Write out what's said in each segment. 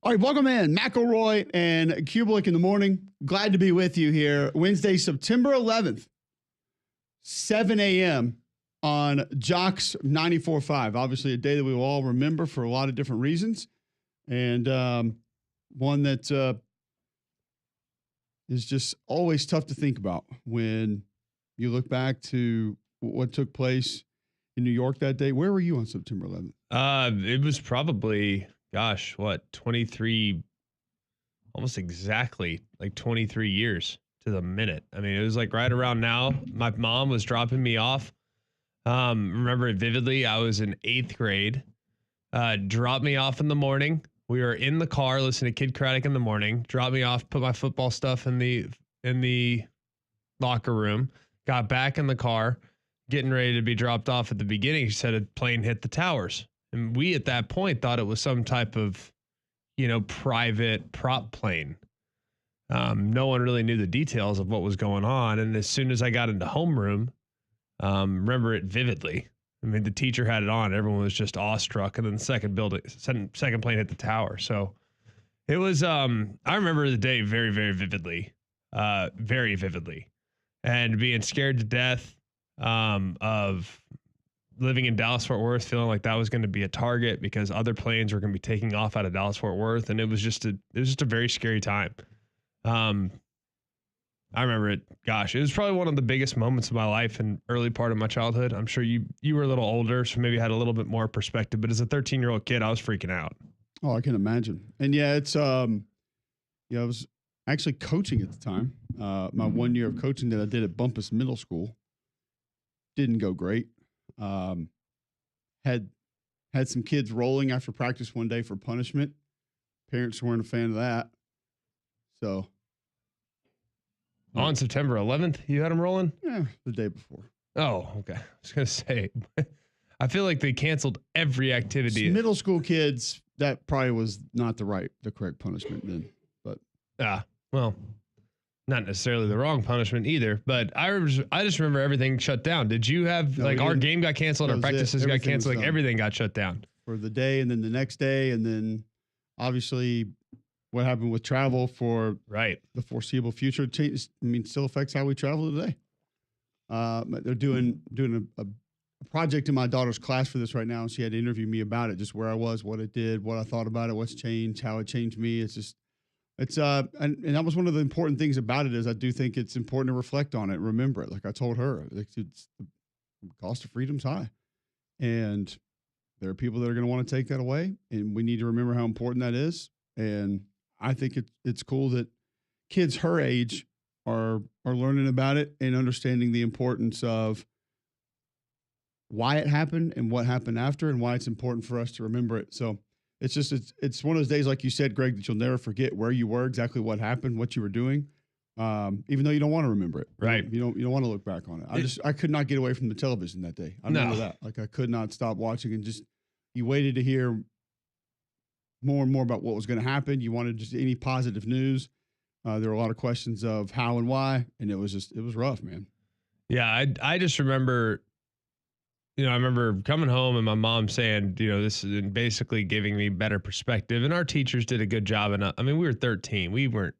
All right, welcome in. McElroy and Cubelic in the morning. Glad to be with you here. Wednesday, September 11th, 7 a.m. on Jocks 94.5. Obviously, a day that we will all remember for a lot of different reasons. And one that is just always tough to think about when you look back to what took place in New York that day. Where were you on September 11th? It was probably, 23, almost exactly like 23 years to the minute. I mean, it was like right around now. My mom was dropping me off. Remember it vividly. I was in 8th grade. Dropped me off in the morning. We were in the car listening to Kid Craddock in the morning. Dropped me off, put my football stuff in the locker room. Got back in the car, getting ready to be dropped off at the beginning. She said a plane hit the towers. And we at that point thought it was some type of, private prop plane. No one really knew the details of what was going on. And as soon as I got into homeroom, remember it vividly. I mean, the teacher had it on. Everyone was just awestruck. And then the second plane hit the tower. So it was, I remember the day very, very vividly, very vividly, and being scared to death of living in Dallas-Fort Worth, feeling like that was going to be a target because other planes were going to be taking off out of Dallas-Fort Worth. And it was just a very scary time. I remember it. Gosh, it was probably one of the biggest moments of my life and early part of my childhood. I'm sure you were a little older, so maybe had a little bit more perspective, but as a 13-year-old kid, I was freaking out. Oh, I can imagine. And yeah, it's, I was actually coaching at the time. My 1 year of coaching that I did at Bumpus Middle School didn't go great. Had some kids rolling after practice one day for punishment. Parents weren't a fan of that. So on September 11th, you had them rolling? Yeah, the day before. Oh, okay. I was going to say, I feel like they canceled every activity. Middle school kids, that probably was not the correct punishment then. But well, not necessarily the wrong punishment either, but I just remember everything shut down. Did you have our game got canceled, our practices got canceled, like everything got shut down for the day, and then the next day, and then obviously what happened with travel for the foreseeable future still affects how we travel today. They're doing a project in my daughter's class for this right now, and she had to interview me about it, just where I was, what it did, what I thought about it, what's changed, how it changed me. And that was one of the important things about it is I do think it's important to reflect on it, remember it. Like I told her, the cost of freedom's high, and there are people that are going to want to take that away, and we need to remember how important that is. And I think it's cool that kids her age are learning about it and understanding the importance of why it happened and what happened after, and why it's important for us to remember it. So. It's one of those days, like you said, Greg, that you'll never forget where you were, exactly what happened, what you were doing, even though you don't want to remember it. Right. You don't want to look back on it. I could not get away from the television that day. I remember that. Like I could not stop watching, and just you waited to hear more and more about what was going to happen. You wanted just any positive news. There were a lot of questions of how and why, and it was rough, man. Yeah, I just remember. I remember coming home and my mom saying, this is basically giving me better perspective. And our teachers did a good job. And we were 13. We weren't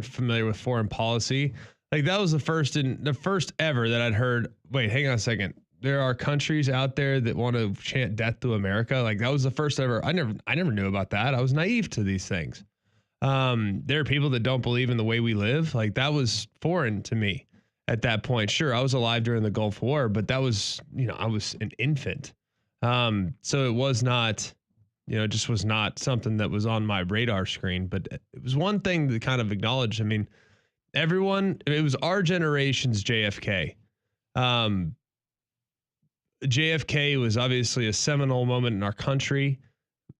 familiar with foreign policy. Like that was the first ever that I'd heard. Wait, hang on a second. There are countries out there that want to chant death to America. Like that was the first ever. I never knew about that. I was naive to these things. There are people that don't believe in the way we live. Like that was foreign to me. At that point, sure, I was alive during the Gulf War, but that was, I was an infant. So it was not, it just was not something that was on my radar screen. But it was one thing to kind of acknowledge. I mean, it was our generation's JFK. JFK was obviously a seminal moment in our country.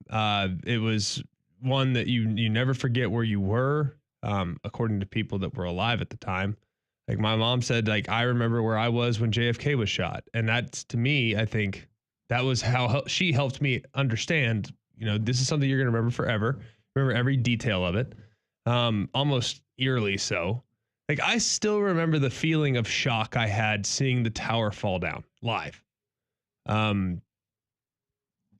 It was one that you never forget where you were, according to people that were alive at the time. Like my mom said, like, I remember where I was when JFK was shot. And that's, to me, I think that was how she helped me understand, this is something you're going to remember forever. Remember every detail of it. Almost eerily so. Like I still remember the feeling of shock I had seeing the tower fall down live. I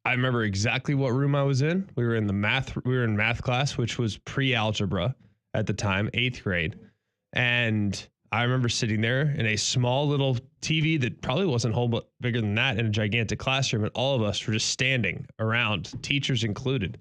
I remember exactly what room I was in. We were in math class, which was pre-algebra at the time, 8th grade. And I remember sitting there in a small little TV that probably wasn't a whole lot bigger than that in a gigantic classroom. And all of us were just standing around, teachers included,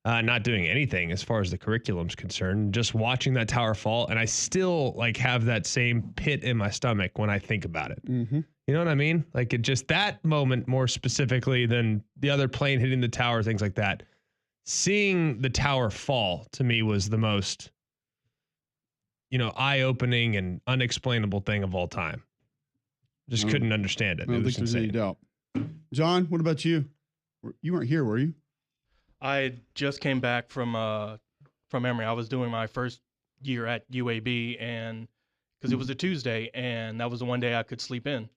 not doing anything as far as the curriculum's concerned, just watching that tower fall. And I still like have that same pit in my stomach when I think about it. Mm-hmm. You know what I mean? Like it just that moment more specifically than the other plane hitting the tower, things like that. Seeing the tower fall to me was the most, eye-opening and unexplainable thing of all time. Just couldn't understand it. I don't think there's any doubt. John, what about you? You weren't here, were you? I just came back from Emory. I was doing my first year at UAB, and because it was a Tuesday, and that was the one day I could sleep in.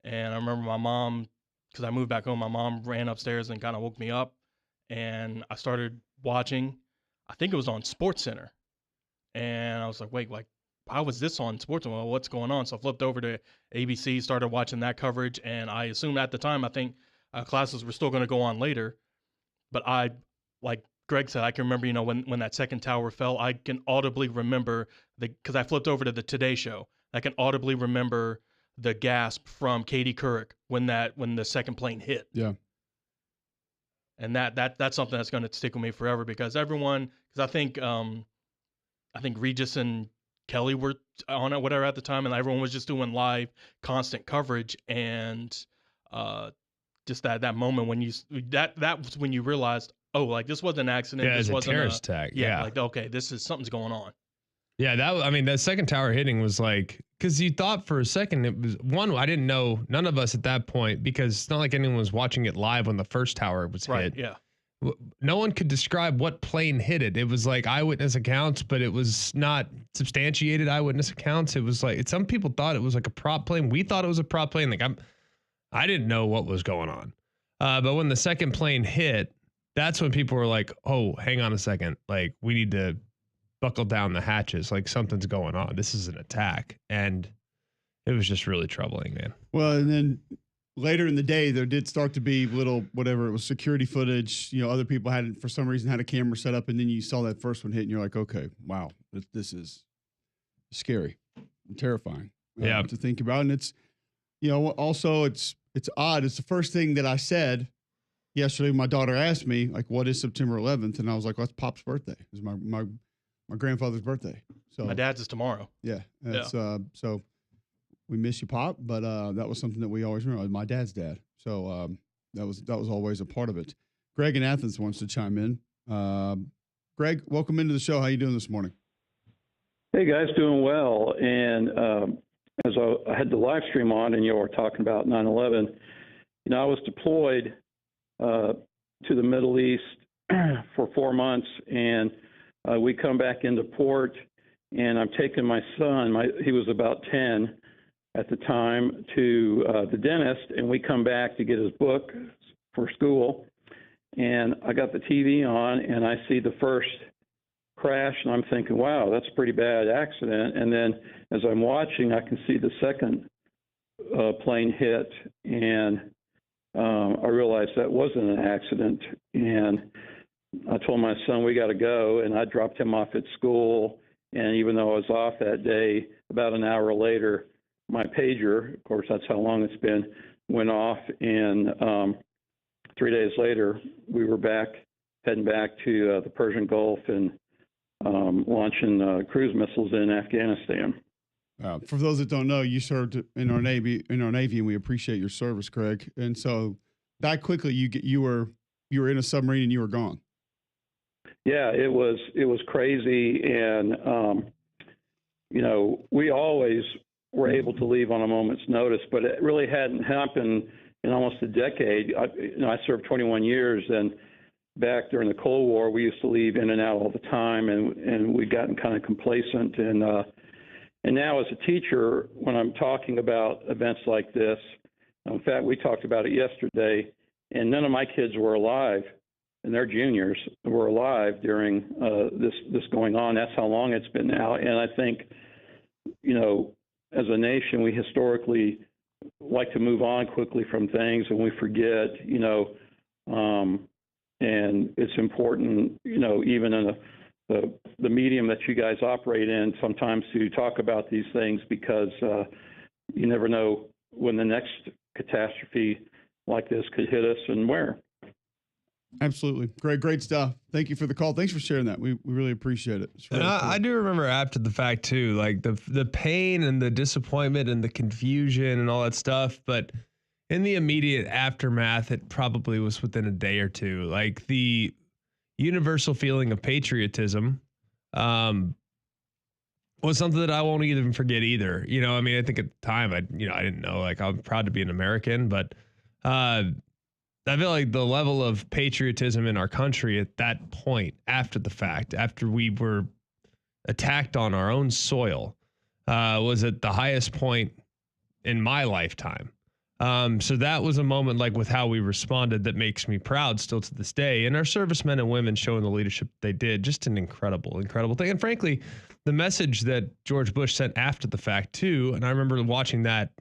And I remember my mom, because I moved back home, my mom ran upstairs and kind of woke me up, and I started watching. I think it was on SportsCenter, and I was like, wait, like, how was this on SportsCenter? Well, what's going on? So I flipped over to ABC, started watching that coverage, and I assumed at the time, I think classes were still going to go on later, but like Greg said, I can remember, when that second tower fell, I can audibly remember because I flipped over to the Today Show. I can audibly remember the gasp from Katie Couric when the second plane hit. Yeah. And that's something that's going to stick with me forever because I think Regis and Kelly were on it, whatever at the time, and everyone was just doing live, constant coverage, and just that moment when that was when you realized, oh, like this wasn't an accident. Yeah, this wasn't a terrorist attack. Yeah, like okay, something's going on. Yeah, that second tower hitting was like, because you thought for a second it was one. I didn't know, none of us at that point, because it's not like anyone was watching it live when the first tower was hit. Yeah. No one could describe what plane hit it. It was like eyewitness accounts, but it was not substantiated eyewitness accounts. It was like some people thought it was like a prop plane. We thought it was a prop plane. Like I didn't know what was going on. But when the second plane hit, that's when people were like, "Oh, hang on a second. Like we need to buckle down the hatches. Like something's going on. This is an attack." And it was just really troubling, man. Well, and then later in the day, there did start to be little, whatever it was, security footage. Other people for some reason, had a camera set up, and then you saw that first one hit, and you're like, okay, wow, this is scary and terrifying to think about. And it's, also it's odd. It's the first thing that I said yesterday. My daughter asked me, like, what is September 11th? And I was like, well, that's Pop's birthday. It was my grandfather's birthday. So my dad's is tomorrow. Yeah. So we miss you, Pop, but that was something that we always remember. My dad's dad. So that was always a part of it. Greg in Athens wants to chime in. Greg, welcome into the show. How you doing this morning? Hey, guys, doing well. And as I had the live stream on and you were talking about 9/11, I was deployed to the Middle East for 4 months, and we come back into port, and I'm taking my son, he was about 10 at the time, to the dentist, and we come back to get his book for school, and I got the TV on, and I see the first crash, and I'm thinking, wow, that's a pretty bad accident. And then as I'm watching, I can see the second plane hit, and I realized that wasn't an accident. And I told my son, we got to go, and I dropped him off at school. And even though I was off that day, about an hour later, my pager, of course, that's how long it's been, went off. And 3 days later, we were heading back to the Persian Gulf and launching cruise missiles in Afghanistan. For those that don't know, you served in our Navy, and we appreciate your service, Craig. And so, that quickly, you were in a submarine and you were gone. Yeah, it was crazy, and we always were able to leave on a moment's notice, but it really hadn't happened in almost a decade. I served 21 years, and back during the Cold War, we used to leave in and out all the time, and we'd gotten kind of complacent. And now as a teacher, when I'm talking about events like this, in fact, we talked about it yesterday, and none of my kids were alive, and they're juniors, were alive during this going on. That's how long it's been now. And I think, as a nation, we historically like to move on quickly from things, and we forget, And it's important, even in the medium that you guys operate in, sometimes to talk about these things because you never know when the next catastrophe like this could hit us and where. Absolutely. Great stuff. Thank you for the call. Thanks for sharing that. We really appreciate it. Really cool. I do remember after the fact too, like the pain and the disappointment and the confusion and all that stuff. But in the immediate aftermath, it probably was within a day or two. Like the universal feeling of patriotism was something that I won't even forget either. I mean, I think at the time I didn't know, like I'm proud to be an American, but I feel like the level of patriotism in our country at that point, after the fact, after we were attacked on our own soil, was at the highest point in my lifetime. So that was a moment, like with how we responded, that makes me proud still to this day. And our servicemen and women showing the leadership they did, just an incredible thing. And frankly, the message that George Bush sent after the fact too, and I remember watching that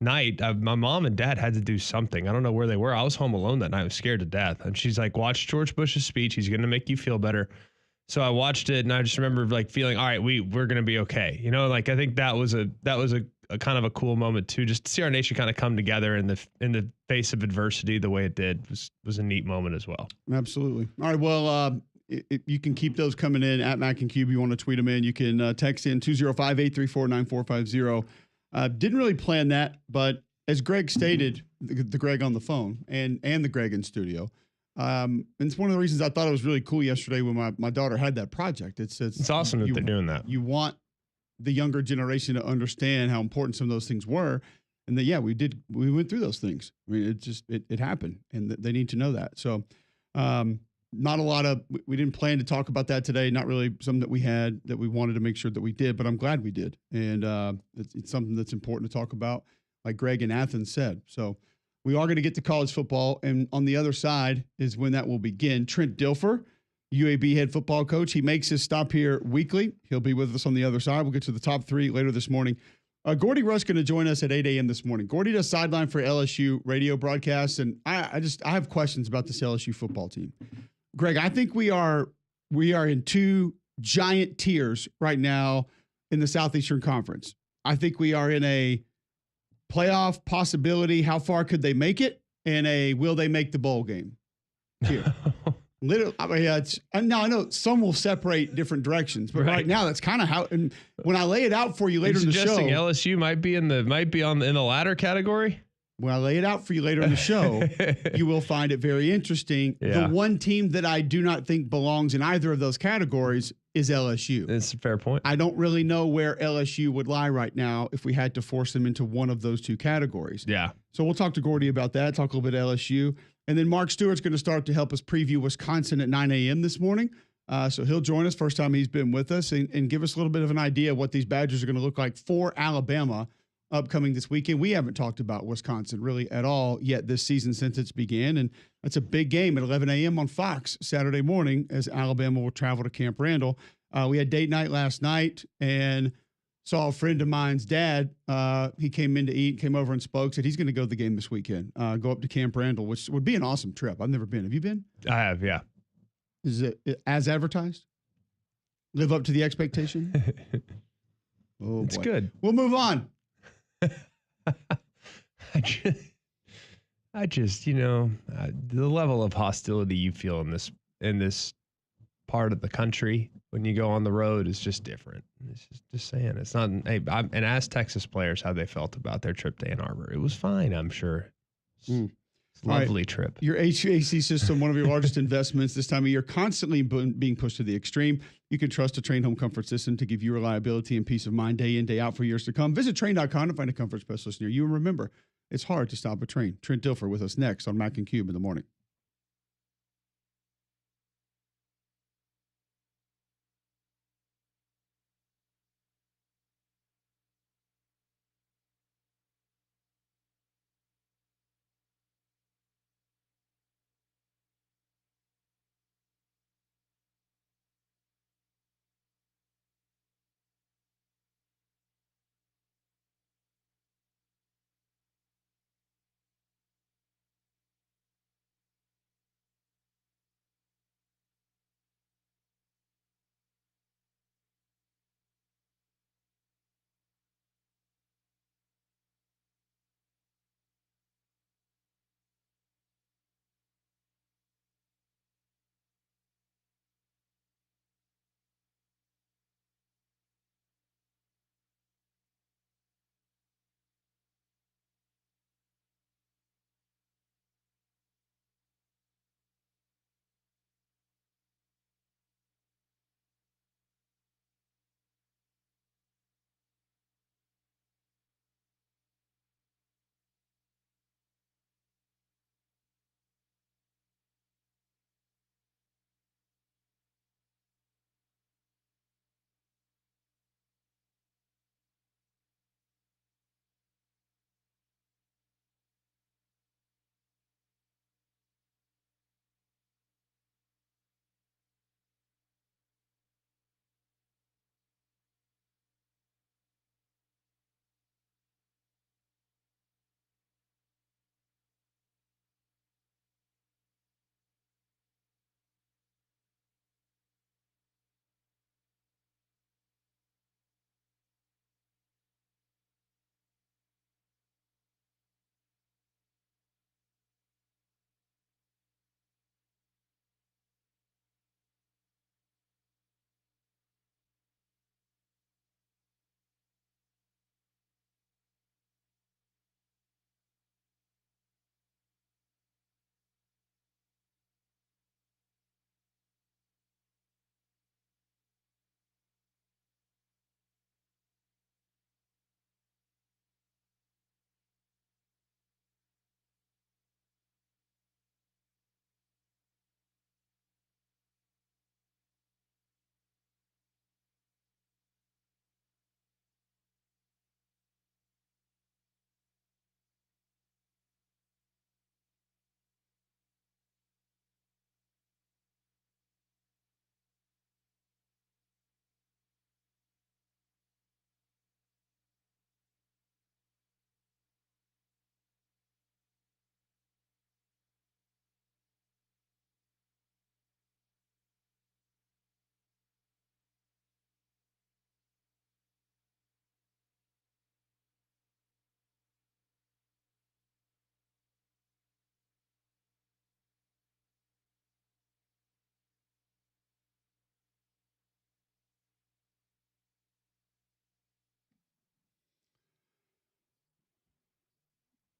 night, my mom and dad had to do something. I don't know where they were. I was home alone that night. I was scared to death. And she's like, watch George Bush's speech. He's going to make you feel better. So I watched it and I just remember like feeling, all right, we're going to be okay. Like I think that was a kind of a cool moment too, just to see our nation kind of come together in the face of adversity the way it did was a neat moment as well. Absolutely. All right. Well, you can keep those coming in at Mac and Cube. You want to tweet them in. You can text in 205-834-9450. Didn't really plan that, but as Greg stated, the Greg on the phone and the Greg in studio, and it's one of the reasons I thought it was really cool yesterday when my daughter had that project. It's awesome that they're doing that. You want the younger generation to understand how important some of those things were, and that we went through those things. I mean, it happened, and they need to know that. So, not a lot of we didn't plan to talk about that today. Not really something that we had that we wanted to make sure that we did, but I'm glad we did, and it's something that's important to talk about, like Greg in Athens said. So we are going to get to college football, and on the other side is when that will begin. Trent Dilfer, UAB head football coach, he makes his stop here weekly. He'll be with us on the other side. We'll get to the top three later this morning. Gordy Rush going to join us at 8 a.m. this morning. Gordy does sideline for LSU radio broadcasts, and I have questions about this LSU football team. Greg, I think we are in two giant tiers right now in the Southeastern Conference. I think we are in a playoff possibility. How far could they make it? And a will they make the bowl game tier. Literally, I mean, I know some will separate different directions, but right now that's kind of how. And when I lay it out for you later in the show, LSU might be in the latter category. When I lay it out for you later in the show, you will find it very interesting. Yeah. The one team that I do not think belongs in either of those categories is LSU. That's a fair point. I don't really know where LSU would lie right now if we had to force them into one of those two categories. Yeah. So we'll talk to Gordy about that, talk a little bit LSU. And then Mark Stewart's going to start to help us preview Wisconsin at 9 a.m. this morning. So he'll join us, first time he's been with us, and give us a little bit of an idea of what these Badgers are going to look like for Alabama upcoming this weekend. We haven't talked about Wisconsin really at all yet this season since it's began, and that's a big game at 11 a.m. on Fox Saturday morning as Alabama will travel to Camp Randall. We had date night last night and saw a friend of mine's dad. He came in to eat, came over and spoke, said he's going to go to the game this weekend, go up to Camp Randall, which would be an awesome trip. I've never been. Have you been? I have, yeah. Is it as advertised? Live up to the expectation? Oh, it's boy. Good. We'll move on. I just, the level of hostility you feel in this part of the country when you go on the road is just different. It's just saying, it's not. Hey, and ask Texas players how they felt about their trip to Ann Arbor. It was fine, I'm sure. It's a lovely trip. Your HVAC system, one of your largest investments this time of year, constantly being pushed to the extreme. You can trust a Trane home comfort system to give you reliability and peace of mind day in, day out for years to come. Visit Trane.com to find a comfort specialist near you. And remember, it's hard to stop a train. Trent Dilfer with us next on Mac and Cube in the morning.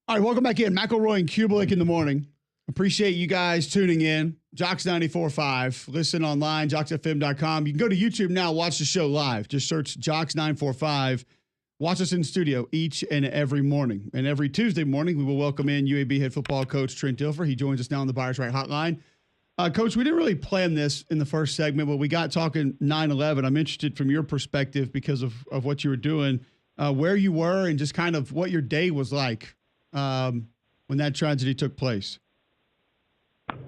All right, welcome back in. McElroy and Cubelic in the morning. Appreciate you guys tuning in. Jocks 94.5. Listen online, jocksfm.com. You can go to YouTube now, watch the show live. Just search Jocks 945. Watch us in studio each and every morning. And every Tuesday morning, we will welcome in UAB head football coach Trent Dilfer. He joins us now on the Buyers Right Hotline. Coach, we didn't really plan this in the first segment, but we got talking 9/11. I'm interested from your perspective because of what you were doing, where you were, and just kind of what your day was like when that tragedy took place.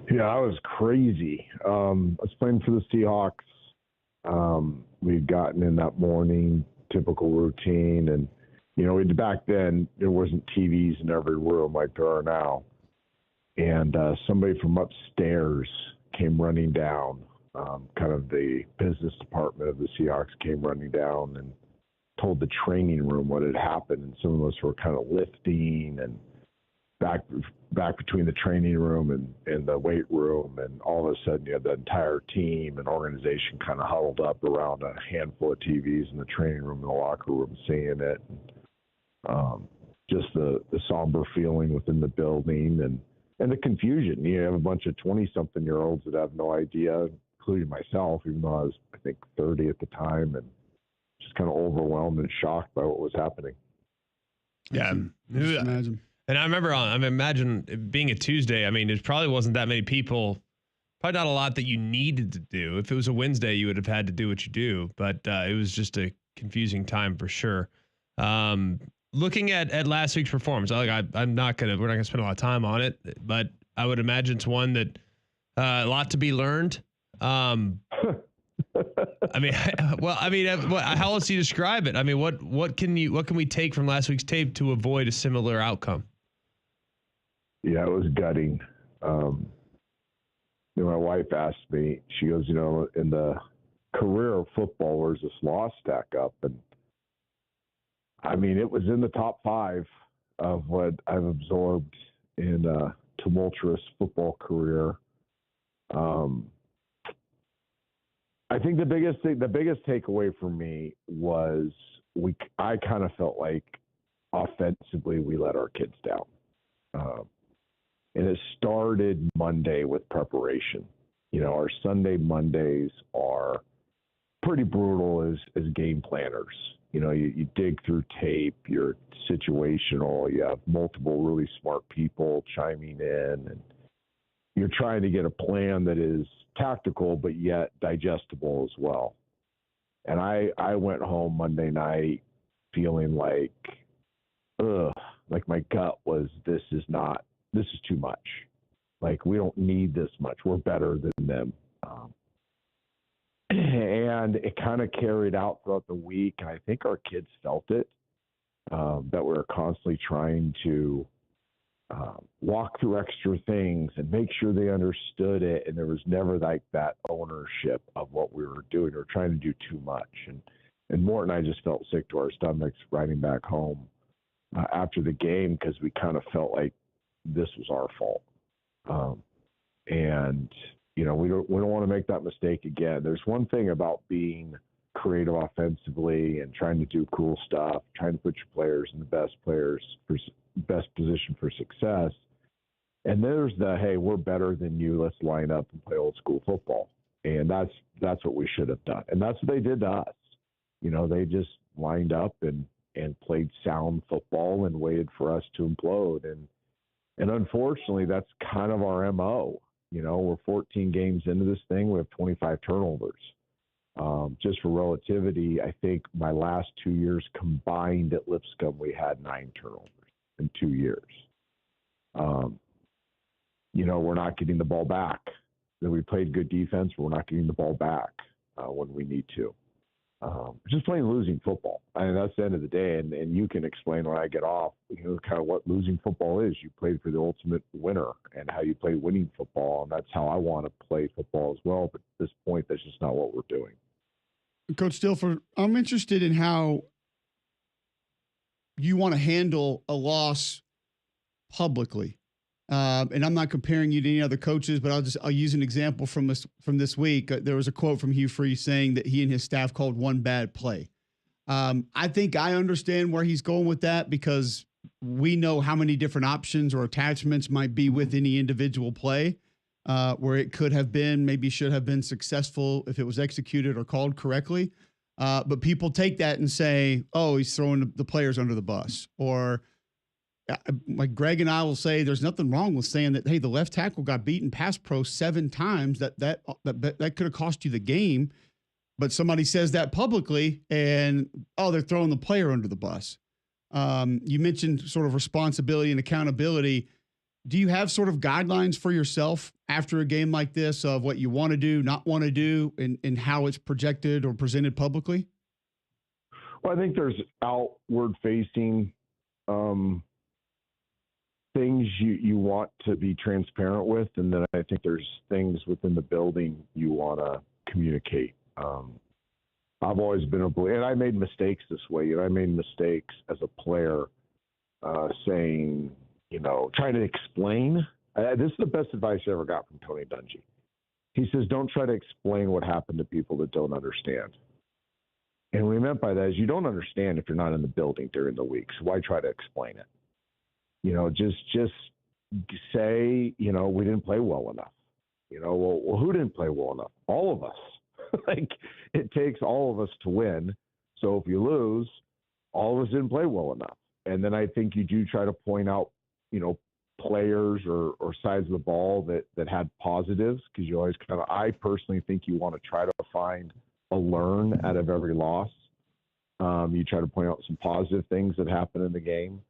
Yeah, I was crazy. I was playing for the Seahawks. We'd gotten in that morning, typical routine. And, back then, there wasn't TVs in every room like there are now. And somebody from upstairs came running down, kind of the business department of the Seahawks came running down and told the training room what had happened. And some of us were kind of lifting and back between the training room and the weight room, and all of a sudden you had the entire team and organization kind of huddled up around a handful of TVs in the training room and the locker room seeing it. Just the somber feeling within the building and the confusion. You have a bunch of 20-something-year-olds that have no idea, including myself, even though I was, I think, 30 at the time, and just kind of overwhelmed and shocked by what was happening. Yeah. Just imagine. And I remember imagine it being a Tuesday. I mean, there probably wasn't that many people, probably not a lot that you needed to do. If it was a Wednesday, you would have had to do what you do, but it was just a confusing time for sure. Looking at last week's performance, we're not gonna spend a lot of time on it, but I would imagine it's one that a lot to be learned. I mean, how else do you describe it? I mean, what can we take from last week's tape to avoid a similar outcome? Yeah, it was gutting. My wife asked me, she goes, in the career of football, where's this loss stack up? And I mean, it was in the top 5 of what I've absorbed in a tumultuous football career. I think the biggest takeaway for me was I kind of felt like offensively we let our kids down. And it started Monday with preparation. Our Sunday Mondays are pretty brutal as game planners. You dig through tape, you're situational, you have multiple really smart people chiming in, and you're trying to get a plan that is tactical but yet digestible as well. And I went home Monday night feeling like my gut was, this is too much. Like, we don't need this much. We're better than them. And it kind of carried out throughout the week. And I think our kids felt it, that we're constantly trying to walk through extra things and make sure they understood it. And there was never like that ownership of what we were doing. We were trying to do too much. And Mort and I just felt sick to our stomachs riding back home after the game, because we kind of felt like this was our fault. We don't want to make that mistake again. There's one thing about being creative offensively and trying to do cool stuff, trying to put your players in the best position for success. And there's hey, we're better than you. Let's line up and play old school football. And that's what we should have done. And that's what they did to us. They just lined up and played sound football and waited for us to implode. And unfortunately, that's kind of our MO. We're 14 games into this thing. We have 25 turnovers. Just for relativity, I think my last 2 years combined at Lipscomb, we had 9 turnovers in 2 years. We're not getting the ball back. We played good defense, but we're not getting the ball back when we need to. Just playing losing football. I mean, that's the end of the day. And you can explain when I get off, kind of what losing football is. You played for the ultimate winner and how you play winning football. And that's how I want to play football as well. But at this point, that's just not what we're doing. Coach Dilfer, I'm interested in how you want to handle a loss publicly. And I'm not comparing you to any other coaches, but I'll use an example from this week. There was a quote from Hugh Freeze saying that he and his staff called one bad play. I think I understand where he's going with that, because we know how many different options or attachments might be with any individual play, where it could have been, maybe should have been successful if it was executed or called correctly. But people take that and say, oh, he's throwing the players under the bus. Or like Greg and I will say, there's nothing wrong with saying that, hey, the left tackle got beaten pass pro 7 times. That could have cost you the game. But somebody says that publicly and, oh, they're throwing the player under the bus. You mentioned sort of responsibility and accountability. Do you have sort of guidelines for yourself after a game like this of what you want to do, not want to do, and how it's projected or presented publicly? Well, I think there's outward-facing things you want to be transparent with, and then I think there's things within the building you want to communicate. I've always been and I made mistakes this way. I made mistakes as a player, saying, trying to explain. This is the best advice I ever got from Tony Dungy. He says, don't try to explain what happened to people that don't understand. And what he meant by that is you don't understand if you're not in the building during the week. So why try to explain it? Just say, we didn't play well enough. Well, who didn't play well enough? All of us. Like, it takes all of us to win. So if you lose, all of us didn't play well enough. And then I think you do try to point out, players or sides of the ball that had positives, because you always I personally think you want to try to find a learn out of every loss. You try to point out some positive things that happen in the game.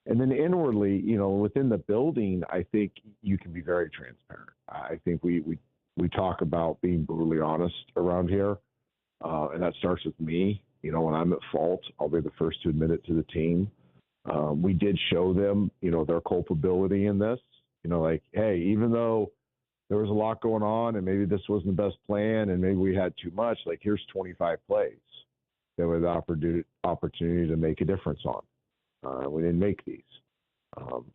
And then inwardly, within the building, I think you can be very transparent. I think we talk about being brutally honest around here, and that starts with me. When I'm at fault, I'll be the first to admit it to the team. We did show them, their culpability in this. Like, hey, even though there was a lot going on and maybe this wasn't the best plan and maybe we had too much, like, here's 25 plays that we had the opportunity to make a difference on. We didn't make these.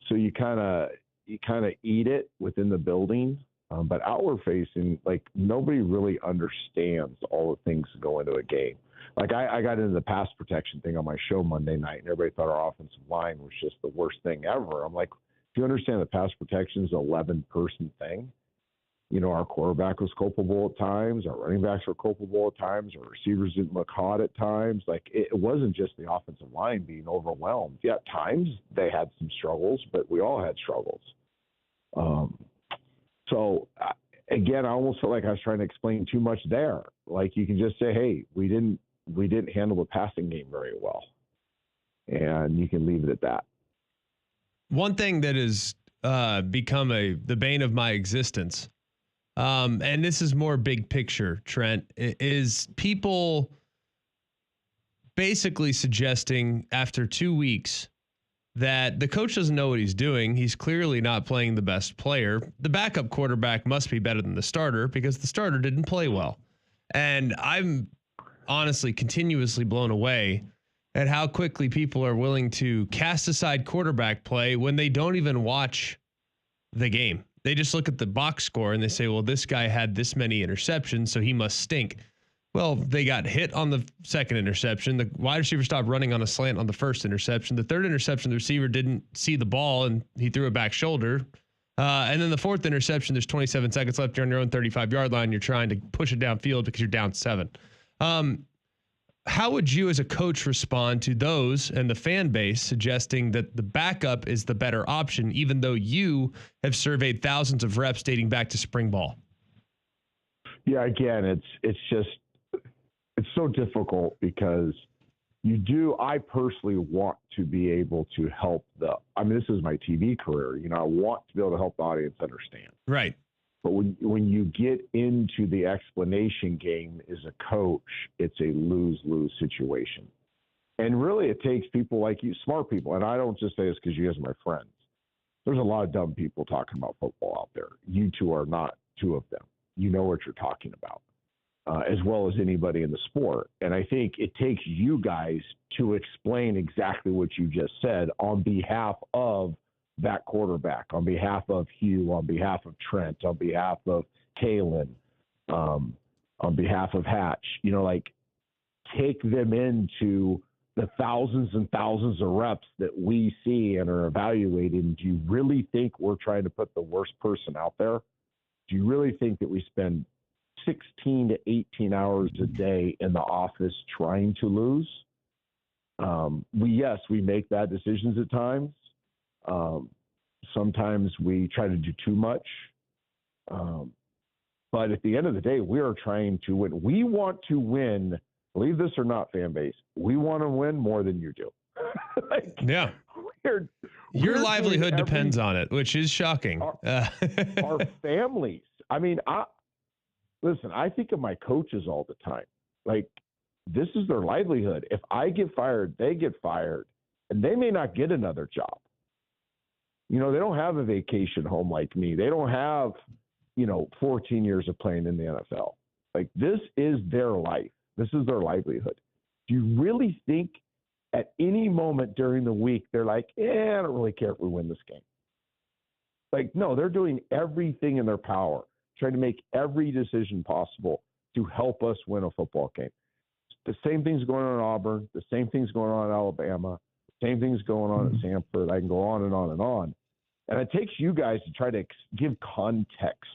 So you kind of eat it within the building. But outward facing, like, nobody really understands all the things that go into a game. Like, I got into the pass protection thing on my show Monday night, and everybody thought our offensive line was just the worst thing ever. I'm like, if you understand that pass protection is an 11-person thing, our quarterback was culpable at times, our running backs were culpable at times, our receivers didn't look hot at times. Like, it wasn't just the offensive line being overwhelmed. Yeah, at times they had some struggles, but we all had struggles. So, again, I almost felt like I was trying to explain too much there. Like, you can just say, hey, we didn't handle the passing game very well. And you can leave it at that. One thing that has become the bane of my existence, and this is more big picture, Trent, is people basically suggesting after 2 weeks that the coach doesn't know what he's doing. He's clearly not playing the best player. The backup quarterback must be better than the starter because the starter didn't play well. And I'm honestly continuously blown away at how quickly people are willing to cast aside quarterback play when they don't even watch the game. They just look at the box score and they say, well, this guy had this many interceptions, so he must stink. Well, they got hit on the second interception. The wide receiver stopped running on a slant on the first interception. The third interception, the receiver didn't see the ball and he threw a back shoulder. And then the fourth interception, there's 27 seconds left. You're on your own 35-yard line. You're trying to push it downfield because you're down 7. How would you as a coach respond to those and the fan base suggesting that the backup is the better option, even though you have surveyed thousands of reps dating back to spring ball? Yeah, again, it's so difficult because I personally want to be able to help this is my TV career. I want to be able to help the audience understand. Right. But when you get into the explanation game as a coach, it's a lose-lose situation. And really it takes people like you, smart people. And I don't just say this because you guys are my friends. There's a lot of dumb people talking about football out there. You two are not two of them. You know what you're talking about. As well as anybody in the sport. And I think it takes you guys to explain exactly what you just said on behalf of that quarterback, on behalf of Hugh, on behalf of Trent, on behalf of Kalen, on behalf of Hatch. Take them into the thousands and thousands of reps that we see and are evaluating, do you really think we're trying to put the worst person out there? Do you really think that we spend 16 to 18 hours a day in the office trying to lose? We make bad decisions at times. Sometimes we try to do too much. But at the end of the day, we are trying to win. We want to win. Believe this or not, fan base, we want to win more than you do. Yeah. Your livelihood depends on it, which is shocking. Our families. I mean, I think of my coaches all the time. Like, this is their livelihood. If I get fired, they get fired, and they may not get another job. They don't have a vacation home like me. They don't have, 14 years of playing in the NFL. Like, this is their life. This is their livelihood. Do you really think at any moment during the week they're like, I don't really care if we win this game? Like, no, they're doing everything in their power, trying to make every decision possible to help us win a football game. The same thing's going on in Auburn. The same thing's going on in Alabama. The same thing's going on at Sanford. I can go on and on and on. And it takes you guys to try to give context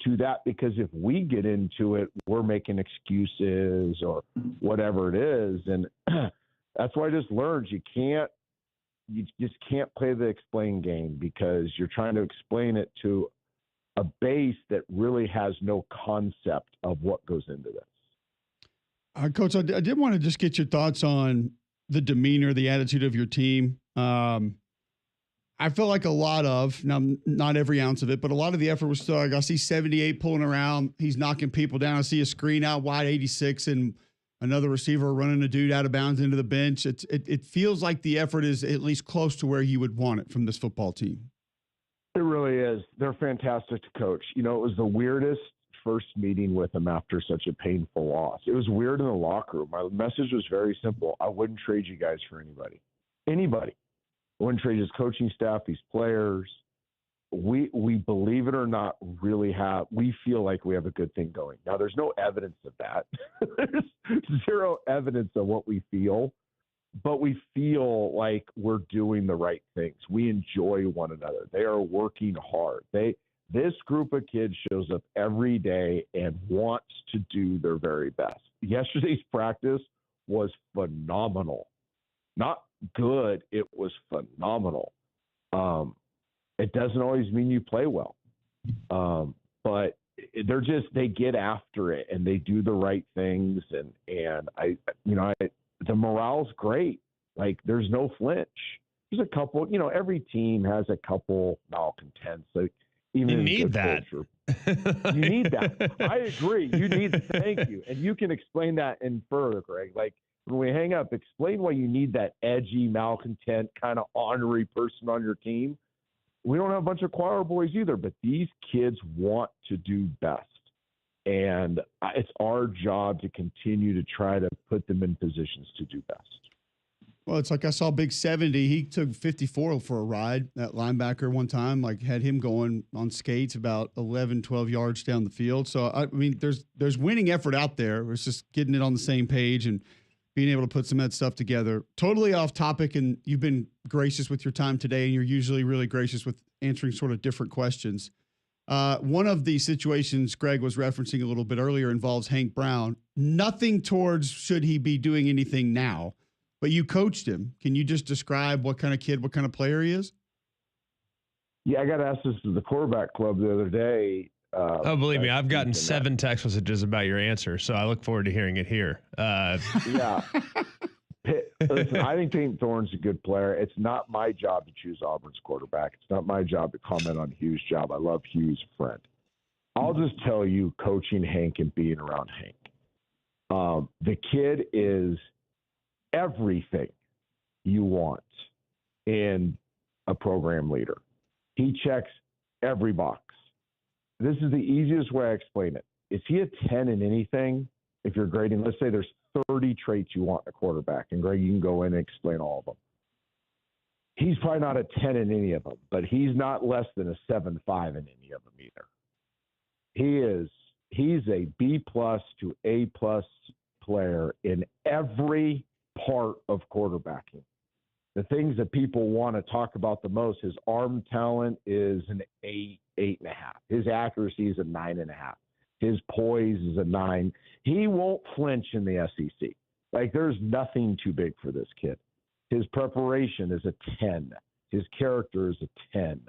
to that, because if we get into it, we're making excuses or whatever it is. And that's why I just learned you just can't play the explain game, because you're trying to explain it to a base that really has no concept of what goes into this. Coach, I did want to just get your thoughts on the demeanor, the attitude of your team. I feel like now not every ounce of it, but a lot of the effort was still, I see 78 pulling around. He's knocking people down. I see a screen out wide 86 and another receiver running a dude out of bounds into the bench. It feels like the effort is at least close to where you would want it from this football team. It really is. They're fantastic to coach. It was the weirdest first meeting with them after such a painful loss. It was weird in the locker room. My message was very simple. I wouldn't trade you guys for anybody. I wouldn't trade his coaching staff, these players. We believe it or not, we feel like we have a good thing going. Now, there's no evidence of that. There's zero evidence of what we feel, but we feel like we're doing the right things. We enjoy one another. They are working hard. This group of kids shows up every day and wants to do their very best. Yesterday's practice was phenomenal. Not good, it was phenomenal. It doesn't always mean you play well, but they get after it and they do the right things, and the morale's great. Like, there's no flinch. There's a couple, every team has a couple malcontents. Like, even you need that. You need that. I agree. Thank you. And you can explain that in further, Greg. Like, when we hang up, explain why you need that edgy, malcontent, kind of ornery person on your team. We don't have a bunch of choir boys either, but these kids want to do best. And it's our job to continue to try to put them in positions to do best. Well, it's like I saw Big 70. He took 54 for a ride, that linebacker one time, like had him going on skates about 11, 12 yards down the field. So, I mean, there's winning effort out there. It's just getting it on the same page and being able to put some of that stuff together. Totally off topic, and you've been gracious with your time today, and you're usually really gracious with answering sort of different questions. One of the situations Greg was referencing a little bit earlier involves Hank Brown. Nothing towards should he be doing anything now, but you coached him. Can you just describe what kind of kid, what kind of player he is? Yeah, I got asked this to the quarterback club the other day. Believe me, I've gotten 7 text messages about your answer, so I look forward to hearing it here. Yeah. Listen, I think Peyton Thorne's a good player. It's not my job to choose Auburn's quarterback. It's not my job to comment on Hughes' job. I love Hughes' friend. I'll just tell you, coaching Hank and being around Hank, the kid is everything you want in a program leader. He checks every box. This is the easiest way I explain it. Is he a 10 in anything? If you're grading, let's say there's 30 traits you want in a quarterback, and Greg, you can go in and explain all of them. He's probably not a 10 in any of them, but he's not less than a 7.5 in any of them either. He's a B+ to A+ player in every part of quarterbacking. The things that people want to talk about the most, his arm talent is an 8, 8.5. His accuracy is a 9.5. His poise is a 9. He won't flinch in the SEC. Like, there's nothing too big for this kid. His preparation is a 10. His character is a 10.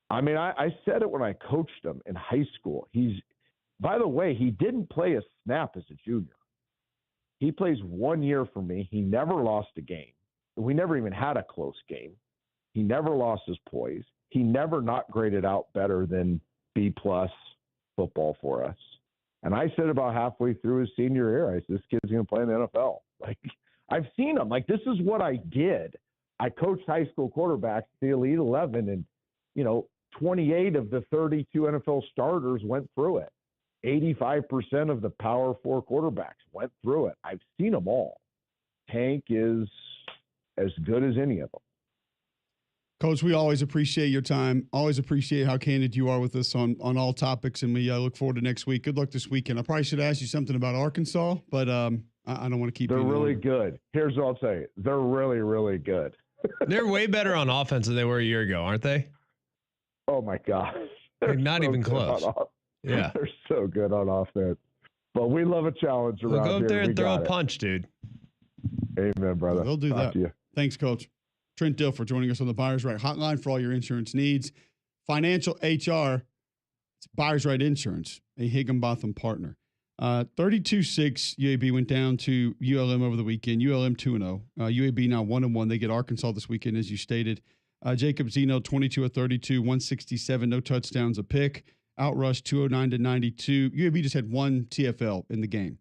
I said it when I coached him in high school. By the way, he didn't play a snap as a junior. He plays 1 year for me. He never lost a game. We never even had a close game. He never lost his poise. He never not graded out better than B+ football for us. And I said about halfway through his senior year, I said, this kid's going to play in the NFL. Like, I've seen him. Like, this is what I did. I coached high school quarterbacks, the Elite 11, and, 28 of the 32 NFL starters went through it. 85% of the Power 4 quarterbacks went through it. I've seen them all. Tank is as good as any of them. Coach, we always appreciate your time. Always appreciate how candid you are with us on all topics, and we look forward to next week. Good luck this weekend. I probably should ask you something about Arkansas, but I don't want to keep. They're really good. Here's what I'll say: they're really, really good. They're way better on offense than they were a year ago, aren't they? Oh my gosh, they're not even close. Yeah, they're so good on offense. But we love a challenge around here. Go up there and throw a punch, dude. Amen, brother. They'll do that. Thanks, Coach. Trent Dilfer joining us on the Buyers Right Hotline for all your insurance needs. Financial HR, it's Buyers Right Insurance, a Higginbotham partner. 32-6, UAB went down to ULM over the weekend. ULM 2-0. UAB now 1-1. They get Arkansas this weekend, as you stated. Jacob Zeno, 22 of 32, 167, no touchdowns, a pick. Outrush 209-92. UAB just had one TFL in the game.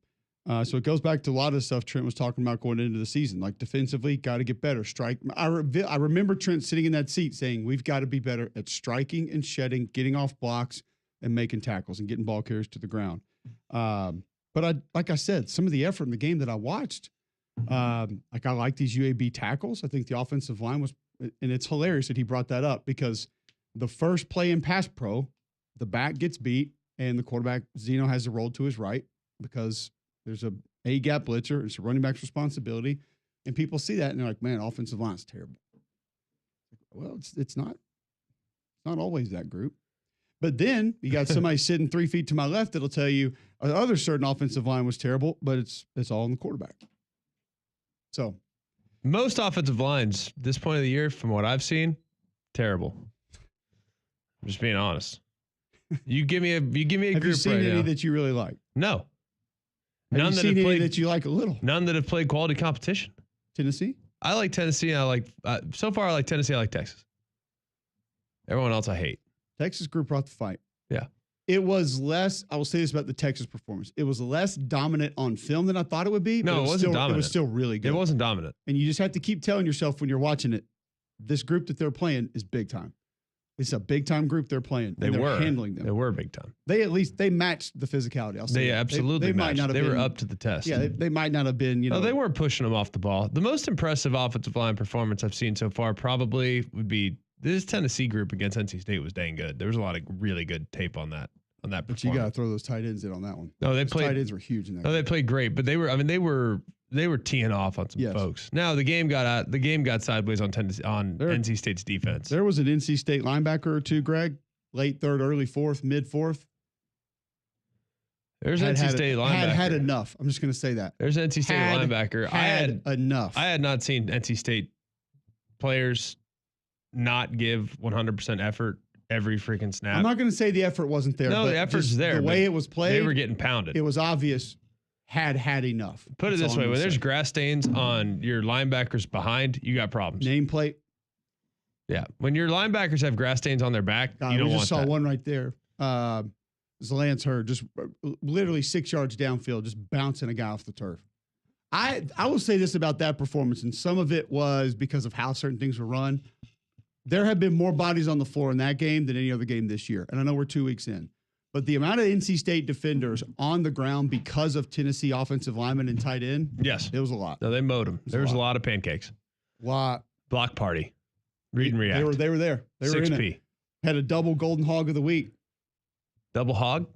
So it goes back to a lot of the stuff Trent was talking about going into the season. Like, defensively, got to get better. Strike. I remember Trent sitting in that seat saying, we've got to be better at striking and shedding, getting off blocks, and making tackles and getting ball carriers to the ground. But like I said, some of the effort in the game that I watched, I like these UAB tackles. I think the offensive line was, and it's hilarious that he brought that up, because the first play in pass pro, the back gets beat, and the quarterback, Zeno, has to roll to his right because there's a gap blitzer. It's a running back's responsibility. And people see that, and they're like, man, offensive line's terrible. Well, it's not always that group. But then you got somebody sitting 3 feet to my left that'll tell you another certain offensive line was terrible, but it's all in the quarterback. So most offensive lines this point of the year, from what I've seen, terrible. I'm just being honest. You give me a Have group you seen right any now. that you really like? No. Have None you that seen have any played that you like a little? None that have played quality competition. Tennessee? I like Tennessee. And I like so far. I like Tennessee. I like Texas. Everyone else I hate. Texas group brought the fight. Yeah. It was less, I will say this about the Texas performance. It was less dominant on film than I thought it would be. No, but it wasn't still, dominant. It was still really good. It wasn't dominant. And you just have to keep telling yourself when you're watching it, this group that they're playing is big time. It's a big time group they're playing. They're handling them. They were big time. They matched the physicality. I'll say They absolutely might not have They been, were up to the test. Yeah, they might not have been, No, they weren't pushing them off the ball. The most impressive offensive line performance I've seen so far probably would be this Tennessee group against NC State was dang good. There was a lot of really good tape on that. But you got to throw those tight ends in on that one. No, those tight ends were huge in that. No, they played great, but they were teeing off on some folks. Now the game got sideways on NC State's defense. There was an NC State linebacker or two, Greg, late third, early fourth, mid fourth. There's NC State linebacker. Had enough. I'm just going to say that. There's NC State linebacker. Had enough. I had not seen NC State players not give 100% effort every freaking snap. I'm not going to say the effort wasn't there. No, the effort's there. The way it was played, they were getting pounded. It was obvious. Had enough. Put it this way: when there's grass stains on your linebackers behind, you got problems. Nameplate. Yeah, when your linebackers have grass stains on their back, you don't want that. We just saw one right there. Lance Hurd just literally 6 yards downfield, just bouncing a guy off the turf. I will say this about that performance, and some of it was because of how certain things were run. There have been more bodies on the floor in that game than any other game this year. And I know we're 2 weeks in. But the amount of NC State defenders on the ground because of Tennessee offensive linemen and tight end, yes, it was a lot. No, they mowed them. There was a lot of pancakes. Lot. Block party. Read and react. They were there. They were 6P. in it. Had a double golden hog of the week. Double hog?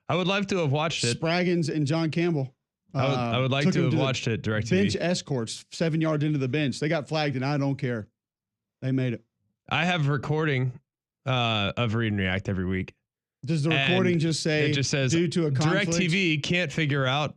I would love to have watched it. Spraggins and John Campbell. I would like Took to him have the watched it direct bench TV. escorts 7 yards into the bench. They got flagged, and I don't care. They made it. I have recording of Read and React every week. Does the recording just say it just says due to a conflict? DirecTV can't figure out?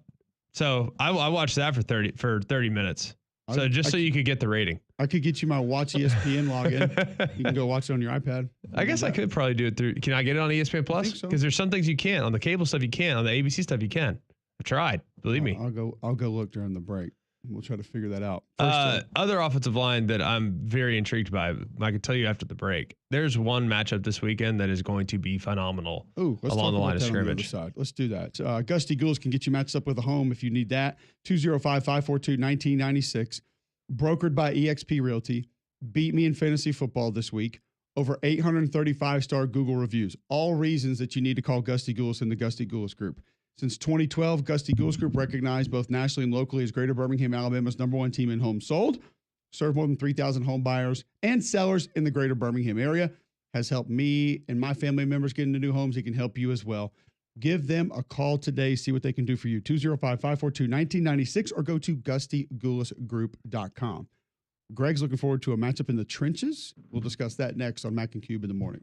So I watched that for 30 minutes. So so you could get the rating. I could get you my Watch ESPN login. You can go watch it on your iPad. I guess I could probably do it through. Can I get it on ESPN Plus? Because there's some things you can't on the cable stuff. You can on the ABC stuff. You can. I've tried. Believe me. I'll go look during the break. We'll try to figure that out. Other offensive line that I'm very intrigued by. I could tell you after the break. There's one matchup this weekend that is going to be phenomenal. Along the line of scrimmage. Let's do that. Gusty Goulas can get you matched up with a home if you need that. 205-542-1996. Brokered by eXp Realty. Beat me in fantasy football this week. Over 835-star Google reviews. All reasons that you need to call Gusty Goulas in the Gusty Goulas Group. Since 2012, Gusty Goulas Group recognized both nationally and locally as Greater Birmingham, Alabama's #1 team in homes sold. Served more than 3,000 home buyers and sellers in the Greater Birmingham area. Has helped me and my family members get into new homes. It can help you as well. Give them a call today. See what they can do for you. 205-542-1996 or go to GustyGoulasGroup.com. Greg's looking forward to a matchup in the trenches. We'll discuss that next on Mac and Cube in the morning.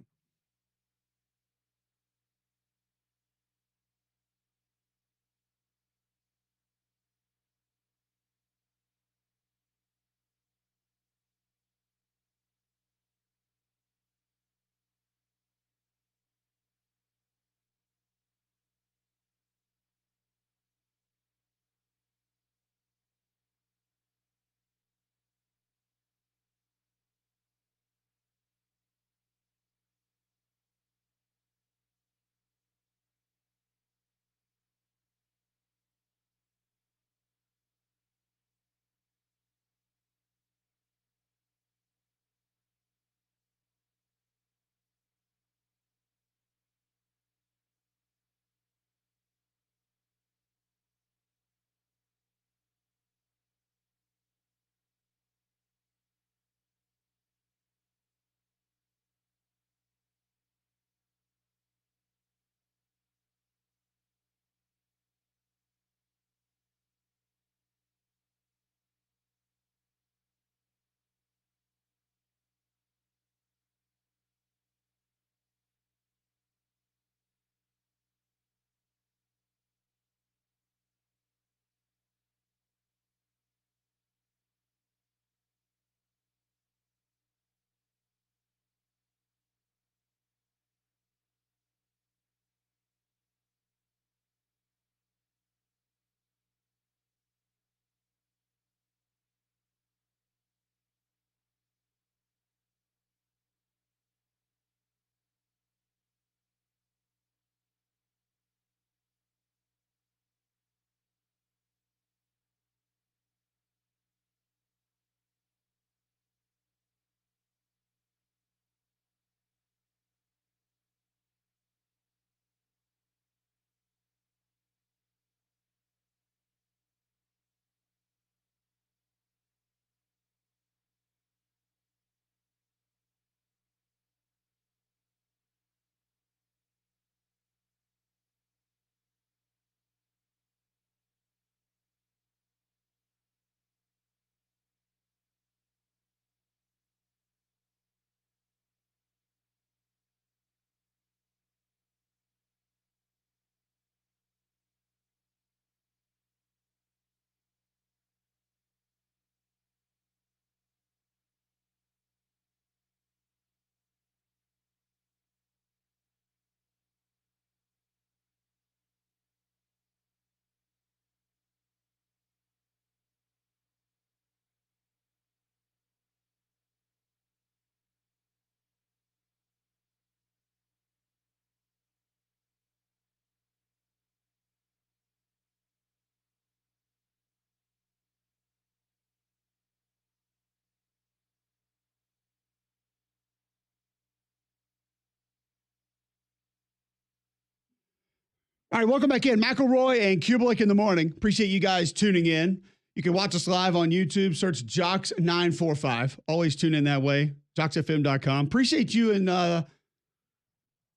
All right, welcome back in. McElroy and Cubelic in the morning. Appreciate you guys tuning in. You can watch us live on YouTube. Search Jocks945. Always tune in that way. JocksFM.com. Appreciate you in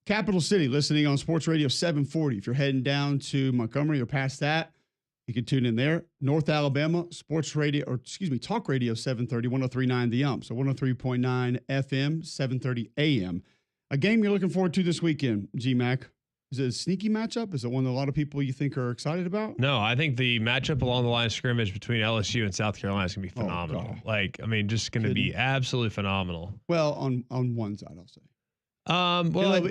Capital City listening on Sports Radio 740. If you're heading down to Montgomery or past that, You can tune in there. North Alabama Sports Radio, Talk Radio 730, 103.9 The Ump. So 103.9 FM, 730 AM. A game you're looking forward to this weekend, G-Mac. Is it a sneaky matchup? Is it one that a lot of people you think are excited about? No, I think the matchup along the line of scrimmage between LSU and South Carolina is going to be phenomenal. Just going to be absolutely phenomenal. Well, on one side, I'll say.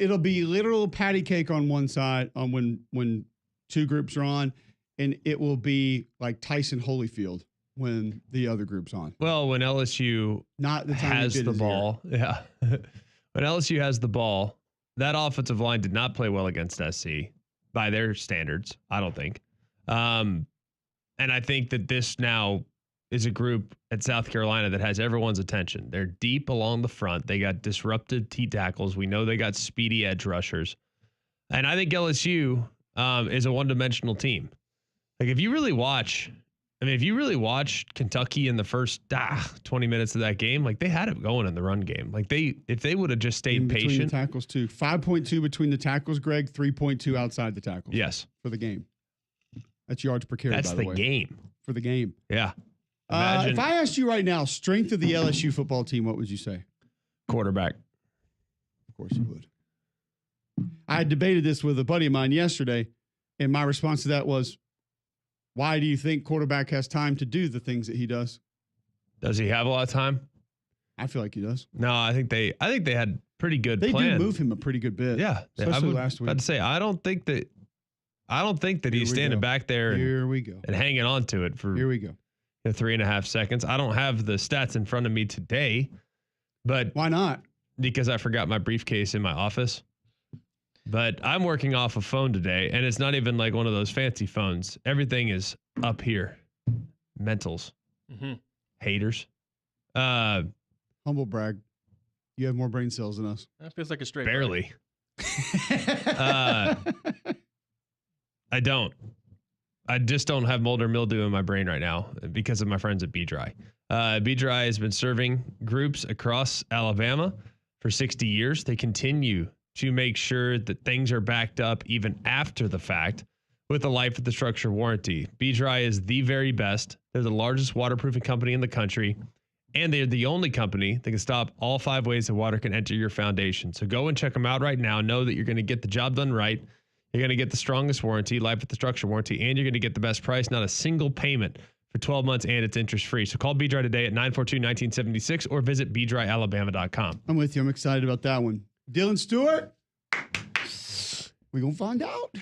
It'll be literal patty cake on one side when two groups are on, and it will be like Tyson Holyfield when the other group's on. Well, when LSU has the ball, when LSU has the ball. That offensive line did not play well against SC by their standards, I don't think. And I think that this now is a group at South Carolina that has everyone's attention. They're deep along the front. They got disruptive T tackles. We know they got speedy edge rushers. And I think LSU is a one-dimensional team. Like if you really watch Kentucky in the first 20 minutes of that game, like they had it going in the run game. Like if they would have just stayed patient. Between the tackles too. 5.2 between the tackles, Greg, 3.2 outside the tackles. Yes. For the game. That's yards per carry, That's by the way. That's the game. For the game. Yeah. If I asked you right now, strength of the LSU football team, what would you say? Quarterback. Of course you would. I had debated this with a buddy of mine yesterday, and my response to that was, why do you think quarterback has time to do the things that he does? Does he have a lot of time? I feel like he does. No, I think they had pretty good plan. They do move him a pretty good bit. Yeah. Especially last week. I'd say I don't think that he's standing back there and hanging on to it for 3.5 seconds. I don't have the stats in front of me today, but why not? Because I forgot my briefcase in my office. But I'm working off a phone today, and it's not even like one of those fancy phones. Everything is up here. Mentals. Mm-hmm. Haters. Humble brag. You have more brain cells than us. That feels like a straight. Barely. I don't. I just don't have mold or mildew in my brain right now because of my friends at B-Dry. B-Dry has been serving groups across Alabama for 60 years. They continue to make sure that things are backed up even after the fact with the life of the structure warranty. B-Dry is the very best. They're the largest waterproofing company in the country, and they're the only company that can stop all 5 ways that water can enter your foundation. So go and check them out right now. Know that you're going to get the job done right. You're going to get the strongest warranty, life of the structure warranty, and you're going to get the best price, not a single payment for 12 months, and it's interest-free. So call B-Dry today at 942-1976 or visit bdryalabama.com. I'm with you. I'm excited about that one. Dylan Stewart, we're going to find out.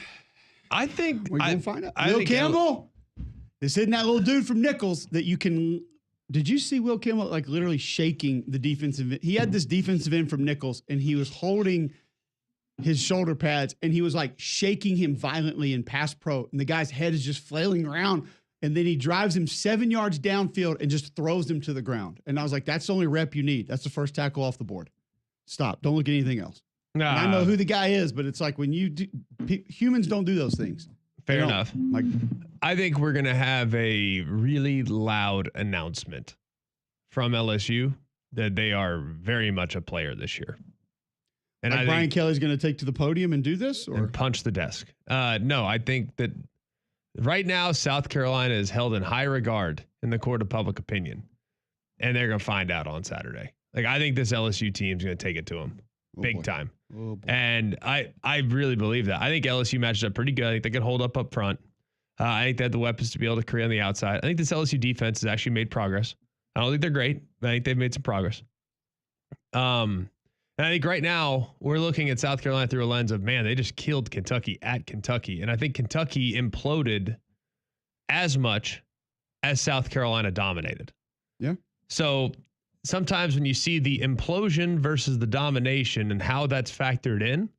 I think we're going to find out. Will Campbell, this isn't that little dude from Nichols that you can. Did you see Will Campbell like literally shaking the defensive? He had this defensive end from Nichols, and he was holding his shoulder pads, and he was like shaking him violently in pass pro, and the guy's head is just flailing around, and then he drives him 7 yards downfield and just throws him to the ground. And I was like, that's the only rep you need. That's the first tackle off the board. Stop. Don't look at anything else. Nah. I know who the guy is, but it's like when you do, humans don't do those things. Fair enough. Like, I think we're going to have a really loud announcement from LSU that they are very much a player this year. And like Brian Kelly's going to take to the podium and do this, or and punch the desk. No, I think that right now South Carolina is held in high regard in the court of public opinion, and they're going to find out on Saturday. Like, I think this LSU team is going to take it to them big time. And I really believe that. I think LSU matches up pretty good. I think they can hold up front. I think they have the weapons to be able to create on the outside. I think this LSU defense has actually made progress. I don't think they're great, but I think they've made some progress. And I think right now we're looking at South Carolina through a lens of, man, they just killed Kentucky at Kentucky. And I think Kentucky imploded as much as South Carolina dominated. Yeah. So sometimes when you see the implosion versus the domination and how that's factored in,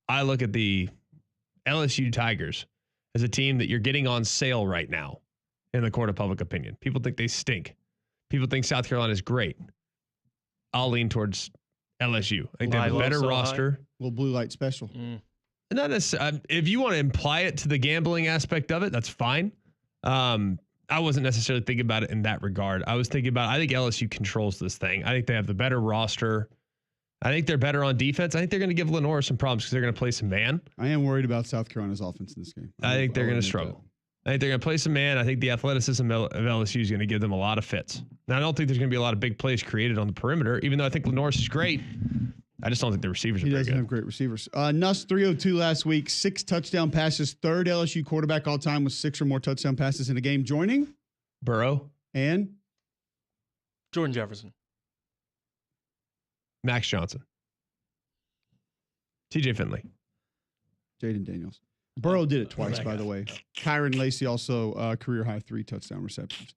I look at the LSU Tigers as a team that you're getting on sale right now in the court of public opinion. People think they stink. People think South Carolina is great. I'll lean towards LSU. I think they have a better roster. Little blue light special. Not necessarily. If you want to imply it to the gambling aspect of it, that's fine. I wasn't necessarily thinking about it in that regard. I was thinking about, I think LSU controls this thing. I think they have the better roster. I think they're better on defense. I think they're going to give Lenore some problems because they're going to play some man. I am worried about South Carolina's offense in this game. I think they're going to struggle. I think they're going to play some man. I think the athleticism of LSU is going to give them a lot of fits. Now, I don't think there's going to be a lot of big plays created on the perimeter, even though I think Lenore's is great. I just don't think the receivers are very good. He doesn't have great receivers. Nuss, 302 last week, 6 touchdown passes, third LSU quarterback all time with 6 or more touchdown passes in a game. Joining Burrow and Jordan Jefferson. Max Johnson. TJ Finley. Jaden Daniels. Burrow did it twice, by the way. Kyron Lacey also career high 3 touchdown receptions.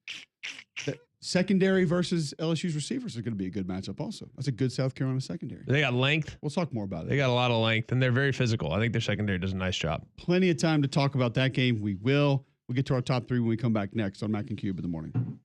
The secondary versus LSU's receivers is going to be a good matchup also. That's a good South Carolina secondary. They got length. We'll talk more about it. They got a lot of length, and they're very physical. I think their secondary does a nice job. Plenty of time to talk about that game. We will. We'll get to our top 3 when we come back next on Mac and Cube in the morning.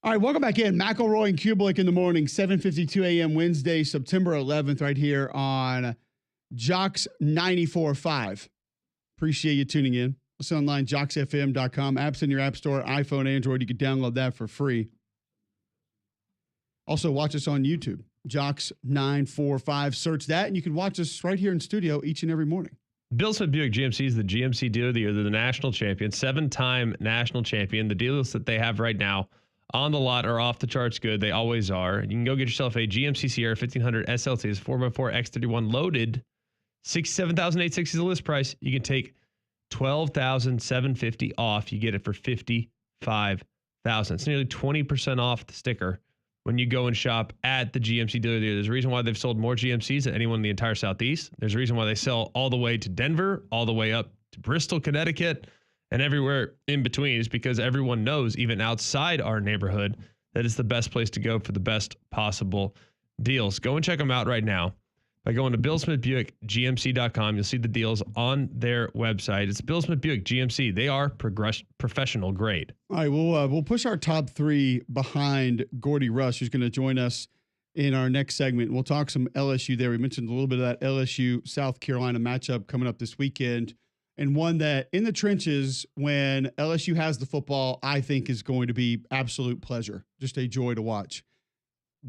All right, welcome back in. McElroy and Cubelic in the morning, 7:52 a.m. Wednesday, September 11th, right here on Jocks 94.5. Appreciate you tuning in. Listen online, jocksfm.com. Apps in your app store, iPhone, Android. You can download that for free. Also, watch us on YouTube, Jocks 945. Search that, and you can watch us right here in studio each and every morning. Bill Smith Buick GMC is the GMC dealer of the year. They're the national champion, 7-time national champion. The dealers that they have right now on the lot are off the charts good. They always are. You can go get yourself a GMC Sierra 1500 SLT. It's 4x4 X31 loaded. $67,860 is the list price. You can take $12,750 off. You get it for $55,000. It's nearly 20% off the sticker when you go and shop at the GMC dealer. There's a reason why they've sold more GMCs than anyone in the entire Southeast. There's a reason why they sell all the way to Denver, all the way up to Bristol, Connecticut, and everywhere in between. Is because everyone knows, even outside our neighborhood, that it's the best place to go for the best possible deals. Go and check them out right now by going to BillSmithBuickGMC.com. You'll see the deals on their website. It's Bill Smith Buick GMC. They are professional grade. All right, we'll push our top three behind Gordy Rush, who's going to join us in our next segment. We'll talk some LSU there. We mentioned a little bit of that LSU South Carolina matchup coming up this weekend, and one that in the trenches when LSU has the football, I think is going to be absolute pleasure, just a joy to watch.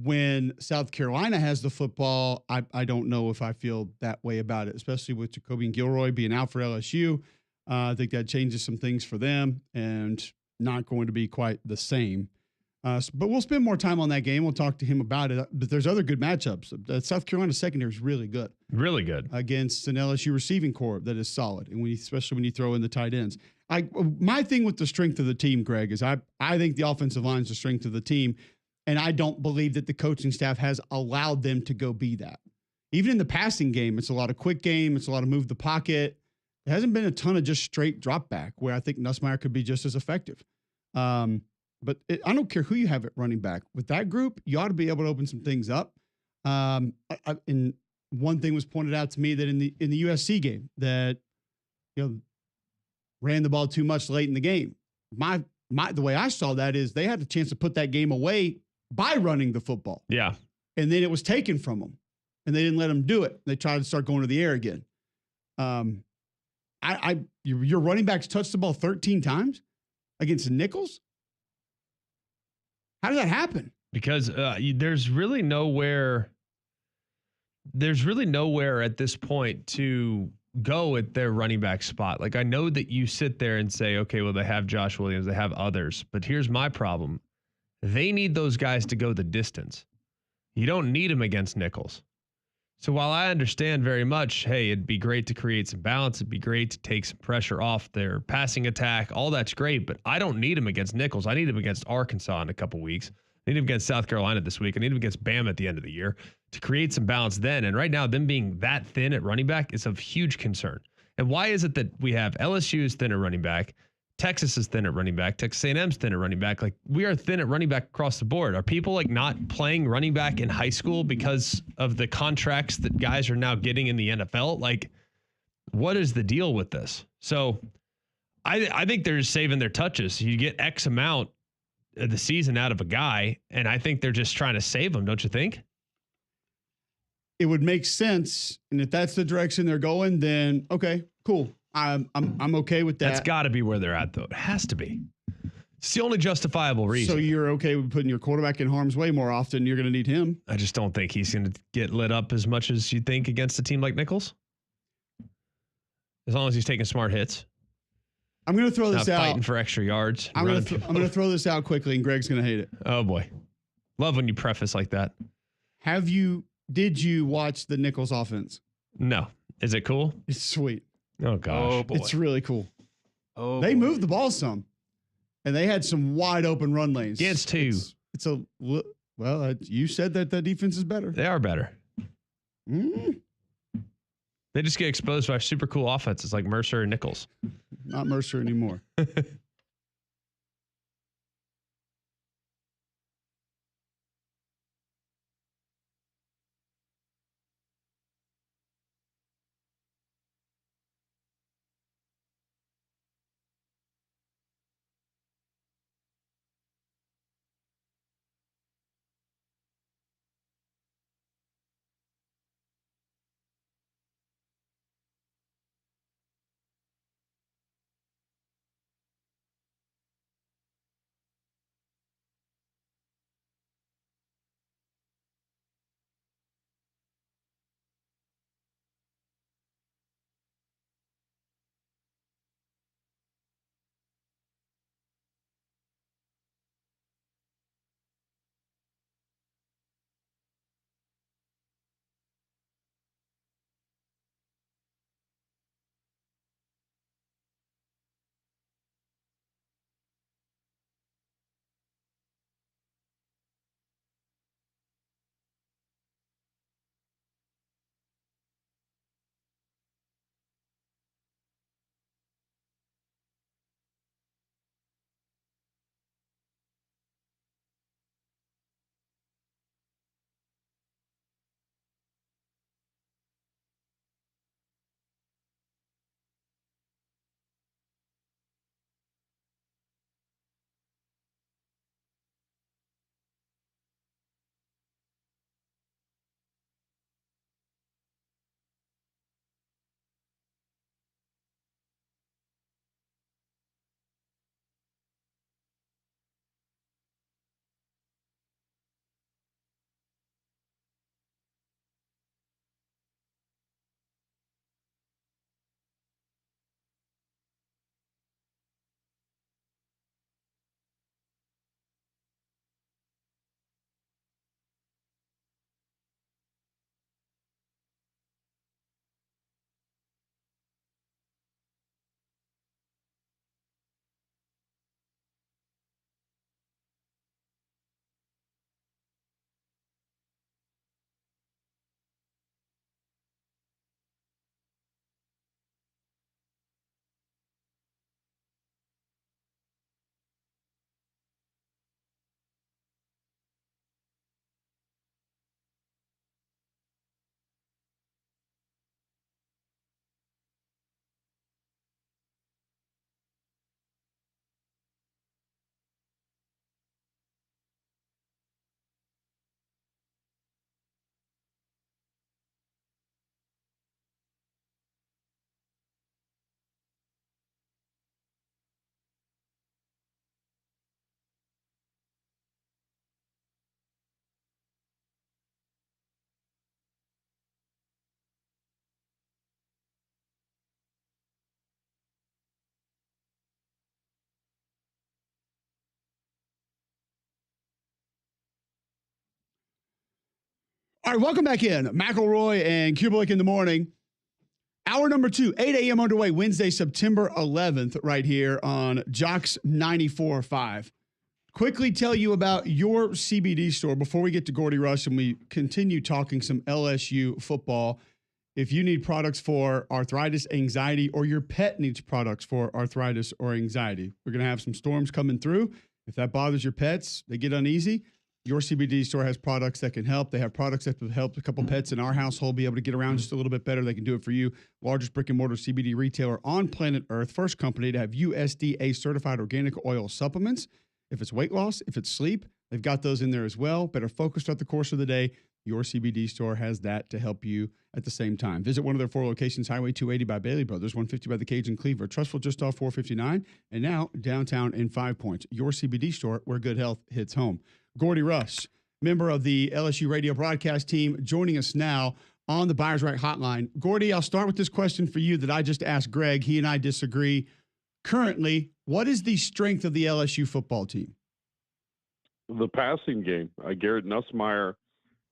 When South Carolina has the football, I don't know if I feel that way about it, especially with Jacoby and Gilroy being out for LSU. I think that changes some things for them and not going to be quite the same. But we'll spend more time on that game. We'll talk to him about it. But there's other good matchups. The South Carolina secondary is really good. Really good. Against an LSU receiving corps that is solid, and especially when you throw in the tight ends. My thing with the strength of the team, Greg, is I think the offensive line is the strength of the team. And I don't believe that the coaching staff has allowed them to go be that. Even in the passing game, it's a lot of quick game. It's a lot of move the pocket. There hasn't been a ton of just straight drop back where I think Nussmeier could be just as effective. But I don't care who you have at running back. With that group, you ought to be able to open some things up. And one thing was pointed out to me that in the USC game that, ran the ball too much late in the game. The way I saw that is they had a chance to put that game away by running the football. Yeah. And then it was taken from them and they didn't let them do it. They tried to start going to the air again. Your running backs touched the ball 13 times against Nichols. How did that happen? Because there's really nowhere at this point to go at their running back spot. Like, I know that you sit there and say, okay, well, they have Josh Williams, they have others, but here's my problem. They need those guys to go the distance. You don't need them against Nichols. So while I understand very much, hey, it'd be great to create some balance, it'd be great to take some pressure off their passing attack, all that's great, but I don't need them against Nichols. I need them against Arkansas in a couple weeks. I need them against South Carolina this week. I need them against Bama at the end of the year to create some balance then. And right now, them being that thin at running back is of huge concern. And why is it that we have LSU is thin at running back, Texas is thin at running back, Texas A&M's thin at running back? Like, we are thin at running back across the board. Are people like not playing running back in high school because of the contracts that guys are now getting in the NFL? Like, what is the deal with this? So I think they're just saving their touches. You get X amount of the season out of a guy, and I think they're just trying to save him, don't you think? It would make sense. And if that's the direction they're going, then okay, cool. I'm okay with that. That's got to be where they're at, though. It has to be. It's the only justifiable reason. So you're okay with putting your quarterback in harm's way more often. You're going to need him. I just don't think he's going to get lit up as much as you think against a team like Nichols. As long as he's taking smart hits. I'm going to throw this out. Fighting for extra yards. I'm going to throw this out quickly, and Greg's going to hate it. Oh, boy. Love when you preface like that. Did you watch the Nichols offense? No. Is it cool? It's sweet. Oh, gosh. Oh, boy. It's really cool. Oh, they boy. moved the ball some, and they had some wide open run lanes. Against two. You said that the defense is better. They are better. Mm. They just get exposed by super cool offenses like Mercer and Nichols. Not Mercer anymore. All right, welcome back in. McElroy and Cubelic in the morning. Hour number 2, 8 a.m. underway, Wednesday, September 11th, right here on Jocks 94.5. Quickly tell you about your CBD store before we get to Gordy Rush and we continue talking some LSU football. If you need products for arthritis, anxiety, or your pet needs products for arthritis or anxiety, we're going to have some storms coming through. If that bothers your pets, they get uneasy, your CBD store has products that can help. They have products that have helped a couple pets in our household be able to get around just a little bit better. They can do it for you. Largest brick and mortar CBD retailer on planet Earth. First company to have USDA certified organic oil supplements. If it's weight loss, if it's sleep, they've got those in there as well. Better focus throughout the course of the day. Your CBD store has that to help you at the same time. Visit one of their 4 locations, Highway 280 by Bailey Brothers, 150 by the Cage in Cleaver, Trustful just off 459, and now downtown in 5 Points. Your CBD store where good health hits home. Gordy Rush, member of the LSU radio broadcast team, joining us now on the Buyers Right Hotline. Gordy, I'll start with this question for you that I just asked Greg. He and I disagree. Currently, what is the strength of the LSU football team? The passing game. Garrett Nussmeier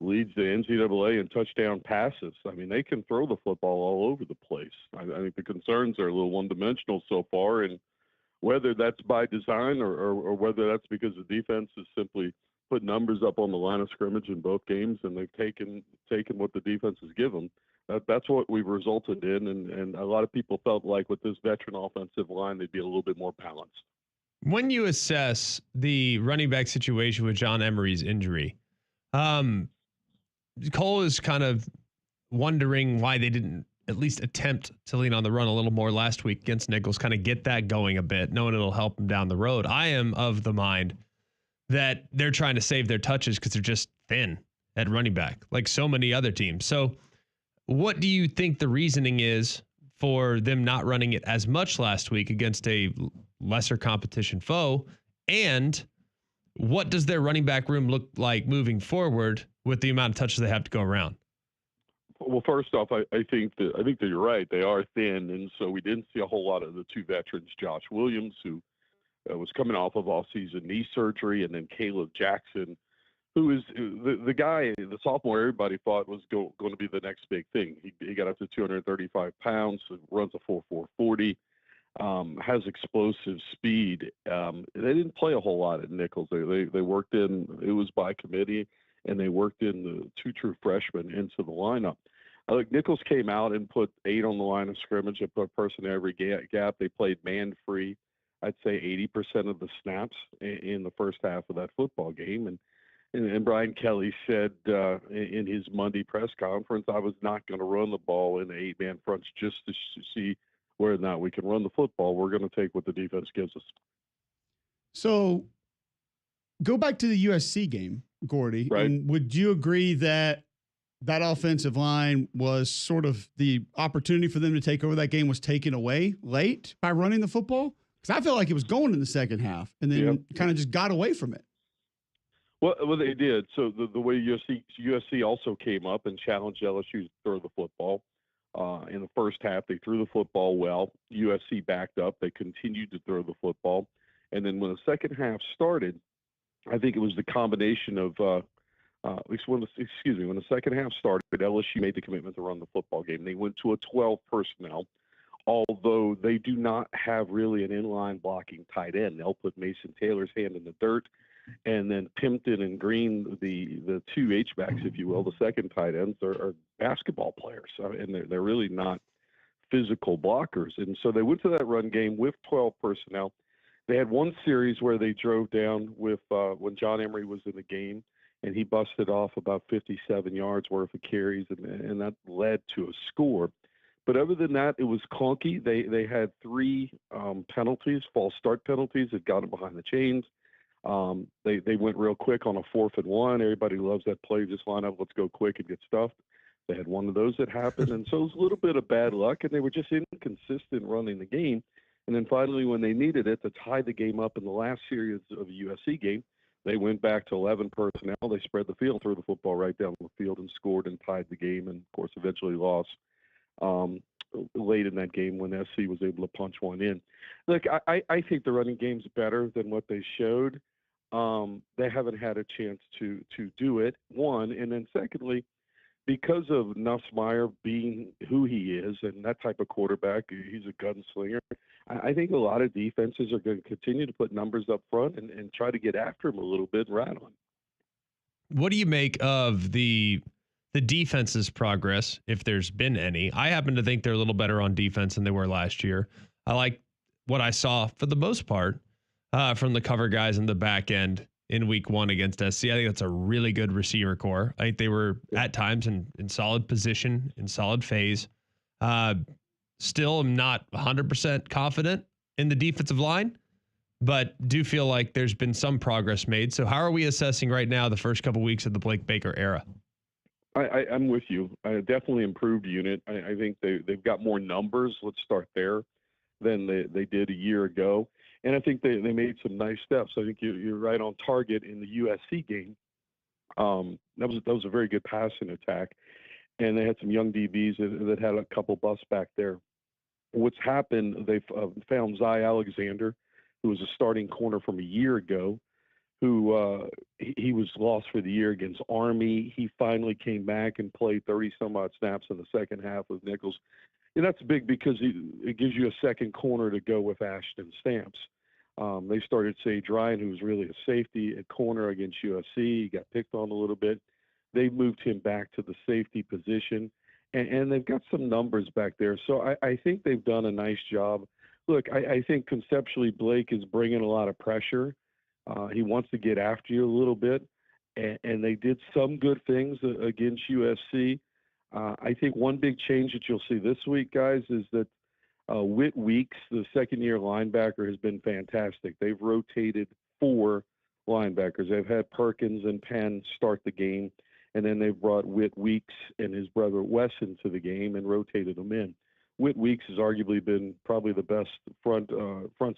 leads the NCAA in touchdown passes. I mean, they can throw the football all over the place. I think the concerns are a little one-dimensional so far, and whether that's by design or whether that's because the defense has simply put numbers up on the line of scrimmage in both games, and they've taken what the defense has given. That's what we've resulted in, and a lot of people felt like with this veteran offensive line, they'd be a little bit more balanced. When you assess the running back situation with John Emery's injury, Cole is kind of wondering why they didn't at least attempt to lean on the run a little more last week against Nichols, kind of get that going a bit, knowing it'll help him down the road. I am of the mind that they're trying to save their touches because they're just thin at running back, like so many other teams. So what do you think the reasoning is for them not running it as much last week against a lesser competition foe? And what does their running back room look like moving forward with the amount of touches they have to go around? Well, first off, I think that you're right. They are thin, and so we didn't see a whole lot of the two veterans, Josh Williams, who was coming off of off-season knee surgery, and then Caleb Jackson, who is the guy, the sophomore everybody thought was going to be the next big thing. He got up to 235 pounds, runs a 4.40, has explosive speed. They didn't play a whole lot at Nichols. They worked in, it was by committee, and they worked in the two true freshmen into the lineup. Look, Nichols came out and put 8 on the line of scrimmage and put a person in every gap. They played man-free, I'd say 80% of the snaps in the first half of that football game. And Brian Kelly said in his Monday press conference, I was not going to run the ball in the 8-man fronts just to see whether or not we can run the football. We're going to take what the defense gives us. So go back to the USC game, Gordy. Right. And would you agree that that offensive line was sort of the opportunity for them to take over that game was taken away late by running the football? Because I felt like it was going in the second half and then kind of just got away from it. Well, they did. So the way USC also came up and challenged LSU to throw the football. In the first half, they threw the football well. USC backed up. They continued to throw the football. And then when the second half started, I think it was the combination of at least when the second half started, LSU made the commitment to run the football game. They went to a 12 personnel, although they do not have really an inline blocking tight end. They'll put Mason Taylor's hand in the dirt, and then Pimpton and Green, the two H-backs, if you will, the second tight ends, are basketball players, and they're really not physical blockers. And so they went to that run game with 12 personnel. They had one series where they drove down with when John Emery was in the game, and he busted off about 57 yards worth of carries, and that led to a score. But other than that, it was clunky. They had 3 penalties, false start penalties that got them behind the chains. They went real quick on a 4th and 1. Everybody loves that play. Just line up, let's go quick and get stuffed. They had one of those that happened, and so it was a little bit of bad luck, and they were just inconsistent running the game. And then finally, when they needed it to tie the game up in the last series of the USC game, they went back to 11 personnel. They spread the field, threw the football right down the field, and scored and tied the game, and, of course, eventually lost late in that game when SC was able to punch one in. Look, I think the running game's better than what they showed. They haven't had a chance to do it, one. And then secondly, because of Nussmeier being who he is and that type of quarterback, he's a gunslinger. I think a lot of defenses are going to continue to put numbers up front and try to get after him a little bit and rat on him. What do you make of the defense's progress, if there's been any? I happen to think they're a little better on defense than they were last year. I like what I saw for the most part from the cover guys in the back end in week 1 against SC. I think that's a really good receiver core. I think they were at times in solid position, in solid phase. Still am not 100% confident in the defensive line, but do feel like there's been some progress made. So how are we assessing right now the first couple weeks of the Blake Baker era? I'm with you. Definitely improved unit. I think they've got more numbers. Let's start there than they did a year ago. And I think they made some nice steps. I think you're right on target in the USC game. That was a very good passing attack. And they had some young DBs that had a couple busts back there. What's happened, they've found Zy Alexander, who was a starting corner from a year ago, who he was lost for the year against Army. He finally came back and played 30-some-odd snaps in the second half with Nichols. And that's big because it gives you a second corner to go with Ashton Stamps. They started Sage Ryan, who was really a safety at corner against USC. He got picked on a little bit. They moved him back to the safety position, and they've got some numbers back there. So I think they've done a nice job. Look, I think conceptually Blake is bringing a lot of pressure. He wants to get after you a little bit, and they did some good things against USC. I think one big change that you'll see this week, guys, is that Whit Weeks, the second-year linebacker, has been fantastic. They've rotated 4 linebackers. They've had Perkins and Penn start the game, and then they've brought Whit Weeks and his brother Wes into the game and rotated them in. Whit Weeks has arguably been probably the best front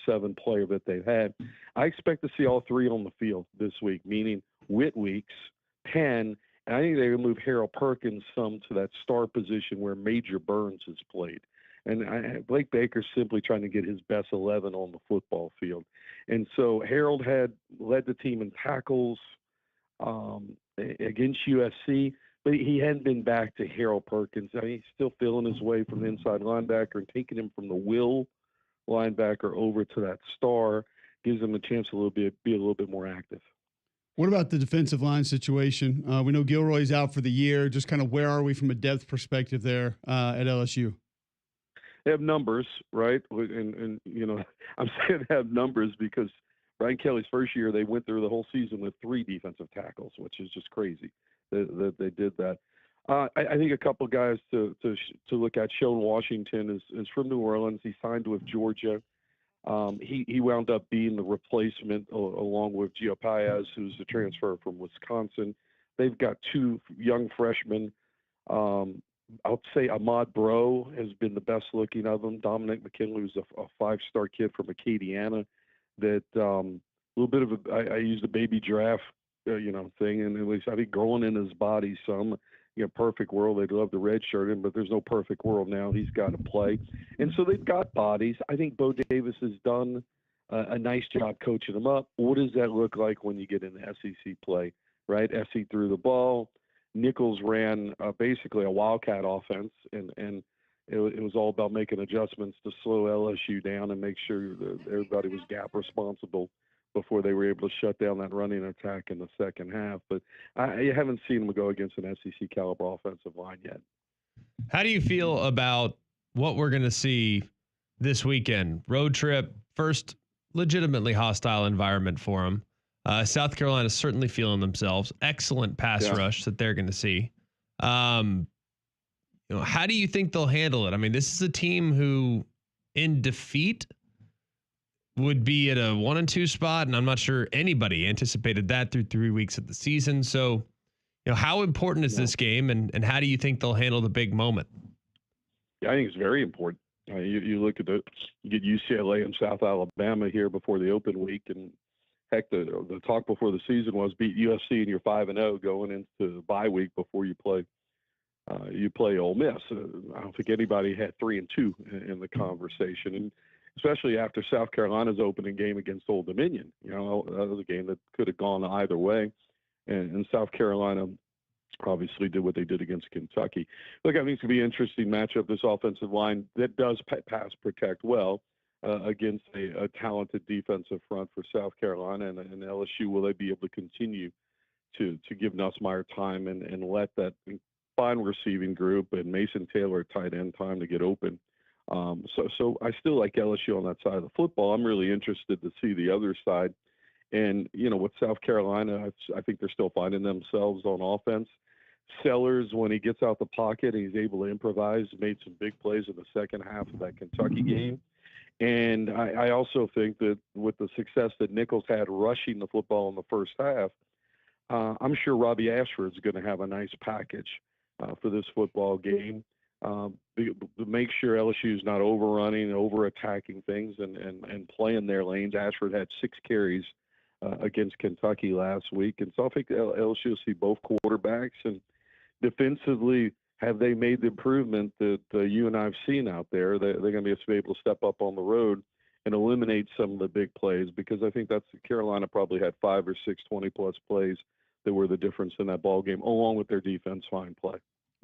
7 player that they've had. I expect to see all 3 on the field this week, meaning Whit Weeks, Penn, and I think they're going to move Harold Perkins some to that star position where Major Burns has played. And Blake Baker's simply trying to get his best 11 on the football field. And so Harold had led the team in tackles against USC, but he hadn't been back to Harold Perkins. I mean, he's still feeling his way from the inside linebacker, and taking him from the will linebacker over to that star gives him a chance to be a little bit more active. What about the defensive line situation? We know Gilroy's out for the year. Just kind of where are we from a depth perspective there at LSU? They have numbers, right? And you know, I'm saying they have numbers because Brian Kelly's first year, they went through the whole season with 3 defensive tackles, which is just crazy that they did that. I think a couple guys to look at. Sean Washington is from New Orleans. He signed with Georgia. He wound up being the replacement along with Gio Paez, who's the transfer from Wisconsin. They've got 2 young freshmen. I'll say Ahmad Bro has been the best looking of them. Dominic McKinley, who's a 5-star kid from Acadiana. That a little bit of I used a baby giraffe, thing, and at least I think growing in his body some. Perfect world, they'd love to redshirt him, but there's no perfect world now. He's got to play, and so they've got bodies. I think Bo Davis has done a nice job coaching them up. What does that look like when you get into SEC play? Right, SC threw the ball. Nichols ran basically a wildcat offense, and it was all about making adjustments to slow LSU down and make sure that everybody was gap responsible before they were able to shut down that running attack in the second half. But I haven't seen them go against an SEC caliber offensive line yet. How do you feel about what we're going to see this weekend? Road trip, first legitimately hostile environment for them. South Carolina is certainly feeling themselves. Excellent pass rush that they're going to see. How do you think they'll handle it? I mean, this is a team who, in defeat, would be at a 1-2 spot, and I'm not sure anybody anticipated that through 3 weeks of the season. So, how important is this game, and how do you think they'll handle the big moment? Yeah, I think it's very important. You look at you get UCLA and South Alabama here before the open week, and heck, the talk before the season was beat USC and you're 5-0 going into the bye week before you play Ole Miss. I don't think anybody had 3-2 in the conversation, and especially after South Carolina's opening game against Old Dominion. That was a game that could have gone either way, and South Carolina obviously did what they did against Kentucky. Look, I think it's going to be an interesting matchup, this offensive line that does pass protect well against a talented defensive front for South Carolina and LSU. Will they be able to continue to give Nussmeier time and let that fine receiving group and Mason Taylor tight end time to get open? So I still like LSU on that side of the football. I'm really interested to see the other side. And, with South Carolina, I think they're still finding themselves on offense. Sellers, when he gets out the pocket and he's able to improvise, made some big plays in the second half of that Kentucky game. And I also think that with the success that Nichols had rushing the football in the first half, I'm sure Robbie Ashford's going to have a nice package for this football game to make sure LSU's not overrunning, over-attacking things, and playing their lanes. Ashford had 6 carries against Kentucky last week. And so I think LSU will see both quarterbacks. And defensively, have they made the improvement that you and I have seen out there? They're going to be able to step up on the road and eliminate some of the big plays, because I think Carolina probably had 5 or 6 20-plus plays that were the difference in that ball game, along with their defense fine play.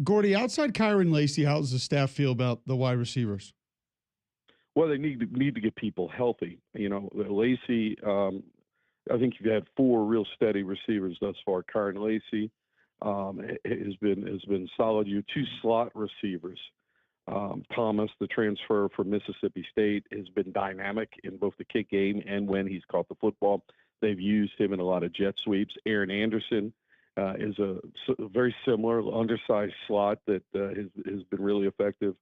Gordy, outside Kyron Lacey, how does the staff feel about the wide receivers? Well, they need to get people healthy. Lacey, I think you've had 4 real steady receivers thus far. Kyron Lacey has been solid. You 2 slot receivers. Thomas, the transfer from Mississippi State, has been dynamic in both the kick game and when he's caught the football. They've used him in a lot of jet sweeps. Aaron Anderson is a very similar undersized slot that has been really effective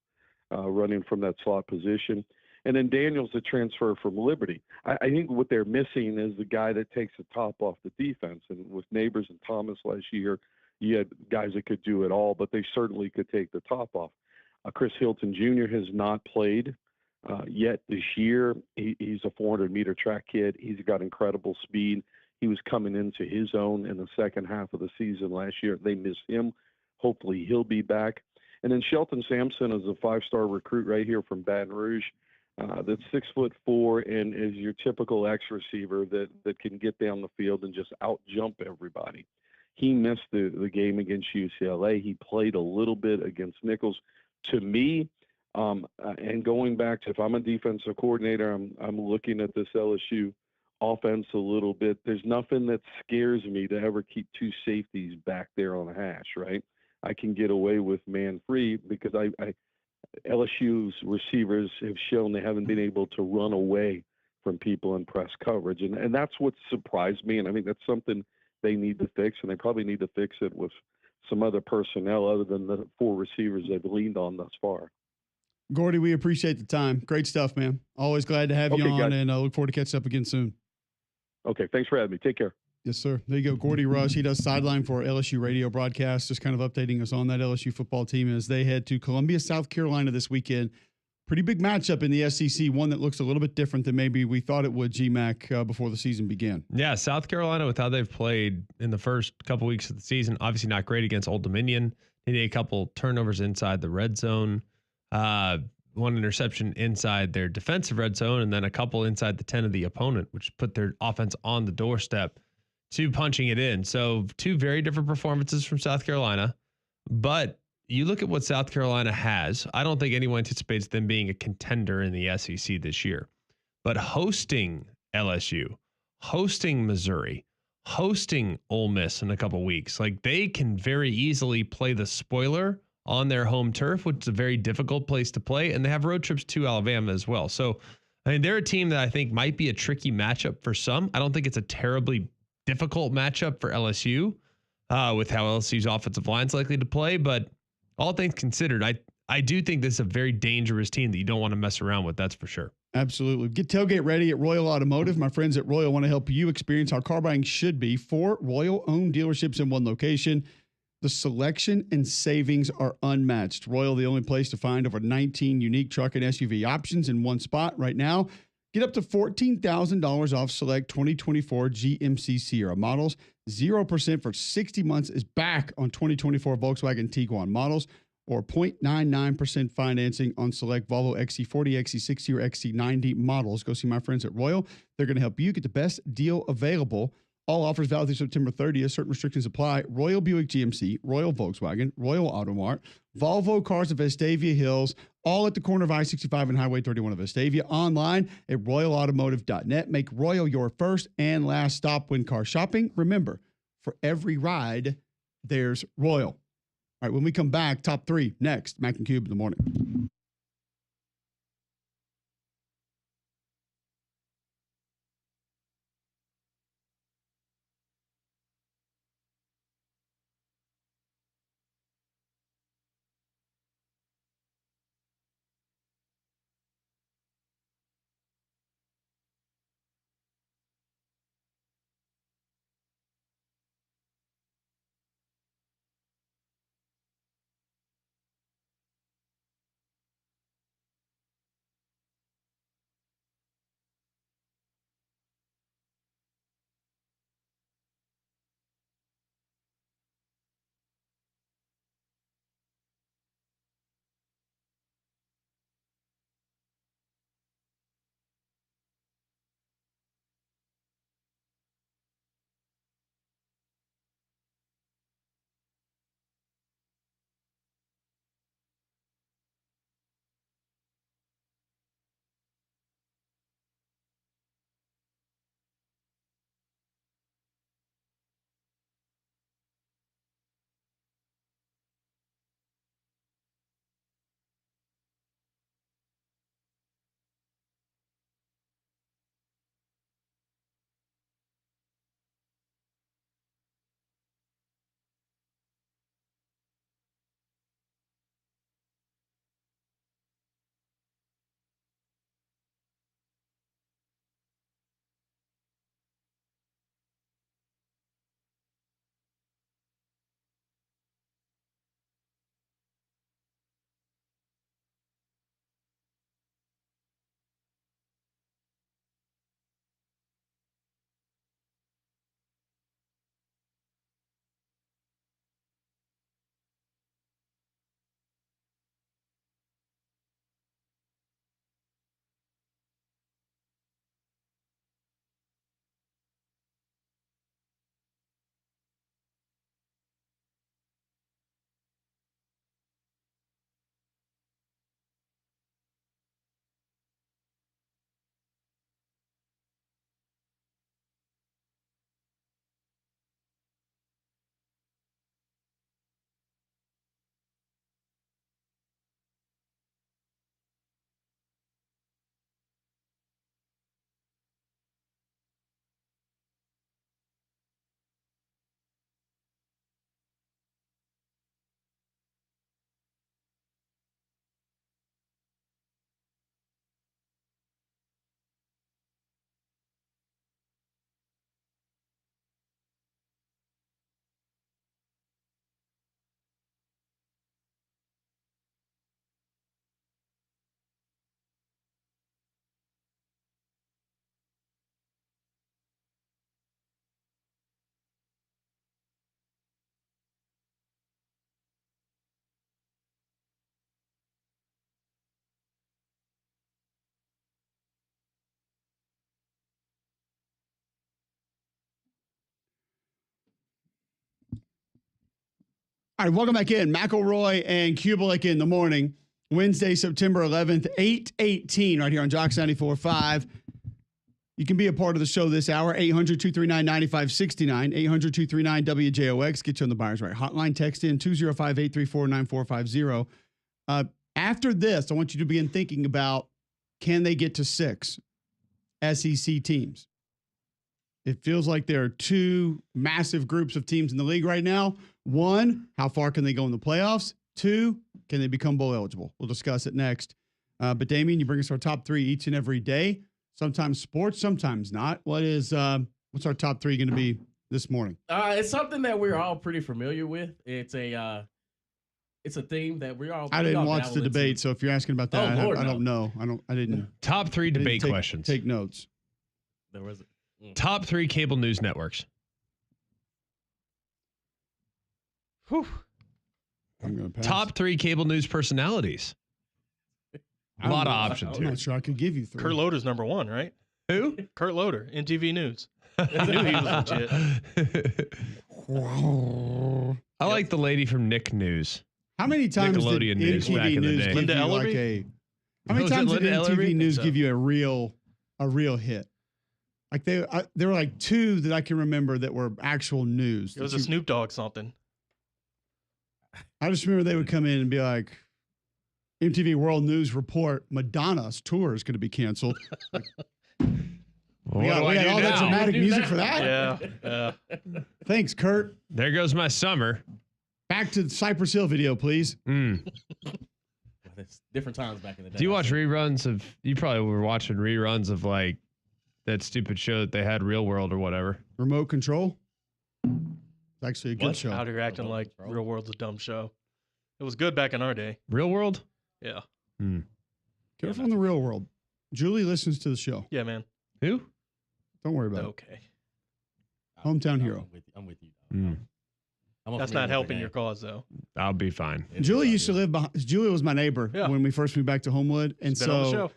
running from that slot position. And then Daniel's the transfer from Liberty. I think what they're missing is the guy that takes the top off the defense. And with Neighbors and Thomas last year, you had guys that could do it all, but they certainly could take the top off. Chris Hilton Jr. has not played yet this year. He's a 400-meter track kid. He's got incredible speed. He was coming into his own in the second half of the season last year. They missed him. Hopefully he'll be back. And then Shelton Sampson is a 5-star recruit right here from Baton Rouge. That's 6'4" and is your typical X receiver that can get down the field and just out jump everybody. He missed the game against UCLA. He played a little bit against Nichols. To me, and going back to, if I'm a defensive coordinator, I'm looking at this LSU offense a little bit. There's nothing that scares me to ever keep 2 safeties back there on the hash, right? I can get away with man free because LSU's receivers have shown they haven't been able to run away from people in press coverage. And that's what surprised me. And I think that's something they need to fix, and they probably need to fix it with some other personnel other than the 4 receivers they've leaned on thus far. Gordy, we appreciate the time. Great stuff, man. Always glad to have you on, guys. And I look forward to catching up again soon. Okay, thanks for having me. Take care. Yes, sir. There you go. Gordy Rush. He does sideline for our LSU radio broadcast, just kind of updating us on that LSU football team as they head to Columbia, South Carolina this weekend. Pretty big matchup in the SEC, one that looks a little bit different than maybe we thought it would, GMAC, before the season began. Yeah, South Carolina, with how they've played in the first couple weeks of the season, obviously not great against Old Dominion. Needed a couple turnovers inside the red zone. One interception inside their defensive red zone, and then a couple inside the 10 of the opponent, which put their offense on the doorstep to punching it in. So 2 very different performances from South Carolina. But you look at what South Carolina has, I don't think anyone anticipates them being a contender in the SEC this year. But hosting LSU, hosting Missouri, hosting Ole Miss in a couple weeks, like they can very easily play the spoiler on their home turf, which is a very difficult place to play. And they have road trips to Alabama as well. So, I mean, they're a team that I think might be a tricky matchup for some. I don't think it's a terribly difficult matchup for LSU with how LSU's offensive line's likely to play. But all things considered, I do think this is a very dangerous team that you don't want to mess around with. That's for sure. Absolutely. Get tailgate ready at Royal Automotive. My friends at Royal want to help you experience how car buying should be. 4 Royal-owned dealerships in one location. The selection and savings are unmatched. Royal, the only place to find over 19 unique truck and SUV options in one spot right now. Get up to $14,000 off select 2024 GMC Sierra models. 0% for 60 months is back on 2024 Volkswagen Tiguan models, or 0.99% financing on select Volvo XC40, XC60, or XC90 models. Go see my friends at Royal. They're going to help you get the best deal available. All offers valid through September 30th. Certain restrictions apply. Royal Buick GMC, Royal Volkswagen, Royal Auto Mart, Volvo Cars of Vestavia Hills, all at the corner of I-65 and Highway 31 of Vestavia. Online at royalautomotive.net. Make Royal your first and last stop when car shopping. Remember, for every ride, there's Royal. All right, when we come back, top 3 next. Mac and Cube in the morning. All right, welcome back in. McElroy and Cubelic in the morning. Wednesday, September 11th, 8:18, right here on Jocks 94.5. You can be a part of the show this hour, 800-239-9569, 800-239-WJOX. Get you on the Buyers Right hotline. Text in 205-834-9450. After this, I want you to begin thinking about, can they get to 6 SEC teams? It feels like there are 2 massive groups of teams in the league right now. 1, how far can they go in the playoffs? 2, can they become bowl eligible? We'll discuss it next. But Damien, you bring us our top 3 each and every day. Sometimes sports, sometimes not. What's our top 3 going to be this morning? It's something that we're all pretty familiar with. It's a theme that we're all. I didn't watch the debate, so if you're asking about that, I don't know. I didn't. Top 3 debate questions. Take notes. There was Top 3 cable news networks. Whew. I'm gonna pass. Top 3 cable news personalities. A lot of options I'm here. not sure I could give you 3. Kurt Loder's number 1, right? Who? Kurt Loder, NTV News. I knew he was legit. I like the lady from Nick News. How many times did Nickelodeon News back MTV in the News day. give Linda you like Ellery? a? How many Was it times did Linda MTV Ellery? News So. give you a real hit? Like there were like two that I can remember that were actual news. It was a Snoop Dogg something. I just remember they would come in and be like, MTV World News report: Madonna's tour is going to be canceled. What we got do I do all that now? dramatic Do music that. for that. Yeah. Thanks, Kurt. There goes my summer. Back to the Cypress Hill video, please. It's different times back in the day. Do you watch reruns of? You probably were watching reruns of like that stupid show that they had, Real World or whatever. Remote Control. It's actually a good show. Out here acting like Real World's a dumb show. It was good back in our day. Real World? Yeah. Careful in the real world. Julie listens to the show. Yeah, man. Who? Don't worry about Okay. Hometown hero. I'm with you. That's not helping your cause, though. I'll be fine. it. Julie used to live behind. Julie was my neighbor Yeah. when we first moved back to Homewood, and Been on the so show.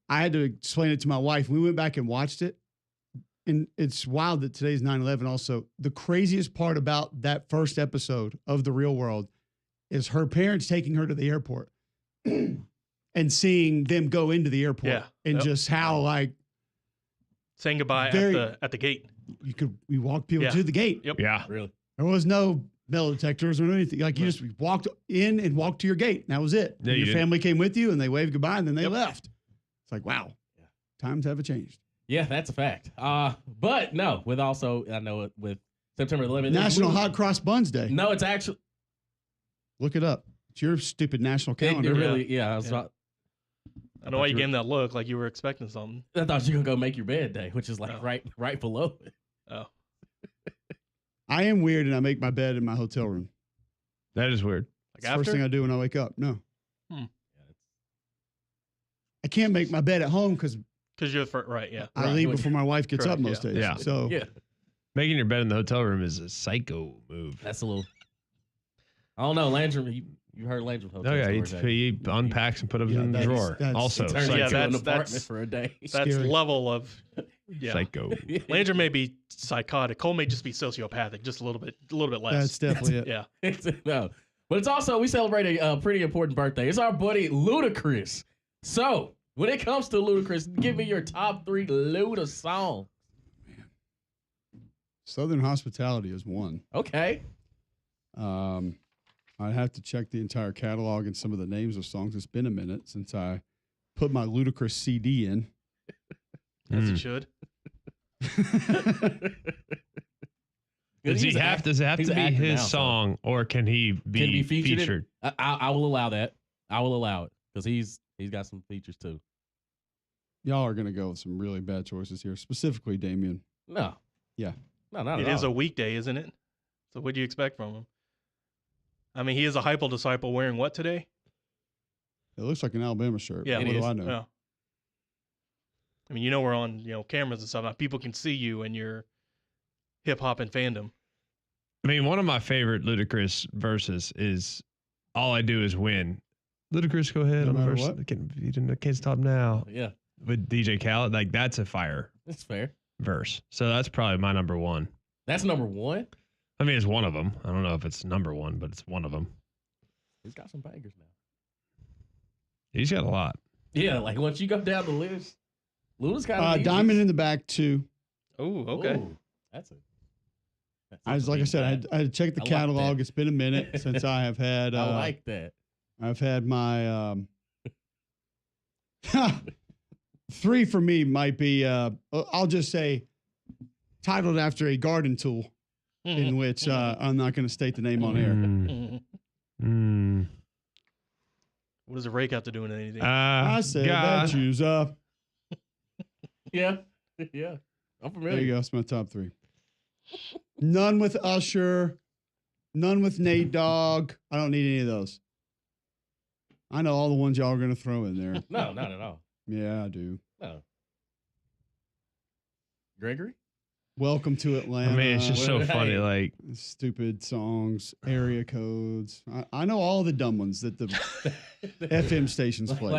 I had to explain it to my wife. We went back and watched it, and it's wild that today's 9/11. Also, the craziest part about that first episode of The Real World is her parents taking her to the airport and seeing them go into the airport, Yeah. and Yep. just how like Saying goodbye Very- at the gate. we walked people Yeah. to the gate. Yep. Yeah. Really? There was no metal detectors or anything. Like you just walked in and walked to your gate. And that was it. Yeah, And you your did. family came with you and they waved goodbye and then they Yep. left. It's like, wow, times haven't changed. Yeah, that's a fact. But no, with also I know it with September 11th. this National movie- Hot Cross Buns Day. No, it's actually Look it up. It's your stupid national it calendar. really. Yeah, I was. Yeah. I know why you gave him that look, like you were expecting something. I thought you were gonna go make your bed day, which is like Oh. right below it. Oh. I am weird and I make my bed in my hotel room. That is weird. Like It's the first after? thing I do when I wake up. No. Hmm. I can't make my bed at home because Because you're right, yeah. I Right. leave before my wife gets up Correct, most yeah. days. Yeah. So Yeah, Making your bed in the hotel room is a psycho move. that's a little. I don't know, Landrum. You heard Landrum hotel Oh yeah, stories, eh? he unpacks and put them Yeah, in the that's- drawer. that's- Also, it Turns Yeah, you psycho. into an that's- apartment for a day. That's Scary. level of yeah. Psycho. Landrum may be psychotic. Cole may just be sociopathic, just a little bit less. that's definitely it. yeah. No, but it's also we celebrate a pretty important birthday. It's our buddy Ludacris. So when it comes to Ludacris, give me your top 3 Luda songs. Southern Hospitality is one. Okay. I'd have to check the entire catalog and some of the names of songs. It's been a minute since I put my Ludacris CD in. As Mm. it should. Does it have to he's be an actor his now, so- song, or can he be, Can be featured? featured? I will allow that. I will allow it because he's got some features too. Y'all are going to go with some really bad choices here, specifically Damien. No. Yeah. No, not It at is all. a weekday, isn't it? So what do you expect from him? I mean, he is a hypo disciple wearing what today? It looks like an Alabama shirt. Yeah, what it do is. I know? Yeah. I mean, we're on, cameras and stuff. Now people can see you and your hip hop and fandom. I mean, one of my favorite Ludacris verses is "All I Do Is Win." Ludacris, go ahead No on the matter verse. what? Can't stop now Yeah, with DJ Khaled. Like that's a fire that's fair. verse. So that's probably my number one. That's number 1. I mean, it's one of them. I don't know if it's number one, but it's one of them. He's got some bangers now. He's got a lot. Yeah, like once you go down the list, Luda's kind of Diamond in the Back 2. Oh, okay. That's it. I was like I said, I had to check the I like catalog. that. It's been a minute since I have had. I like that. I've had my 3 for me might be. I'll just say, titled after a garden tool, in which I'm not going to state the name on air. Mm. Mhm. Mm. What does a rake have to do with anything? I said that shoes up. Yeah, yeah. I'm familiar. There you go. That's my top 3. None with Usher. None with Nate Dogg. I don't need any of those. I know all the ones y'all are going to throw in there. No, not at all. Yeah, I do. No. Gregory? Welcome to I Atlanta. mean, it's just so Hey. funny. Like, Stupid songs, area codes. I know all the dumb ones that the FM stations play.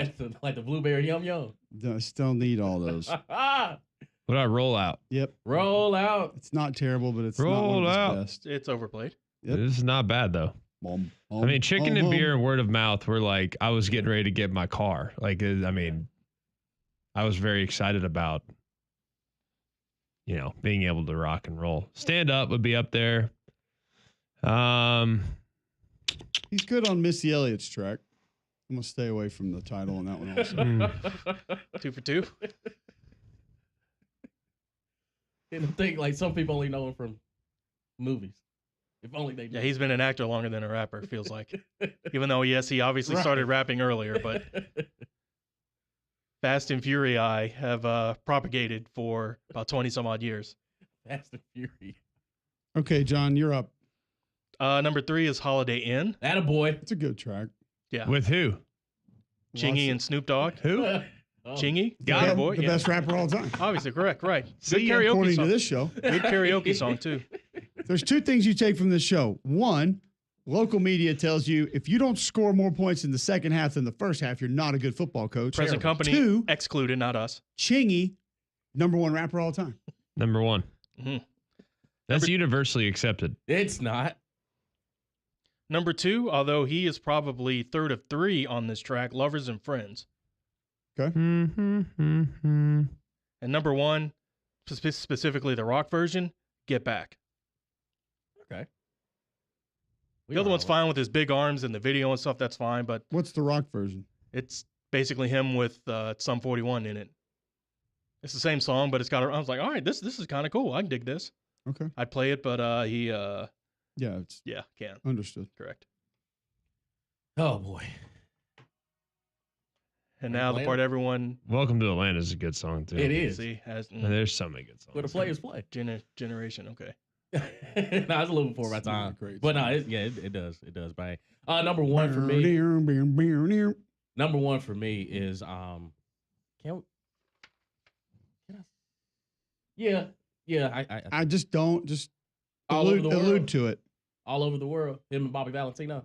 Like the blueberry yum yum. I still need all those. What about Roll Out? Yep. Roll out. It's not terrible, but it's not Roll one of his out. best. It's overplayed. Yep. This is not bad though. I mean, chicken and beer and word of mouth were like, I was getting ready to get my car. Like, I mean, I was very excited about, being able to rock and roll. Stand Up would be up there. He's good on Missy Elliott's track. I'm going to stay away from the title on that one also. 2 for 2. Didn't think like some people only know him from movies. If only they did. Yeah, he's been an actor longer than a rapper, it feels like. Even though, yes, he obviously started rapping earlier, but Fast and Fury have propagated for about 20 some odd years. Fast and Fury. Okay, John, you're up. Number 3 is Holiday Inn. Attaboy. It's a good track. Yeah. With who? Chingy and Snoop Dogg. Who? Chingy? The, Boy. the best rapper of all time. Obviously, correct, right. Good See, karaoke according song. to this show. Good karaoke song, too. There's 2 things you take from this show. One, local media tells you if you don't score more points in the second half than the first half, you're not a good football coach. Present company 2, excluded, not us. Chingy, #1 rapper all time. Number 1. Mhm. That's universally accepted. It's not. Number 2, although he is probably third of 3 on this track, Lovers and Friends. Okay. Mm-hmm. And number 1, specifically the rock version, Get Back. Okay. The other one's fine with his big arms and the video and stuff. That's fine, but What's the rock version? it's basically him with Sum 41 in it. It's the same song, but it's got. I was like, all right, this is kind of cool. I can dig this. Okay. I'd play it, but Yeah, it's can't. understood. Correct. Oh boy. And now the part everyone Welcome to Atlanta is a good song too. It is. see has And there's so many good songs. Where the players play. generation. Okay. No, it's a little before my It's not time. great But no, song. it does. It does bang. Number 1 for me. Number 1 for me is can I? Yeah. I just don't All over the allude world. to it. All over the world. Him and Bobby Valentino.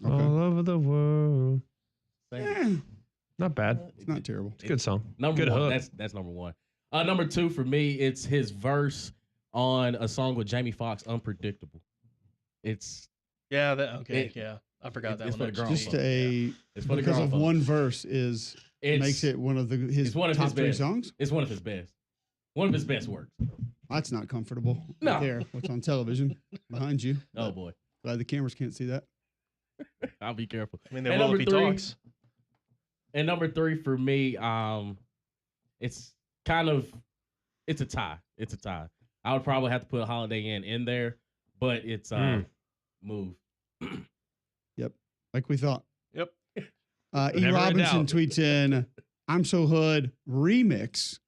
Okay. All over the world. Same. Not bad. It's not terrible. It's a good song. Number Good 1. hook. That's number 1. Number 2 for me, it's his verse on a song with Jamie Foxx, Unpredictable. It's Yeah. Okay. It- yeah. I forgot that it's one. for the actually. girls. Just it's for the because grown of folks. one verse makes it one of his it's one of top his 3 best. songs. It's one of his best. One of his best works. That's not comfortable. No. Right there, what's on television behind you. Oh boy. Glad the cameras can't see that. I'll be careful. I mean, they And will number if he 3 talks. And number 3 for me, it's kind of it's a tie. It's a tie. I would probably have to put Holiday Inn in there, but it's Move. Like we thought. Yep. E. Never in Robinson doubt. tweets in, "I'm So Hood remix."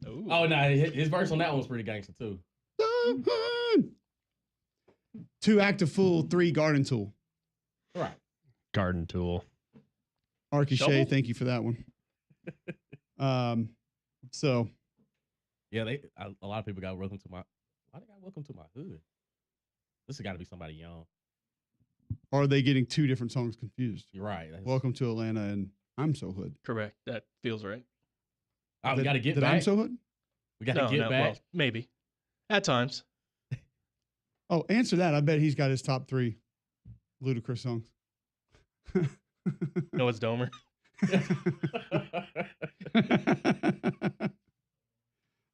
Ooh. Oh no, his verse on that one was pretty gangster too. So Hood. 2 Active Fool, 3 Garden Tool. Right. Garden Tool. Arky Shovel? Shay, thank you for that one. So Yeah, a lot of people got welcome to my. Why they got welcome to my hood? This has got to be somebody young. are they getting 2 different songs confused? You're right. Welcome to Atlanta and I'm So Hood. Correct. That feels right. Oh, we got to get Did back. I'm So Hood? We got to get back. Well, maybe. At times. Oh, answer that. I bet he's got his top 3 Ludacris songs. No, it's Domer.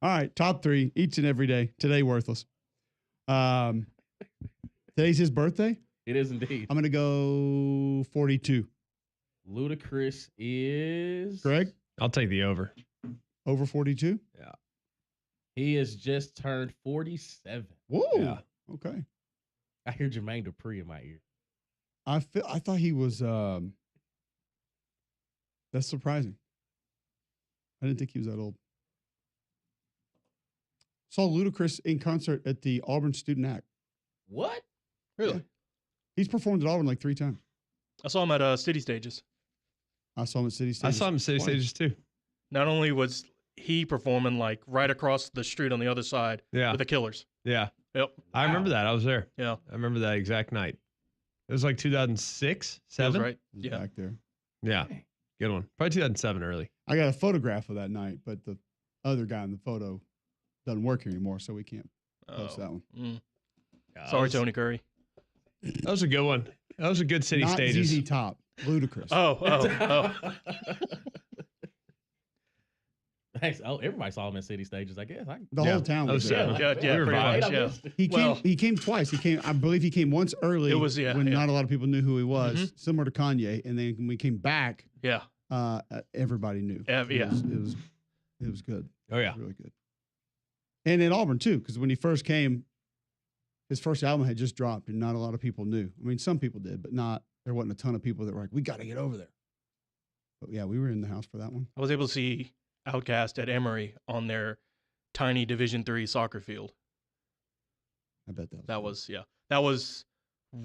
All right, top 3 each and every day. Today, worthless. Today's his birthday. It is indeed. I'm gonna go 42. Ludacris is Greg, I'll take the over. over 42. He has just turned 47. Whoa. Yeah. Okay. I hear Jermaine Dupri in my ear. I thought he was. That's surprising. I didn't think he was that old. Saw Ludacris in concert at the Auburn Student Act. What? Really? Yeah. He's performed at Auburn like 3 times. I saw him at City Stages. I saw him at City I Stages. saw him City twice. Stages too. Not only was he performing like right across the street on the other side Yeah. with the Killers. Yeah. Yep. I remember that. I was there. Yeah. I remember that exact night. It was like 2006, Feels 7. right. He was Yeah. back there. Yeah. Good one. Probably 2007 early. I got a photograph of that night, but the other guy in the photo doesn't work anymore, so we can't post that one. Yeah, Sorry, Tony Curry. That was a good one. That was a good city Not stages. ZZ Top, Ludacris. Oh. Thanks. Oh, everybody saw him in city stages, I guess. The whole town was there. Yeah, We were pretty much, vibes. yeah. He came twice. I believe he came once early. It was, when not a lot of people knew who he was, Mhm. similar to Kanye. And then when we came back, Yeah. everybody knew. Yeah. It was good. Oh yeah. It was really good. And in Auburn too, because when he first came, his first album had just dropped, and not a lot of people knew. I mean, some people did, but there wasn't a ton of people that were like, "We got to get over there." But yeah, we were in the house for that one. I was able to see Outkast at Emory on their tiny Division III soccer field. I bet that That was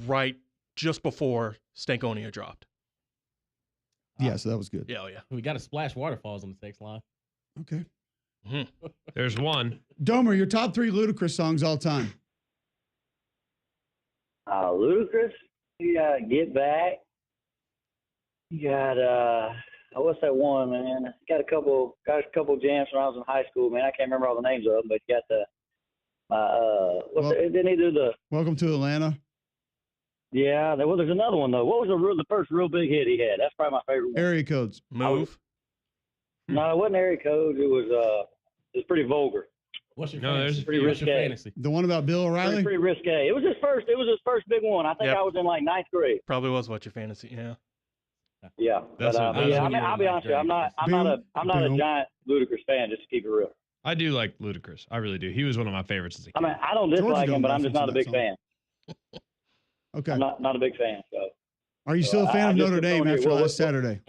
right just before Stankonia dropped. Yeah, so that was good. Yeah, yeah. We got a Splash Waterfalls on the text line. Okay. There's one. Domer, your top 3 Ludacris songs all time. Ludacris. You got Get Back. You got what's that one, man? Got a couple jams when I was in high school, man. I can't remember all the names of them, but you got didn't he do the Welcome to Atlanta? Yeah, there's another one though. What was the first real big hit he had? That's probably my favorite one. Area Codes. Move. No, it wasn't Area Codes. It was pretty vulgar. What's your No, fantasy? there's pretty What's your risque. fantasy? The one about Bill O'Reilly? Pretty risque. It was his first big one. I think Yep. I was in like 9th grade. Probably was What's Your Fantasy. Yeah. Yeah, That's but, what- yeah. when you were I'll in be 9th honest with you. I'm not Boom. a giant Ludacris fan. Just to keep it real. I do like Ludacris. I really do. He was one of my favorites as a kid. I mean, I don't Georgia dislike don't him, but I'm just not a reference big that fan. Okay. I'm not a big fan. So, Are you still a fan I of just Notre kept Dame on here. after Well, last Saturday?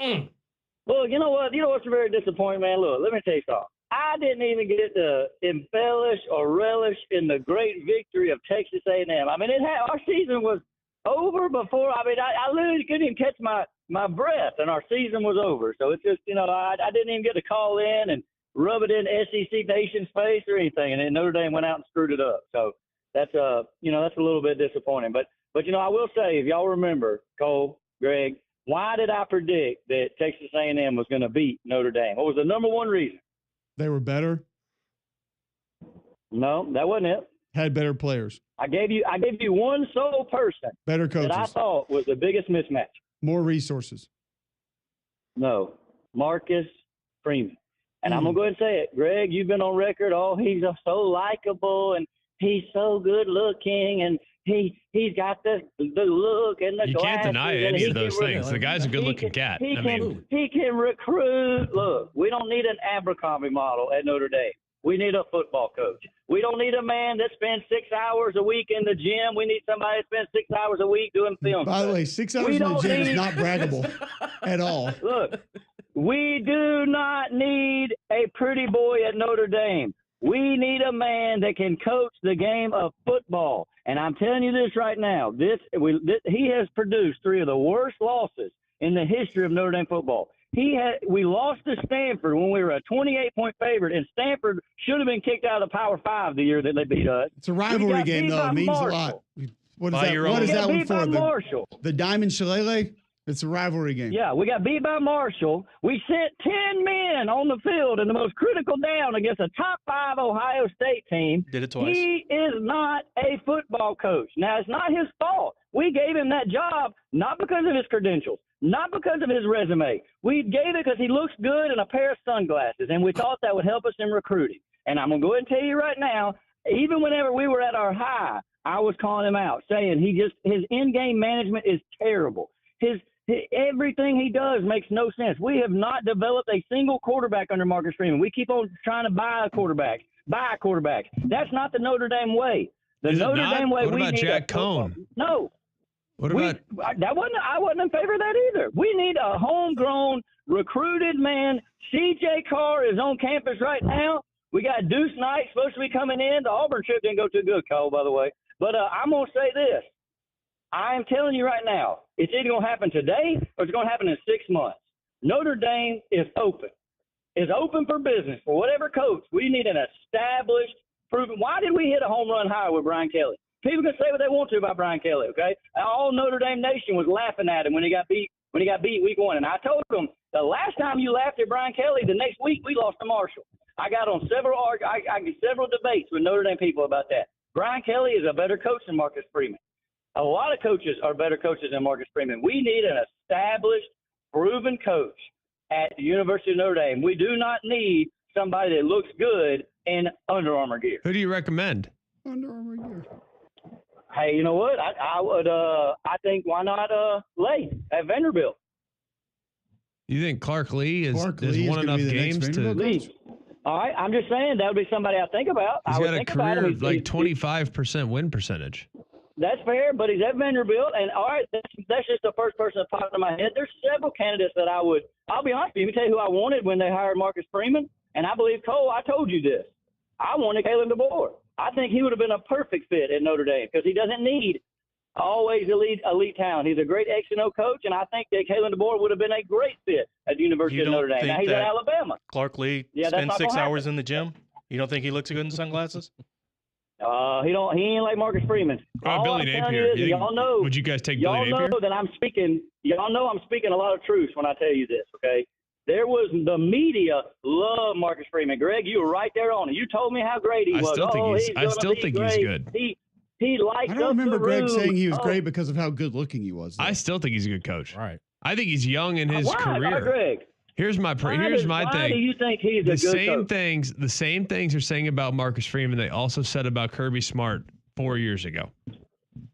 look, you know what? You know what's very disappointing, man? Look, let me tell you something. I didn't even get to embellish or relish in the great victory of Texas A&M. I mean, our season was over before. I mean, I literally couldn't even catch my breath, and our season was over. So it's just, I didn't even get to call in and rub it in SEC Nation's face or anything, and then Notre Dame went out and screwed it up. So that's that's a little bit disappointing. But I will say, if y'all remember, Cole, Greg, why did I predict that Texas A&M was going to beat Notre Dame? What was the number one reason? They were better, No, that wasn't it. had better players, I gave you one sole person better that I coaches, thought was the biggest mismatch. more resources. No, Marcus Freeman. And I'm gonna go ahead and say it, Greg. You've been on record. Oh, he's so likable and he's so good looking and he's got the look and the You can't deny glasses, and any he of those can things. The guy's a good-looking cat. He I mean, can recruit. Look, we don't need an Abercrombie model at Notre Dame. We need a football coach. We don't need a man that spends 6 hours a week in the gym. We need somebody that spends 6 hours a week doing film. By the study. way, 6 hours We in the don't gym is need- not braggable at all. Look, we do not need a pretty boy at Notre Dame. We need a man that can coach the game of football. And I'm telling you this right now. He has produced 3 of the worst losses in the history of Notre Dame football. We lost to Stanford when we were a 28-point favorite, and Stanford should have been kicked out of the Power 5 the year that they beat us. It's a rivalry got game, beat though. by It means Marshall. a lot. What is By that? your What own. is We that got one beat by for? Marshall. The Diamond Shillelagh? It's a rivalry game. Yeah, we got beat by Marshall. We sent 10 men on the field in the most critical down against a top 5 Ohio State team. Did it twice. He is not a football coach. Now, it's not his fault. We gave him that job not because of his credentials, not because of his resume. We gave it because he looks good in a pair of sunglasses, and we thought that would help us in recruiting. And I'm going to go ahead and tell you right now, even whenever we were at our high, I was calling him out, saying his in-game management is terrible. Everything he does makes no sense. We have not developed a single quarterback under Marcus Freeman. We keep on trying to buy a quarterback. That's not the Notre Dame way. The Is it Notre not? Dame way. What we about need Jack a football- Cohn? No. what I about wasn't in favor of that either. We need a homegrown, recruited man. CJ Carr is on campus right now. We got Deuce Knight supposed to be coming in. The Auburn trip didn't go too good, Cole, by the way. But I'm going to say this. I am telling you right now, it's either going to happen today or it's going to happen in 6 months. Notre Dame is open. It's open for business for whatever coach. We need an established, proven. Why did we hit a home run high with Brian Kelly? People can say what they want to about Brian Kelly, okay? All Notre Dame Nation was laughing at him when he got beat week 1. And I told them, the last time you laughed at Brian Kelly, the next week we lost to Marshall. I got on I get several debates with Notre Dame people about that. Brian Kelly is a better coach than Marcus Freeman. A lot of coaches are better coaches than Marcus Freeman. We need an established, proven coach at the University of Notre Dame. We do not need somebody that looks good in Under Armour gear. Who do you recommend? Under Armour gear. Hey, you know what? I would. I think why not Lay at Vanderbilt? You think Clark Lee has won is gonna enough be the next games to? Vanderbilt coach? Lee. All right, I'm just saying that would be somebody I think about. He's I would got a think about career him. of like 25% win percentage. That's fair, but he's at Vanderbilt, and all right, that's just the first person that popped in my head. There's several candidates that I'll be honest with you, let me tell you who I wanted when they hired Marcus Freeman, and I believe, Cole, I told you this. I wanted Kalen DeBoer. I think he would have been a perfect fit at Notre Dame because he doesn't need always elite talent. He's a great X and O coach, and I think that Kalen DeBoer would have been a great fit at the University of Notre Dame. Now he's at Alabama. Clark Lee spends 6 hours in the gym. You don't think he looks good in sunglasses? He ain't like Marcus Freeman. Billy Napier. Y'all know. Would you guys take y'all Billy Napier? know that I'm speaking. Y'all know I'm speaking a lot of truth when I tell you this. Okay. There was the media love Marcus Freeman. Greg, you were right there on it. You told me how great he was. I still think he's good. He likes. I don't remember Greg saying he was great because of how good looking he was. I still think he's a good coach. Right. I think he's young in his career. Why, Greg? Here's my thing. Why do you think he's a good coach? The same things they're saying about Marcus Freeman, they also said about Kirby Smart 4 years ago.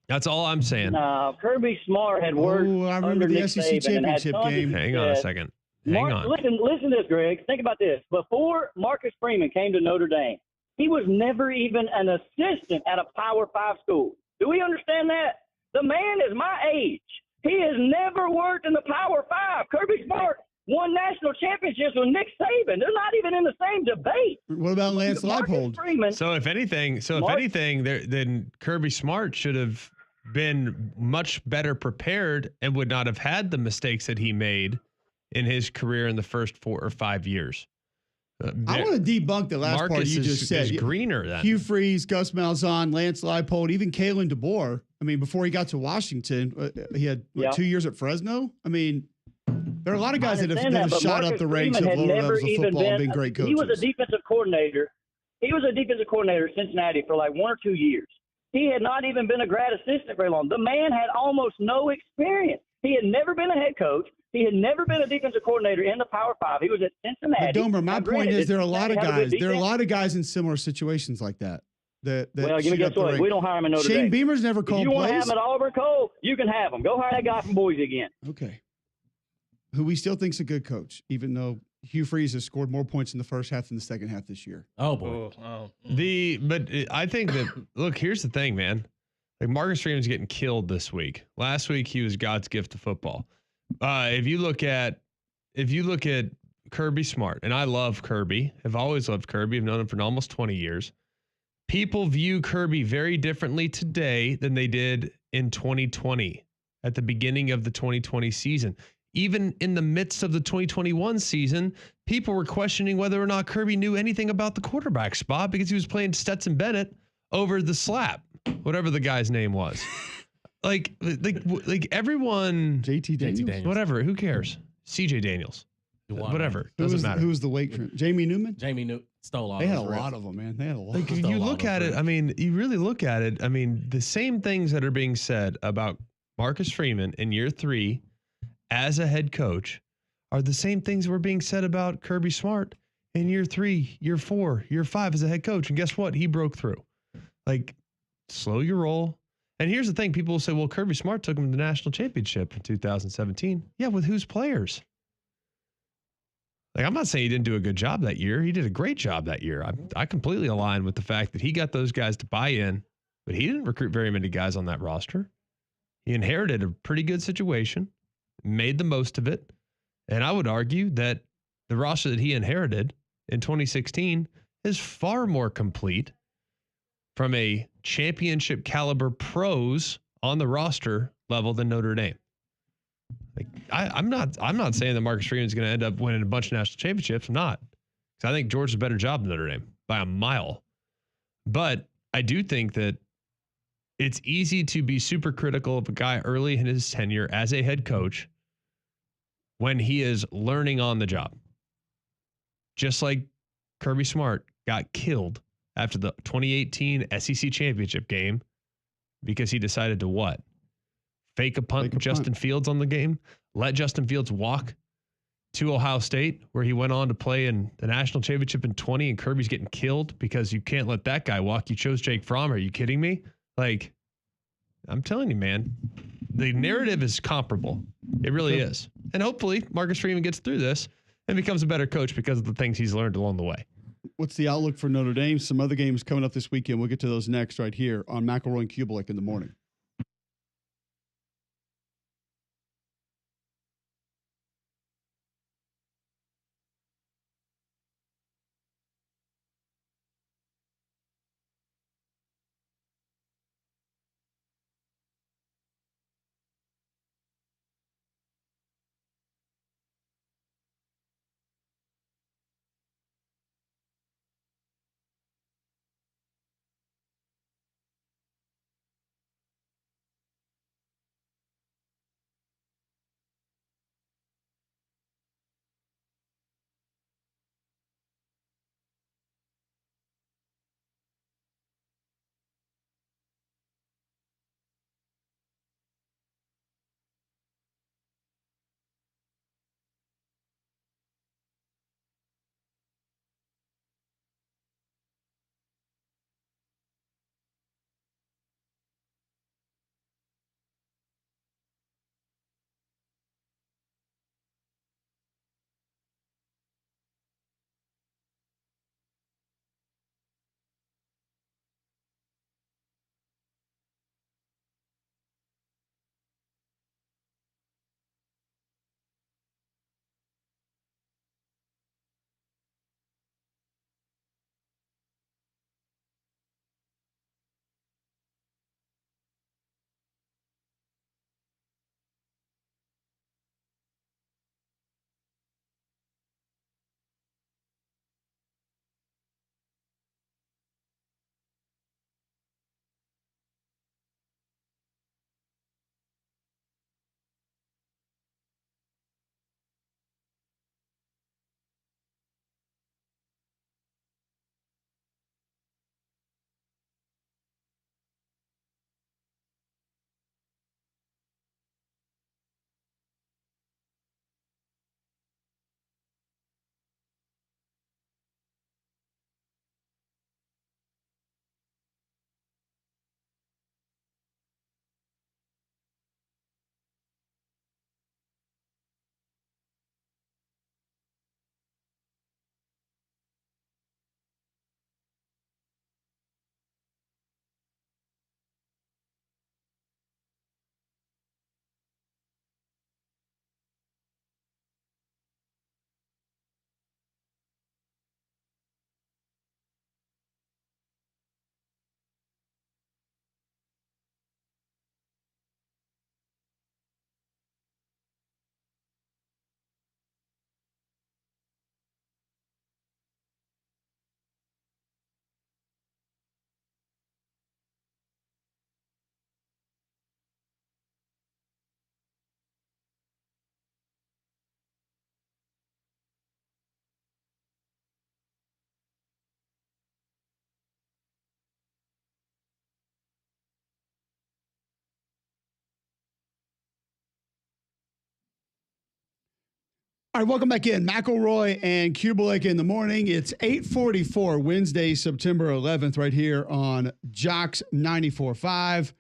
That's all I'm saying. No, Kirby Smart had worked. I remember the SEC championship game. Hang on a second. Hang on. Listen to this, Greg. Think about this. Before Marcus Freeman came to Notre Dame, he was never even an assistant at a Power 5 school. Do we understand that? The man is my age. He has never worked in the Power 5. Kirby Smart won national championships with Nick Saban. They're not even in the same debate. What about Lance Leipold? So if anything, then Kirby Smart should have been much better prepared and would not have had the mistakes that he made in his career in the first 4 or 5 years. I want to debunk the last part you just said. Is greener than Hugh Freeze, Gus Malzahn, Lance Leipold, even Kalen DeBoer. I mean, before he got to Washington, he had 2 years at Fresno. I mean, there are a lot of guys that have shot up the ranks of lower levels of football and been great coaches. He was a defensive coordinator. He was a defensive coordinator at Cincinnati for like 1 or 2 years. He had not even been a grad assistant very long. The man had almost no experience. He had never been a head coach. He had never been a defensive coordinator in the Power 5. He was at Cincinnati. But Domer, my point is there are a lot of guys. There are a lot of guys in similar situations like that. Well, guess what? We don't hire him in Notre Dame. Shane Beamer's never called plays. If you want to have him at Auburn, Cole, you can have him. Go hire that guy from Boise again. Okay. Who we still think's a good coach, even though Hugh Freeze has scored more points in the first half than the second half this year. Oh boy. But I think that look, here's the thing, man. Like Marcus Freeman's getting killed this week. Last week he was God's gift to football. If you look at Kirby Smart, and I love Kirby. I've always loved Kirby. I've known him for almost 20 years. People view Kirby very differently today than they did in 2020 at the beginning of the 2020 season. Even in the midst of the 2021 season, people were questioning whether or not Kirby knew anything about the quarterback spot because he was playing Stetson Bennett over the slap, whatever the guy's name was. like everyone, JT Daniels, whatever. Who cares? CJ Daniels, whatever. Doesn't matter. Who was the Wake? Jamie Newman. Jamie Newman stole all. They had a lot of them, man. They had a lot. Like if you look at it, I mean, you really look at it. I mean, the same things that are being said about Marcus Freeman in year 3 as a head coach are the same things that were being said about Kirby Smart in year 3, year 4, year 5 as a head coach. And guess what? He broke through. Like, slow your roll. And here's the thing. People will say, well, Kirby Smart took him to the national championship in 2017. Yeah, with whose players? Like, I'm not saying he didn't do a good job that year. He did a great job that year. I completely align with the fact that he got those guys to buy in, but he didn't recruit very many guys on that roster. He inherited a pretty good situation, made the most of it. And I would argue that the roster that he inherited in 2016 is far more complete from a championship caliber pros on the roster level than Notre Dame. Like I'm not saying that Marcus Freeman is going to end up winning a bunch of national championships. I'm not. Because I think Georgia's a better job than Notre Dame by a mile. But I do think that it's easy to be super critical of a guy early in his tenure as a head coach when he is learning on the job. Just like Kirby Smart got killed after the 2018 SEC championship game because he decided to what? Fake a punt with Justin Fields on the game? Let Justin Fields walk to Ohio State, where he went on to play in the national championship in 20, and Kirby's getting killed because you can't let that guy walk. You chose Jake Fromm. Are you kidding me? Like, I'm telling you, man, the narrative is comparable. It really is. And hopefully Marcus Freeman gets through this and becomes a better coach because of the things he's learned along the way. What's the outlook for Notre Dame? Some other games coming up this weekend. We'll get to those next right here on McElroy and Cubelic in the morning. All right, welcome back in. McElroy and Cubelic in the morning. It's 8:44, Wednesday, September 11th, right here on Jocks 94.5.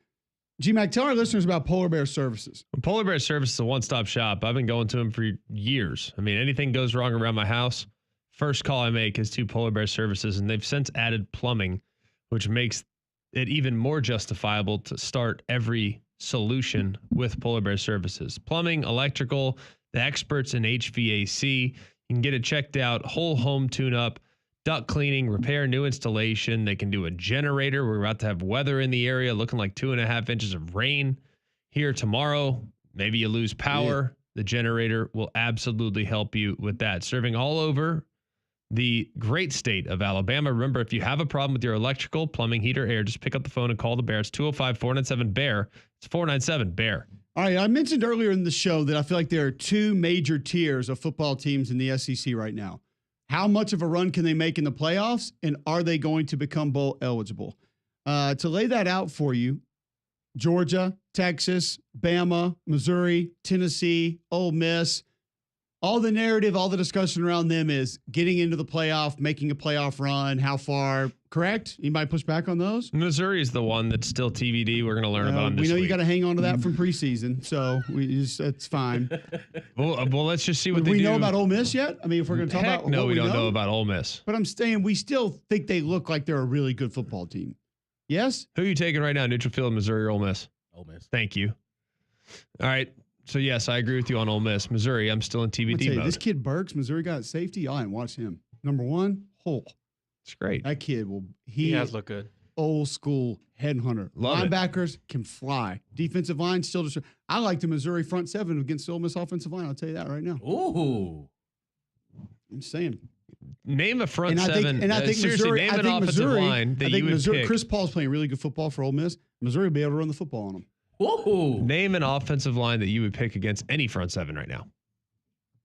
G-Mac, tell our listeners about Polar Bear Services. Polar Bear Service is a one-stop shop. I've been going to them for years. I mean, anything goes wrong around my house, first call I make is to Polar Bear Services, and they've since added plumbing, which makes it even more justifiable to start every solution with Polar Bear Services. Plumbing, electrical, the experts in HVAC. You can get it checked out, whole home tune-up, duct cleaning, repair, new installation. They can do a generator. We're about to have weather in the area, looking like 2.5 inches of rain here tomorrow. Maybe you lose power. The generator will absolutely help you with that. Serving all over the great state of Alabama. Remember, if you have a problem with your electrical, plumbing, heater, air, just pick up the phone and call the Bear. It's 205-497-BEAR. It's 497-BEAR. All right, I mentioned earlier in the show that I feel like there are two major tiers of football teams in the SEC right now. How much of a run can they make in the playoffs, and are they going to become bowl eligible? To lay that out for you, Georgia, Texas, Bama, Missouri, Tennessee, Ole Miss, all the narrative, all the discussion around them is getting into the playoff, making a playoff run, how far, correct? Anybody push back on those? Missouri is the one that's still TBD. We're going to learn about them this We know week. you got to hang on to that from preseason, so that's fine. Well, let's just see what they do. We know about Ole Miss yet? I mean, if we're going to talk about no, what we don't know about Ole Miss. But I'm saying we still think they look like they're a really good football team. Yes? Who are you taking right now, neutral field, Missouri or Ole Miss? Ole Miss. Thank you. All right. So, yes, I agree with you on Ole Miss. Missouri, I'm still in TBD mode. This kid Burks, Missouri got safety. I ain't watch him. Number one, It's great. That kid he has looked good. Old school headhunter. Love Linebackers can fly. Defensive line still just. I like the Missouri front seven against the Ole Miss offensive line. I'll tell you that right now. Ooh. I'm saying. Name a front I think, seven. And I think seriously, Missouri. name I an think offensive Missouri. line that I think you would Missouri. pick. Chris Paul's playing really good football for Ole Miss. Missouri will be able to run the football on them. Ooh. Name an offensive line that you would pick against any front seven right now.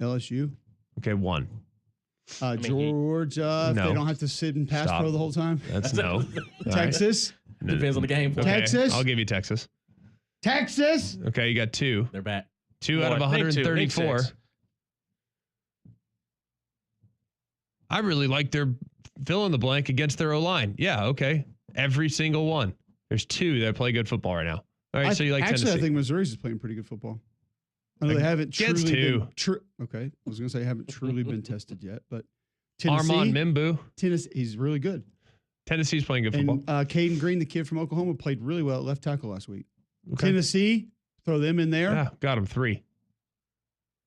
LSU. Okay, one. Georgia. If No. they don't have to sit and pass Stop. pro the whole time. That's no. All right. Texas. Depends on the game. Okay, Texas. I'll give you Texas. Texas. Okay, you got two. They're back. Two out of Name 134. name 6. I really like their fill in the blank against their O-line. Yeah, okay. Every single one. There's two that play good football right now. All right, so you like actually, Tennessee. I think Missouri's is playing pretty good football. I know they haven't Against truly who? been. Okay, I was going to say haven't truly been tested yet, but Tennessee, Armand Mimbu. Tennessee, he's really good. Tennessee's playing good football. And Caden Green, the kid from Oklahoma, played really well at left tackle last week. Okay. Tennessee, throw them in there. Yeah, got him 3.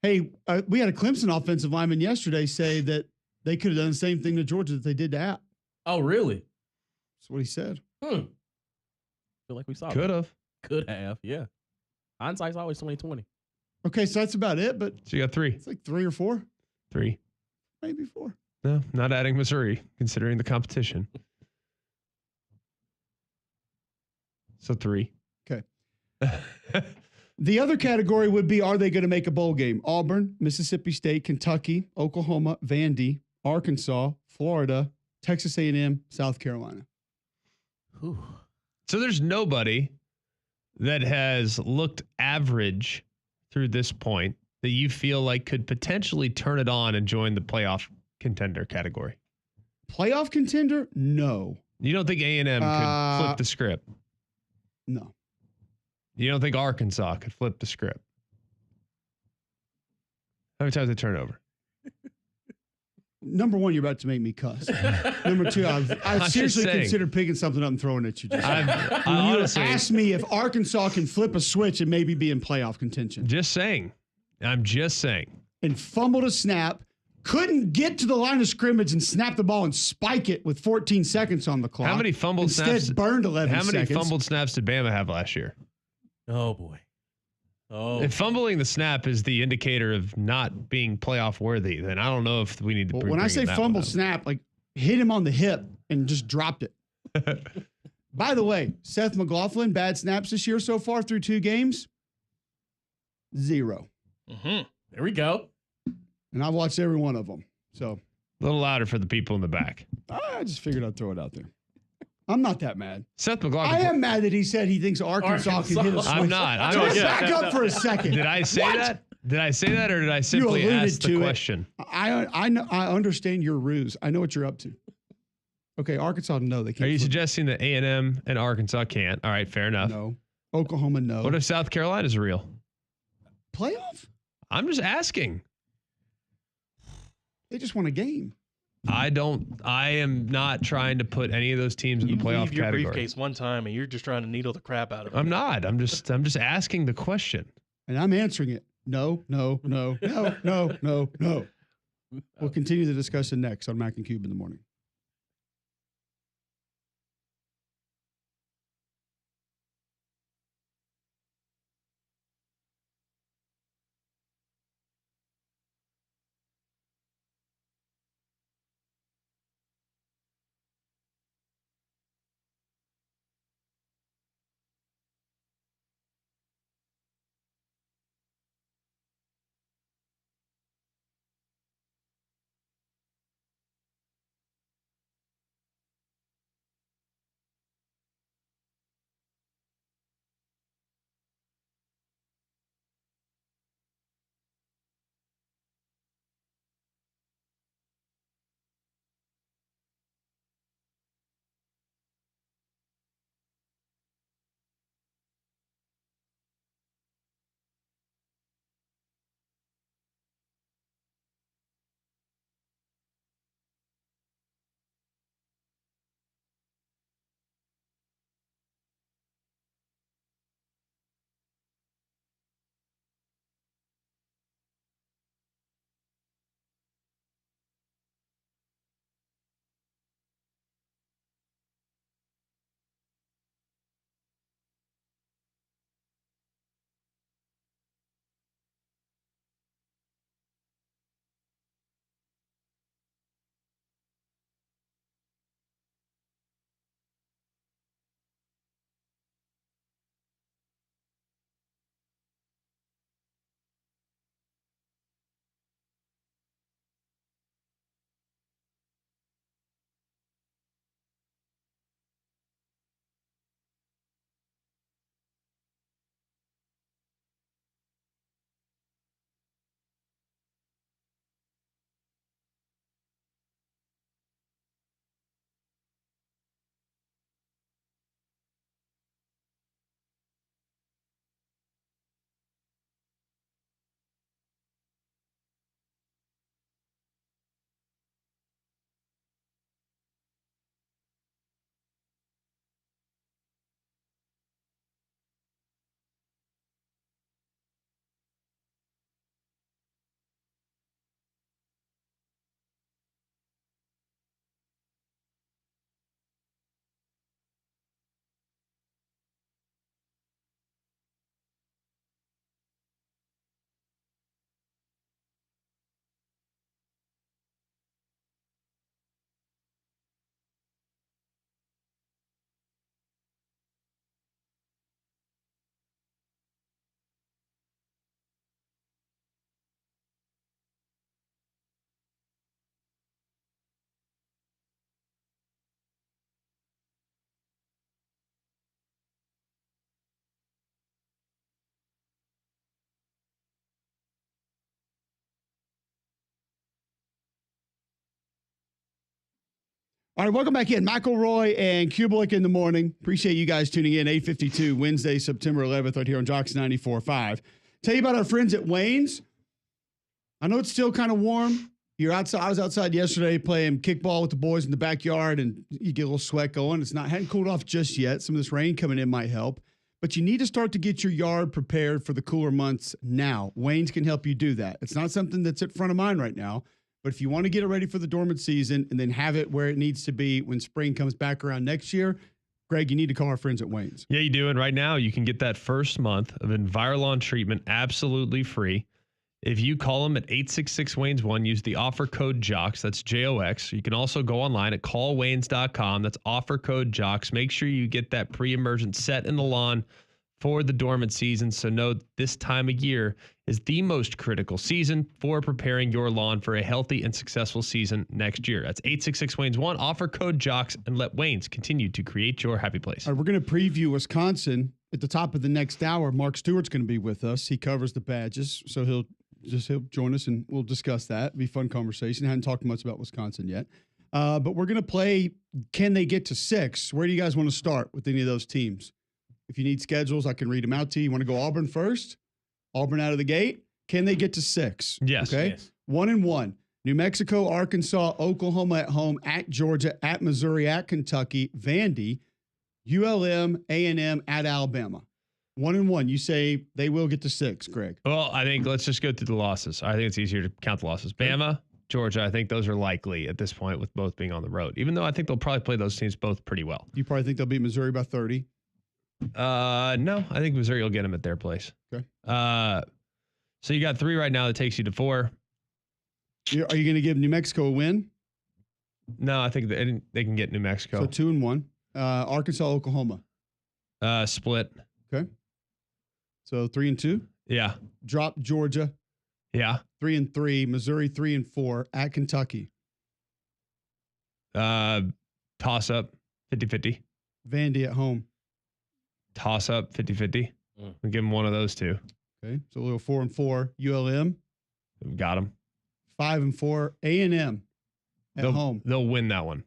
Hey, we had a Clemson offensive lineman yesterday say that they could have done the same thing to Georgia that they did to App. Oh, really? That's what he said. Feel like we saw Could that. have. Could have, yeah. Hindsight's always 20/20. Okay, so that's about it, but So you got 3. it's like 3 or 4, 3. maybe 4. No, not adding Missouri, considering the competition. So 3. Okay. The other category would be, are they going to make a bowl game? Auburn, Mississippi State, Kentucky, Oklahoma, Vandy, Arkansas, Florida, Texas A&M, South Carolina. Whew. So there's nobody that has looked average through this point that you feel like could potentially turn it on and join the playoff contender category. Playoff contender? No. You don't think A&M could flip the script? No. You don't think Arkansas could flip the script? How many times they turn over? Number one, you're about to make me cuss. Number two, I've I'm seriously just saying. considered picking something up and throwing it at you. Just I when you honestly, asked me if Arkansas can flip a switch and maybe be in playoff contention. just saying. I'm just saying. And fumbled a snap, couldn't get to the line of scrimmage and snap the ball and spike it with 14 seconds on the clock. How many fumbled Instead, snaps? burned 11 How many seconds. fumbled snaps did Bama have last year? Oh, boy. Oh. If fumbling the snap is the indicator of not being playoff worthy, then I don't know if we need to. Well, when I say fumble snap, like hit him on the hip and just dropped it. By the way, Seth McLaughlin, bad snaps this year so far through 2 games, 0. Mm-hmm. There we go. And I've watched every one of them. So a little louder for the people in the back. I just figured I'd throw it out there. I'm not that mad. Seth McLaughlin. I am mad that he said he thinks Arkansas can hit a switch. I'm not. So I'm let's just, back up for a second. Did I say What? that? Did I say that, or did I simply alluded ask the to it. question? I know. I understand your ruse. I know what you're up to. Okay, Arkansas, no, they can't. Are you flip. suggesting that A&M and Arkansas can't? All right, fair enough. No. Oklahoma, no. What if South Carolina's real? Playoff? I'm just asking. They just won a game. I am not trying to put any of those teams in You the playoff leave your category. briefcase one time and you're just trying to needle the crap out of it. I'm not. I'm just asking the question. And I'm answering it. No, no, no, no, no, no, no. We'll continue the discussion next on Mac and Cube in the morning. All right, welcome back in. McElroy and Cubelic in the morning. Appreciate you guys tuning in. 8:52 Wednesday, September 11th, right here on Jocks 94.5. Tell you about our friends at Wayne's. I know it's still kind of warm. You're outside. I was outside yesterday playing kickball with the boys in the backyard, and you get a little sweat going. Hadn't cooled off just yet. Some of this rain coming in might help. But you need to start to get your yard prepared for the cooler months now. Wayne's can help you do that. It's not something that's at front of mind right now. But if you want to get it ready for the dormant season and then have it where it needs to be when spring comes back around next year, Greg, you need to call our friends at Wayne's. Yeah, you do. And right now, you can get that first month of Envirolawn treatment absolutely free. If you call them at 866-WAYNES1, use the offer code JOCKS. That's JOX. You can also go online at callwaynes.com. That's offer code JOCKS. Make sure you get that pre-emergent set in the lawn for the dormant season. So know this time of year is the most critical season for preparing your lawn for a healthy and successful season next year. That's 866-WAYNES1. Offer code JOCKS and let Wayne's continue to create your happy place. All right, we're going to preview Wisconsin at the top of the next hour. Mark Stewart's going to be with us. He covers the Badges, so he'll join us and we'll discuss that. It'll be a fun conversation. Hadn't talked much about Wisconsin yet. But we're going to play, can they get to 6? Where do you guys want to start with any of those teams? If you need schedules, I can read them out to you. You want to go Auburn first? Auburn out of the gate. Can they get to 6? Yes. Okay. Yes. 1-1. New Mexico, Arkansas, Oklahoma at home, at Georgia, at Missouri, at Kentucky, Vandy, ULM, A&M, at Alabama. 1-1. You say they will get to 6, Greg. Well, I think let's just go through the losses. I think it's easier to count the losses. Bama, Georgia, I think those are likely at this point with both being on the road, even though I think they'll probably play those teams both pretty well. You probably think they'll beat Missouri by 30. No, I think Missouri will get them at their place. Okay. So you got 3 right now. That takes you to 4. Are you going to give New Mexico a win? No, I think they can get New Mexico. So 2-1. Arkansas, Oklahoma. Split. Okay. So 3-2. Yeah. Drop Georgia. Yeah. 3-3. Missouri 3-4 at Kentucky. Toss up 50-50. Vandy at home. Toss up 50-50. We'll give them one of those two. Okay. So a little 4-4. ULM. Got them. 5-4. A&M at home. They'll win that one.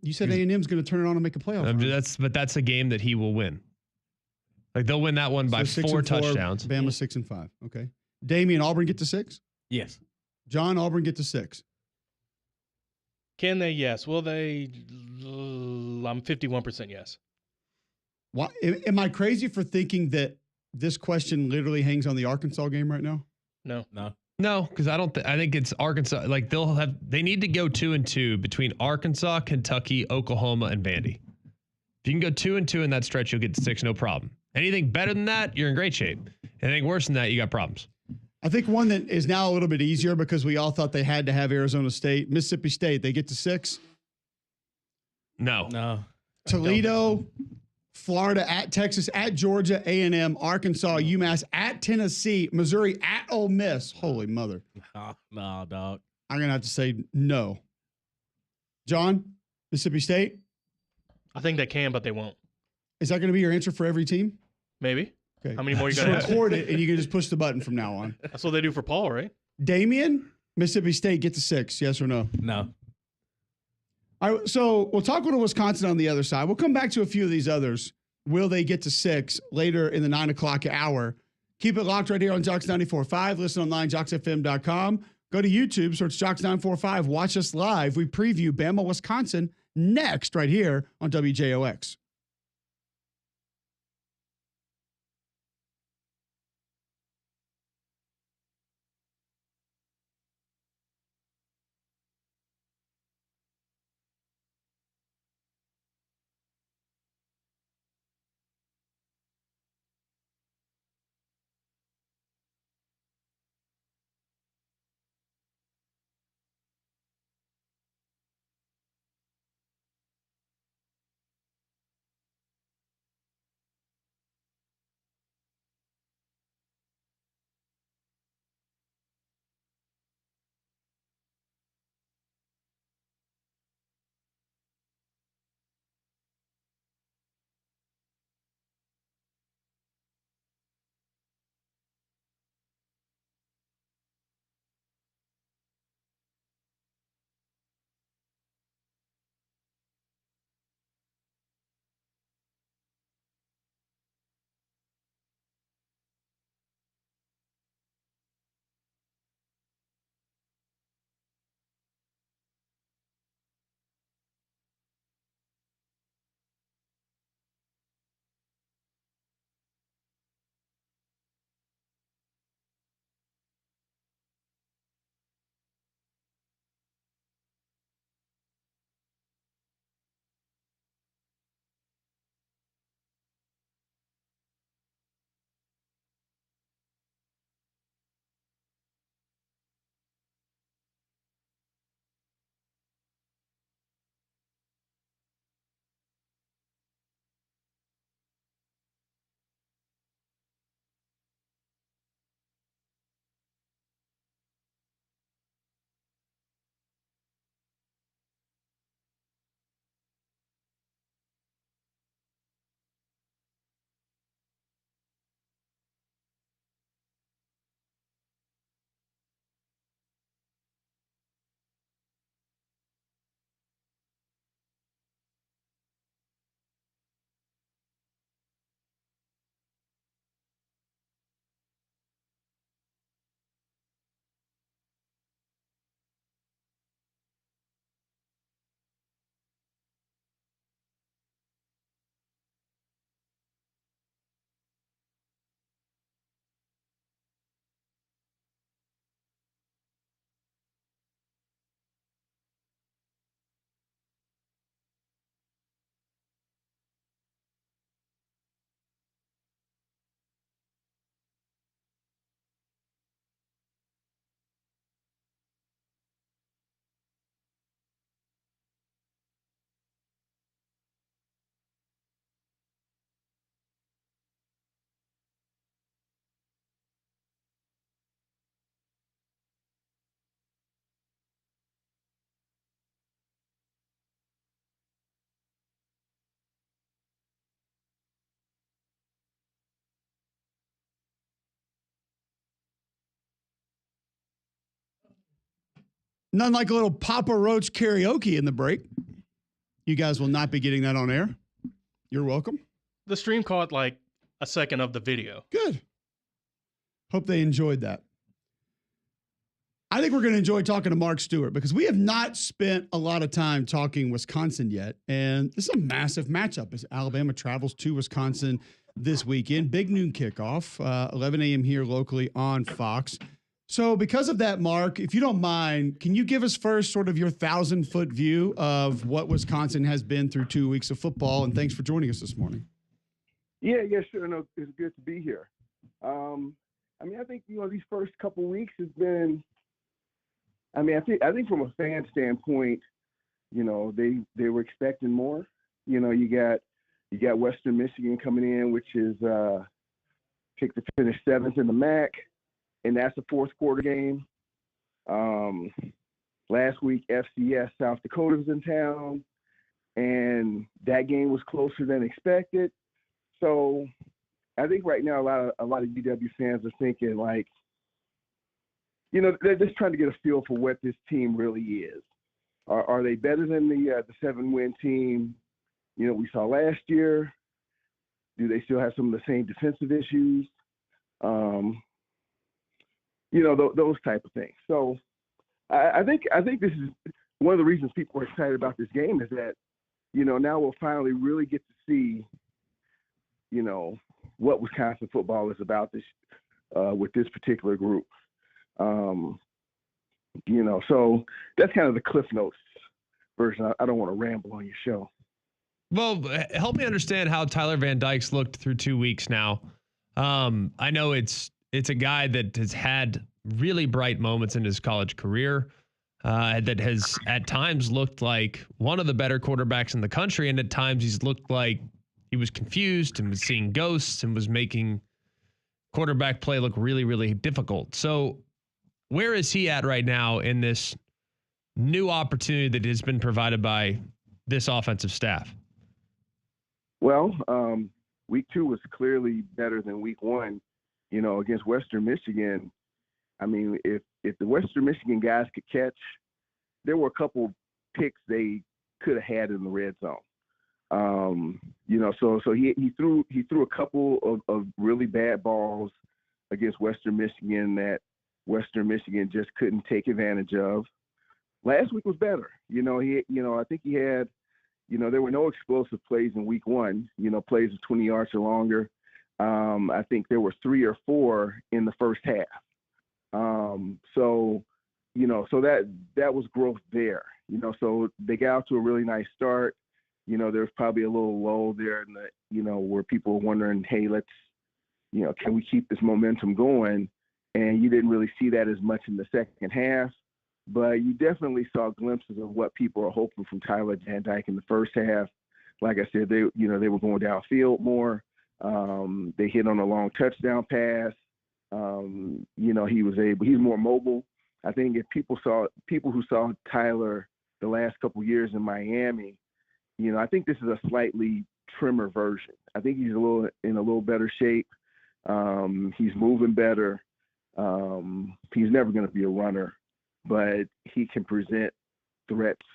You said A&M's going to turn it on and make a playoff run. That's a game that he will win. Like they'll win that one by 4 touchdowns. Bama 6-5. Okay. Damian, Auburn get to 6? Yes. John, Auburn get to 6. Can they? Yes. Will they? I'm 51% yes. Why am I crazy for thinking that this question literally hangs on the Arkansas game right now? No. No, because I don't. I think it's Arkansas. Like they need to go 2-2 between Arkansas, Kentucky, Oklahoma, and Vandy. If you can go 2-2 in that stretch, you'll get to 6, no problem. Anything better than that, you're in great shape. Anything worse than that, you got problems. I think one that is now a little bit easier because we all thought they had to have Arizona State, Mississippi State. They get to 6. No. Toledo, Florida at Texas, at Georgia, A&M, Arkansas, UMass, at Tennessee, Missouri, at Ole Miss. Holy mother. No, dog. I'm going to have to say no. John, Mississippi State? I think they can, but they won't. Is that going to be your answer for every team? Maybe. Okay. How many more you Just got to ask? record it, and you can just push the button from now on. That's what they do for Paul, right? Damian, Mississippi State get to 6, yes or no? No. All right, so we'll talk with Wisconsin on the other side. We'll come back to a few of these others. Will they get to 6 later in the 9 o'clock hour? Keep it locked right here on Jocks 94.5. Listen online, jocksfm.com. Go to YouTube, search Jocks 945. Watch us live. We preview Bama, Wisconsin next right here on WJOX. None like a little Papa Roach karaoke in the break. You guys will not be getting that on air. You're welcome. The stream caught like a second of the video. Good. Hope they enjoyed that. I think we're going to enjoy talking to Mark Stewart because we have not spent a lot of time talking Wisconsin yet. And this is a massive matchup as Alabama travels to Wisconsin this weekend. Big noon kickoff, 11 a.m. here locally on Fox. So because of that, Mark, if you don't mind, can you give us first sort of your 1,000-foot view of what Wisconsin has been through 2 weeks of football? And thanks for joining us this morning. Yeah, sure. No, it's good to be here. I think, these first couple weeks has been, I think from a fan standpoint, they were expecting more. You got Western Michigan coming in, which is picked to finish 7th in the MAC, and that's a fourth quarter game. Last week, FCS South Dakota was in town, and that game was closer than expected. So I think right now a lot of UW fans are thinking like, they're just trying to get a feel for what this team really is. Are they better than the 7-win team, we saw last year? Do they still have some of the same defensive issues? Those type of things. So I think this is one of the reasons people are excited about this game is that, now we'll finally really get to see, what Wisconsin football is about this with this particular group. So that's kind of the Cliff Notes version. I don't want to ramble on your show. Well, help me understand how Tyler Van Dyke's looked through 2 weeks now. I know it's a guy that has had really bright moments in his college career, that has at times looked like one of the better quarterbacks in the country, and at times he's looked like he was confused and was seeing ghosts and was making quarterback play look really, really difficult. So where is he at right now in this new opportunity that has been provided by this offensive staff? Well, week 2 was clearly better than week 1, against Western Michigan. I mean, if the Western Michigan guys could catch, there were a couple picks they could have had in the red zone. So he threw a couple of really bad balls against Western Michigan that Western Michigan just couldn't take advantage of. Last week was better. I think he had, there were no explosive plays in week 1, plays of 20 yards or longer. I think there were 3 or 4 in the first half. So that was growth there, so they got out to a really nice start. There's probably a little lull there in the, where people are wondering, hey, let's, can we keep this momentum going? And you didn't really see that as much in the second half, but you definitely saw glimpses of what people are hoping from Tyler Van Dyke in the first half. Like I said, they were going downfield more. They hit on a long touchdown pass. He's more mobile. I think if people who saw Tyler the last couple years in Miami, I think this is a slightly trimmer version. I think he's in a little better shape. He's moving better. He's never going to be a runner, but he can present threats,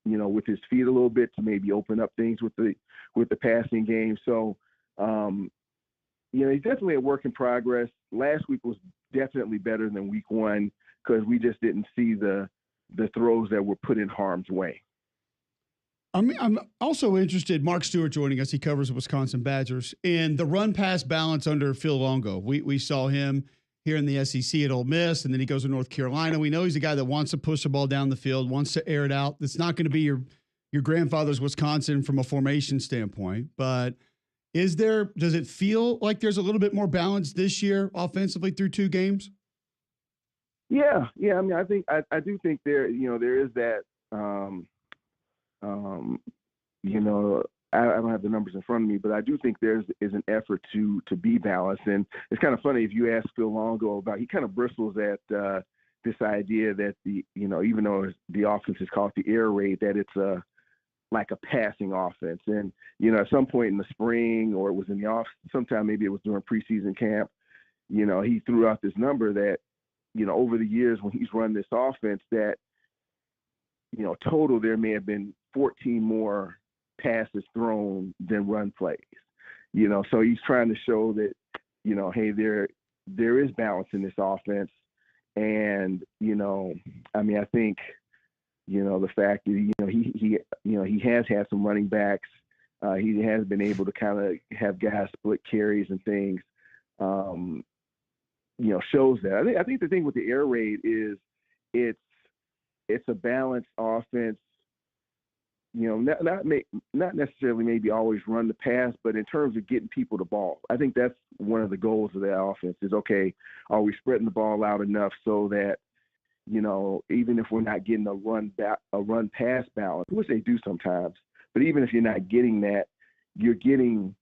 with his feet a little bit to maybe open up things with the passing game. So, he's definitely a work in progress. Last week was definitely better than week 1 because we just didn't see the throws that were put in harm's way. I'm also interested, Mark Stewart joining us, he covers the Wisconsin Badgers, in the run-pass balance under Phil Longo. We saw him here in the SEC at Ole Miss, and then he goes to North Carolina. We know he's a guy that wants to push the ball down the field, wants to air it out. It's not going to be your grandfather's Wisconsin from a formation standpoint, but does it feel like there's a little bit more balance this year offensively through 2 games? Yeah. I mean, I do think there is that, I don't have the numbers in front of me, but I do think is an effort to be balanced. And it's kind of funny if you ask Phil Longo about, he kind of bristles at this idea that even though the offense is called the air raid, that it's like a passing offense. And, at some point in the spring, or it was in the sometime maybe it was during preseason camp, he threw out this number that, over the years when he's run this offense, that total there may have been 14 more passes thrown than run plays. So he's trying to show that, hey, there is balance in this offense. And, I think, the fact that, he has had some running backs. He has been able to kind of have guys split carries and things, shows that. I think the thing with the air raid is it's a balanced offense. Not necessarily maybe always run the pass, but in terms of getting people the ball, I think that's one of the goals of that offense is, okay, are we spreading the ball out enough so that, even if we're not getting a run pass balance, which they do sometimes, but even if you're not getting that, you're getting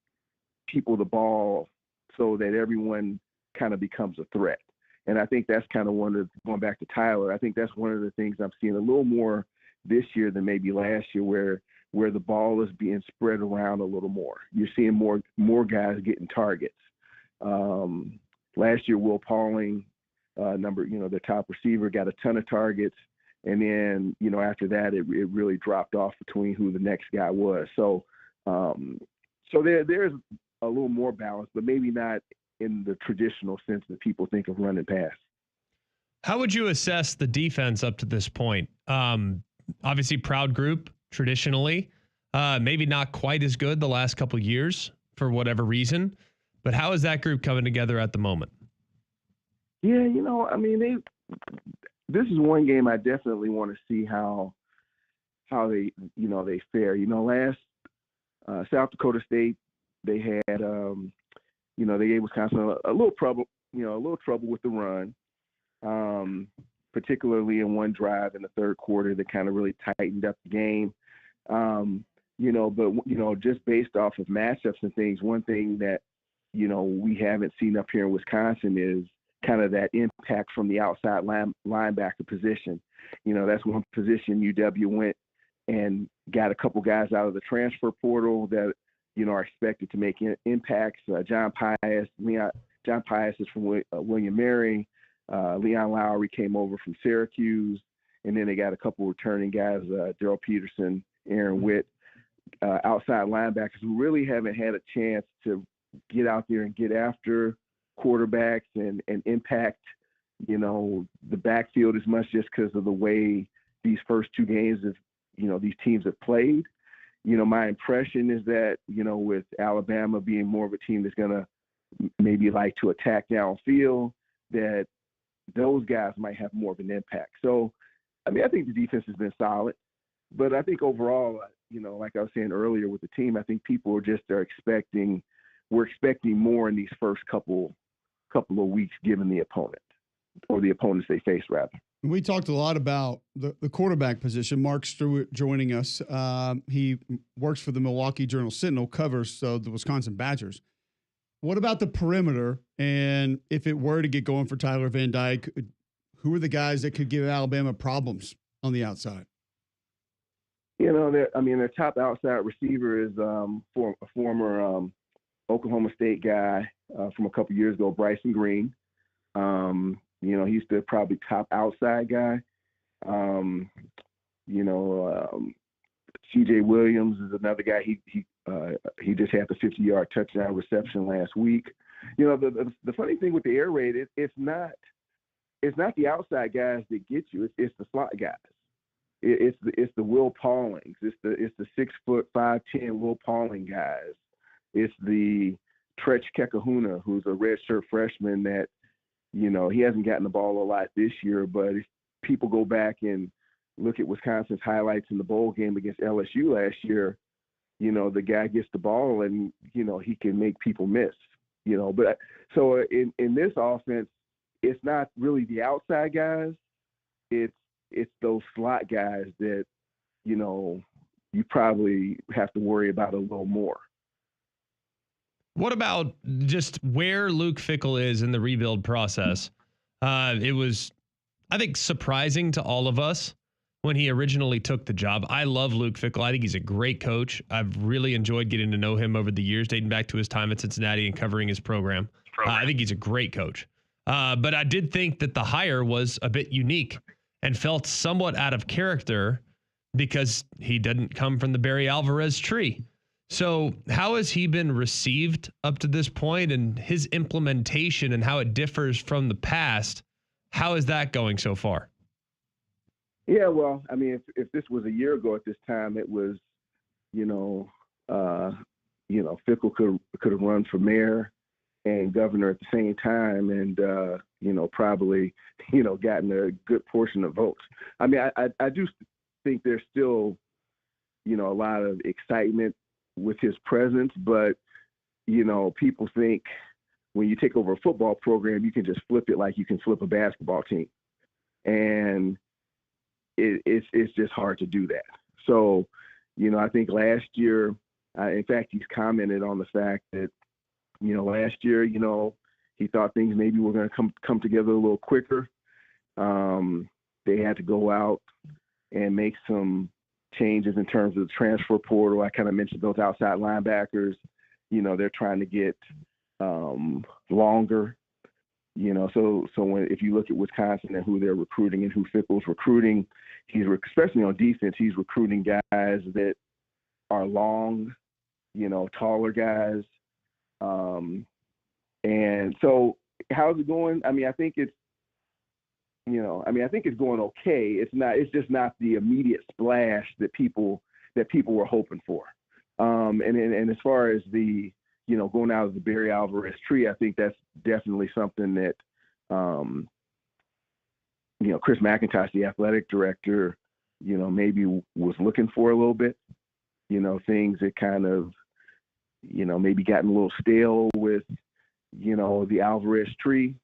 people the ball so that everyone kind of becomes a threat. And I think that's kind of going back to Tyler, I think that's one of the things I'm seeing a little more this year than maybe last year, where the ball is being spread around a little more. You're seeing more guys getting targets. Last year, Will Pauling, the top receiver, got a ton of targets, and then after that, it really dropped off between who the next guy was. So there's a little more balance, but maybe not in the traditional sense that people think of run and pass. How would you assess the defense up to this point? Obviously, proud group traditionally, maybe not quite as good the last couple of years for whatever reason, but how is that group coming together at the moment? Yeah, this is one game I definitely want to see how they fare. Last South Dakota State, they had they gave Wisconsin a little trouble with the run. Particularly in one drive in the third quarter that kind of really tightened up the game. But just based off of matchups and things, one thing that, we haven't seen up here in Wisconsin is kind of that impact from the outside linebacker position. That's one position UW went and got a couple guys out of the transfer portal that, are expected to make impacts. John Pius is from William Mary. Leon Lowry came over from Syracuse, and then they got a couple returning guys, Daryl Peterson, Aaron Witt, outside linebackers who really haven't had a chance to get out there and get after quarterbacks and impact, the backfield as much just because of the way these first two games of, these teams have played. My impression is that, with Alabama being more of a team that's going to maybe like to attack downfield, that those guys might have more of an impact. So, I think the defense has been solid, but I think overall, like I was saying earlier with the team, I think people we're expecting more in these first couple of weeks given the opponent or the opponents they face rather. We talked a lot about the quarterback position. Mark Stewart joining us. He works for the Milwaukee Journal-Sentinel, covers the Wisconsin Badgers. What about the perimeter? And if it were to get going for Tyler Van Dyke, who are the guys that could give Alabama problems on the outside? Their top outside receiver is a former Oklahoma State guy from a couple years ago, Bryson Green. He's the probably top outside guy. C.J. Williams is another guy. He just had the 50-yard touchdown reception last week. The funny thing with the air raid is it's not the outside guys that get you. It's the slot guys. It's the Will Paulings. It's the 6'5", 5'10" Will Pauling guys. It's the Tretch Kekahuna, who's a redshirt freshman that, he hasn't gotten the ball a lot this year, but if people go back and look at Wisconsin's highlights in the bowl game against LSU last year, the guy gets the ball and, he can make people miss, But so in this offense, it's not really the outside guys. It's those slot guys that, you probably have to worry about a little more. What about just where Luke Fickell is in the rebuild process? It was, I think, surprising to all of us when he originally took the job. I love Luke Fickell. I think he's a great coach. I've really enjoyed getting to know him over the years, dating back to his time at Cincinnati and covering his program. I think he's a great coach. But I did think that the hire was a bit unique and felt somewhat out of character because he didn't come from the Barry Alvarez tree. So how has he been received up to this point, and his implementation and how it differs from the past? How is that going so far? Yeah, well, I mean, if this was a year ago at this time, it was, Fickle could have run for mayor and governor at the same time, and probably gotten a good portion of votes. I mean, I do think there's still a lot of excitement with his presence, but people think when you take over a football program, you can just flip it like you can flip a basketball team, and it's just hard to do that. So, I think last year, in fact, he's commented on the fact that, last year, he thought things maybe were going to come together a little quicker. They had to go out and make some changes in terms of the transfer portal. I kind of mentioned those outside linebackers. They're trying to get longer. So if you look at Wisconsin and who they're recruiting and who Fickle's recruiting, especially on defense, he's recruiting guys that are long, taller guys. And so how's it going? I mean, I think it's going okay. It's just not the immediate splash that people were hoping for. And as far as the, going out of the Barry Alvarez tree, I think that's definitely something that, Chris McIntosh, the athletic director, maybe was looking for a little bit, things that kind of, maybe gotten a little stale with, the Alvarez tree.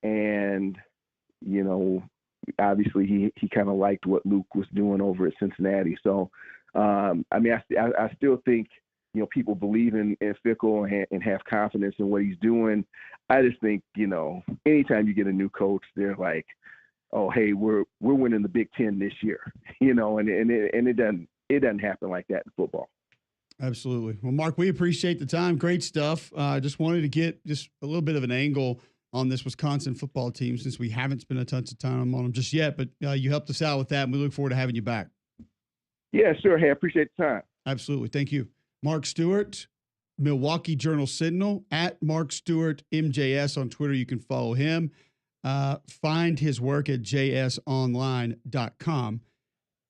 And, obviously he kind of liked what Luke was doing over at Cincinnati. So, I still think, people believe in Fickle and have confidence in what he's doing. I just think, anytime you get a new coach, they're like, oh, hey, we're winning the Big Ten this year, and it doesn't happen like that in football. Absolutely. Well, Mark, we appreciate the time. Great stuff. Just wanted to get just a little bit of an angle on this Wisconsin football team since we haven't spent a ton of time on them just yet, but you helped us out with that, and we look forward to having you back. Yeah, sure. Hey, I appreciate the time. Absolutely. Thank you. Mark Stewart, Milwaukee Journal-Sentinel, at Mark Stewart MJS on Twitter. You can follow him. Find his work at jsonline.com.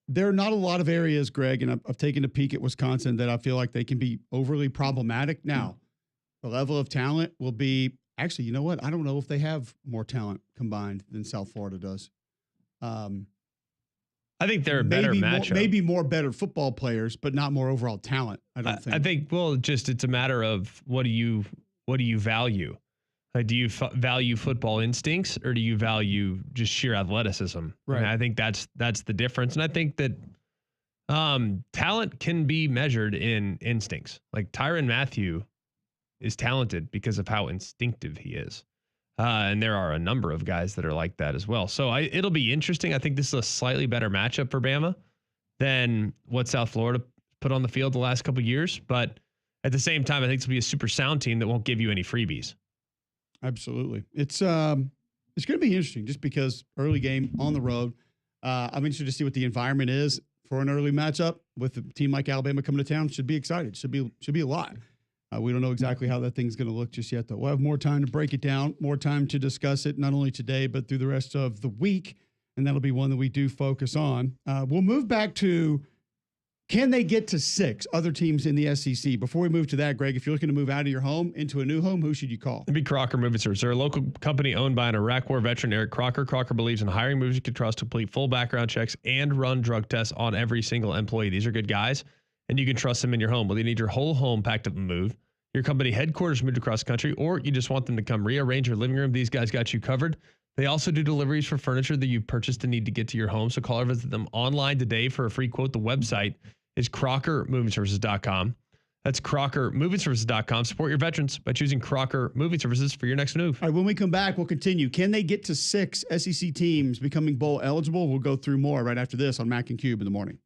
There are not a lot of areas, Greg, and I've taken a peek at Wisconsin that I feel like they can be overly problematic. Now, the level of talent will be – actually, you know what? I don't know if they have more talent combined than South Florida does. I think they're a better matchup. Maybe more better football players, but not more overall talent, I don't think. I think, it's a matter of what do you value? Like, do you value football instincts, or do you value just sheer athleticism? Right. And I think that's the difference. And I think that talent can be measured in instincts. Like Tyrann Mathieu is talented because of how instinctive he is. And there are a number of guys that are like that as well. So it'll be interesting. I think this is a slightly better matchup for Bama than what South Florida put on the field the last couple of years. But at the same time, I think it's going to be a super sound team that won't give you any freebies. Absolutely. It's going to be interesting just because early game on the road. I'm interested to see what the environment is for an early matchup with a team like Alabama coming to town. Should be excited. Should be a lot. We don't know exactly how that thing's going to look just yet, though. We'll have more time to break it down, more time to discuss it, not only today, but through the rest of the week. And that'll be one that we do focus on. We'll move back to, can they get to 6 other teams in the SEC? Before we move to that, Greg, if you're looking to move out of your home into a new home, who should you call? It'd be Crocker Moving Service. They're a local company owned by an Iraq War veteran, Eric Crocker. Crocker believes in hiring movers you can trust to complete full background checks and run drug tests on every single employee. These are good guys, and you can trust them in your home. Whether you need your whole home packed up and moved, your company headquarters moved across the country, or you just want them to come rearrange your living room, these guys got you covered. They also do deliveries for furniture that you've purchased and need to get to your home. So call or visit them online today for a free quote. The website is crockermovingservices.com. That's crockermovingservices.com. Support your veterans by choosing Crocker Moving Services for your next move. All right, when we come back, we'll continue. Can they get to 6 SEC teams becoming bowl eligible? We'll go through more right after this on Mac and Cube in the morning.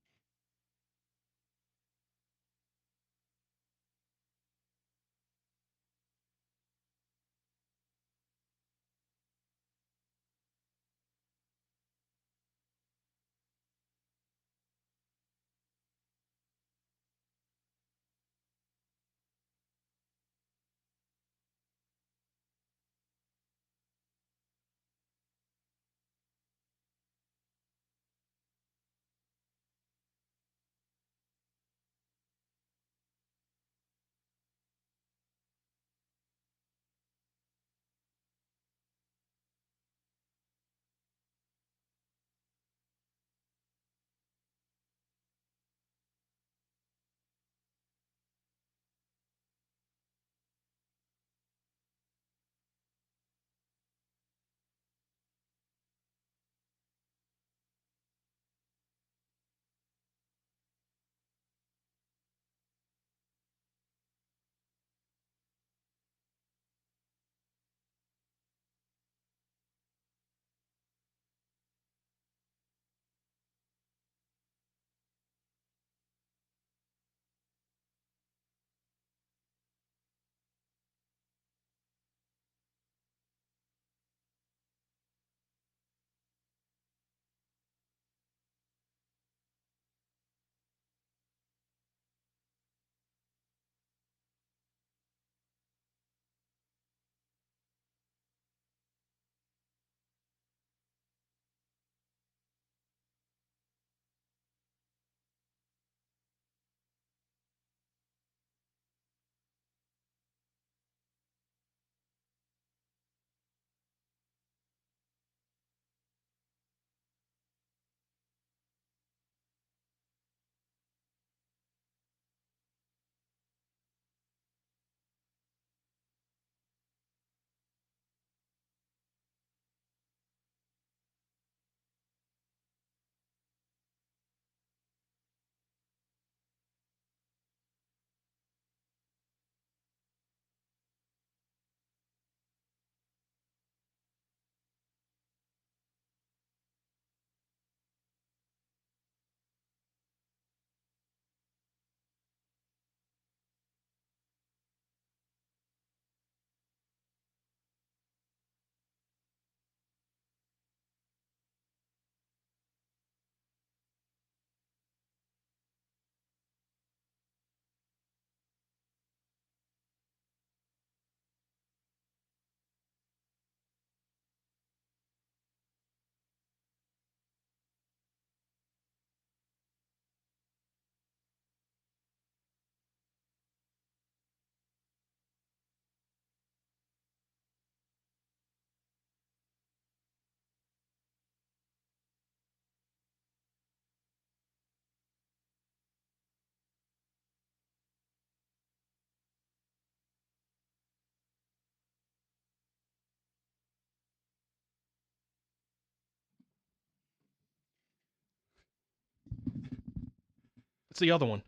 the other one?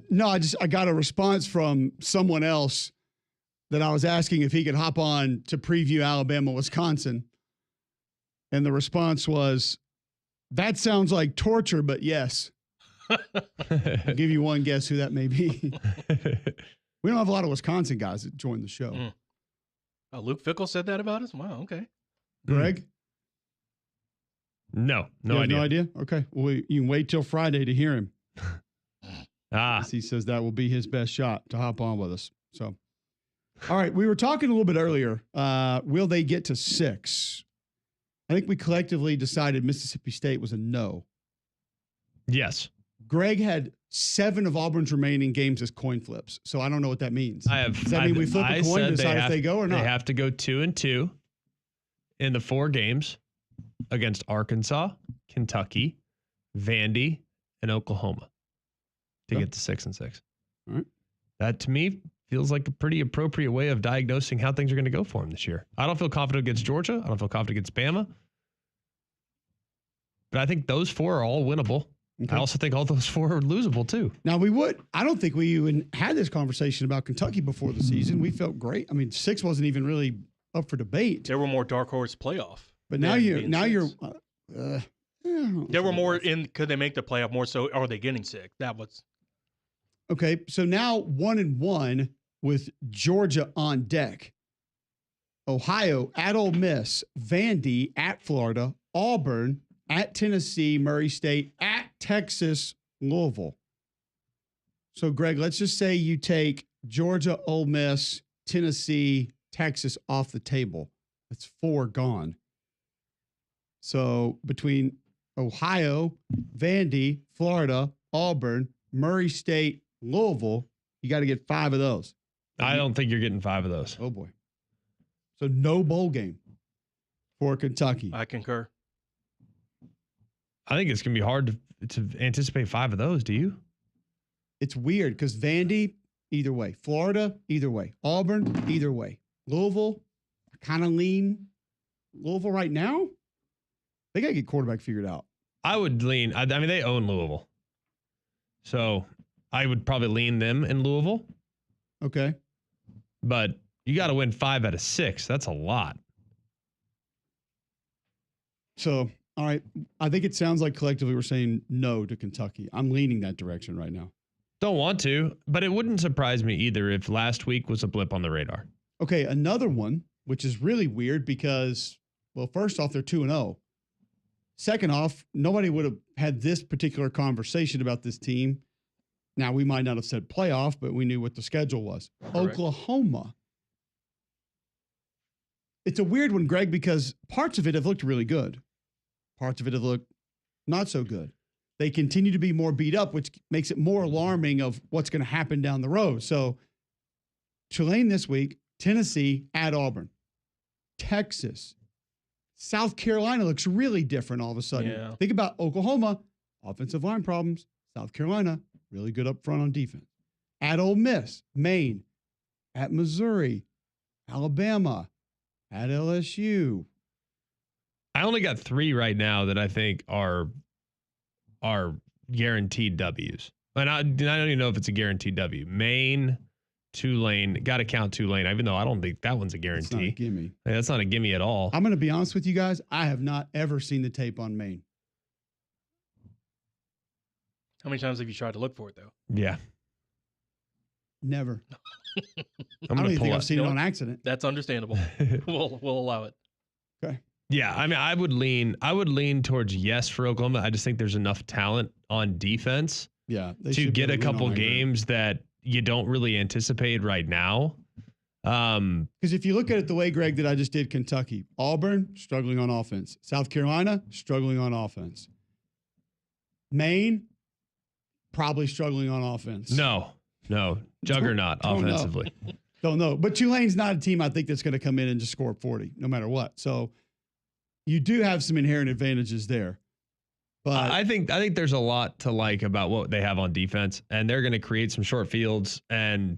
No, I got a response from someone else that I was asking if he could hop on to preview Alabama, Wisconsin. And the response was, that sounds like torture, but yes. I'll give you one guess who that may be. We don't have a lot of Wisconsin guys that join the show. Luke Fickell said that about us? Wow, okay. Greg? No No idea. No idea? Okay. Well, you can wait till Friday to hear him. He says that will be his best shot to hop on with us. So, all right. We were talking a little bit earlier. Will they get to 6? I think we collectively decided Mississippi State was a no. Yes. Greg had 7 of Auburn's remaining games as coin flips. So I don't know what that means. Does that mean we flip a coin to decide if they go or not? They have to go 2-2 in the 4 games against Arkansas, Kentucky, Vandy, and Oklahoma to get to 6-6. All right. That to me feels like a pretty appropriate way of diagnosing how things are going to go for him this year. I don't feel confident against Georgia. I don't feel confident against Bama. But I think those 4 are all winnable. Okay. I also think all those 4 are losable too. Now I don't think we even had this conversation about Kentucky before the season. We felt great. I mean, 6 wasn't even really up for debate. There were more dark horse playoff. But now you're there were more in. Could they make the playoff more? So are they getting 6? That was okay. So now 1-1 with Georgia on deck. Ohio at Ole Miss, Vandy at Florida, Auburn at Tennessee, Murray State at Texas, Louisville. So Greg, let's just say you take Georgia, Ole Miss, Tennessee, Texas off the table. That's 4 gone. So between Ohio, Vandy, Florida, Auburn, Murray State, Louisville, you got to get 5 of those. I don't think you're getting 5 of those. Oh, boy. So no bowl game for Kentucky. I concur. I think it's going to be hard to anticipate 5 of those. Do you? It's weird because Vandy, either way. Florida, either way. Auburn, either way. Louisville, kind of lean. Louisville right now, they got to get quarterback figured out. I would lean. I mean, they own Louisville. So I would probably lean them in Louisville. Okay. But you got to win 5 out of 6. That's a lot. So, all right. I think it sounds like collectively we're saying no to Kentucky. I'm leaning that direction right now. Don't want to, but it wouldn't surprise me either if last week was a blip on the radar. Okay. Another one, which is really weird because, well, first off, they're 2-0. Second off, nobody would have had this particular conversation about this team. Now, we might not have said playoff, but we knew what the schedule was. Correct. Oklahoma. It's a weird one, Greg, because parts of it have looked really good. Parts of it have looked not so good. They continue to be more beat up, which makes it more alarming of what's going to happen down the road. So, Tulane this week, Tennessee at Auburn, Texas, South Carolina looks really different all of a sudden. Yeah. Think about Oklahoma, offensive line problems. South Carolina, really good up front on defense. At Ole Miss, Maine, at Missouri, Alabama, at LSU. I only got 3 right now that I think are guaranteed W's. And I don't even know if it's a guaranteed W. Maine, Tulane, got to count Tulane, even though I don't think that one's a guarantee. It's not a gimme. That's not a gimme at all. I'm going to be honest with you guys. I have not ever seen the tape on Maine. How many times have you tried to look for it, though? Yeah. Never. I'm I don't even think I've seen it on accident. That's understandable. We'll allow it. Okay. Yeah, I mean, I would lean towards yes for Oklahoma. I just think there's enough talent on defense to get a couple games that you don't really anticipate right now. Because if you look at it the way, Greg, that I just did Kentucky, Auburn, struggling on offense. South Carolina, struggling on offense. Maine, probably struggling on offense. No. Juggernaut offensively. Don't know. But Tulane's not a team I think that's going to come in and just score 40 no matter what. So you do have some inherent advantages there. But I think there's a lot to like about what they have on defense, and they're going to create some short fields. And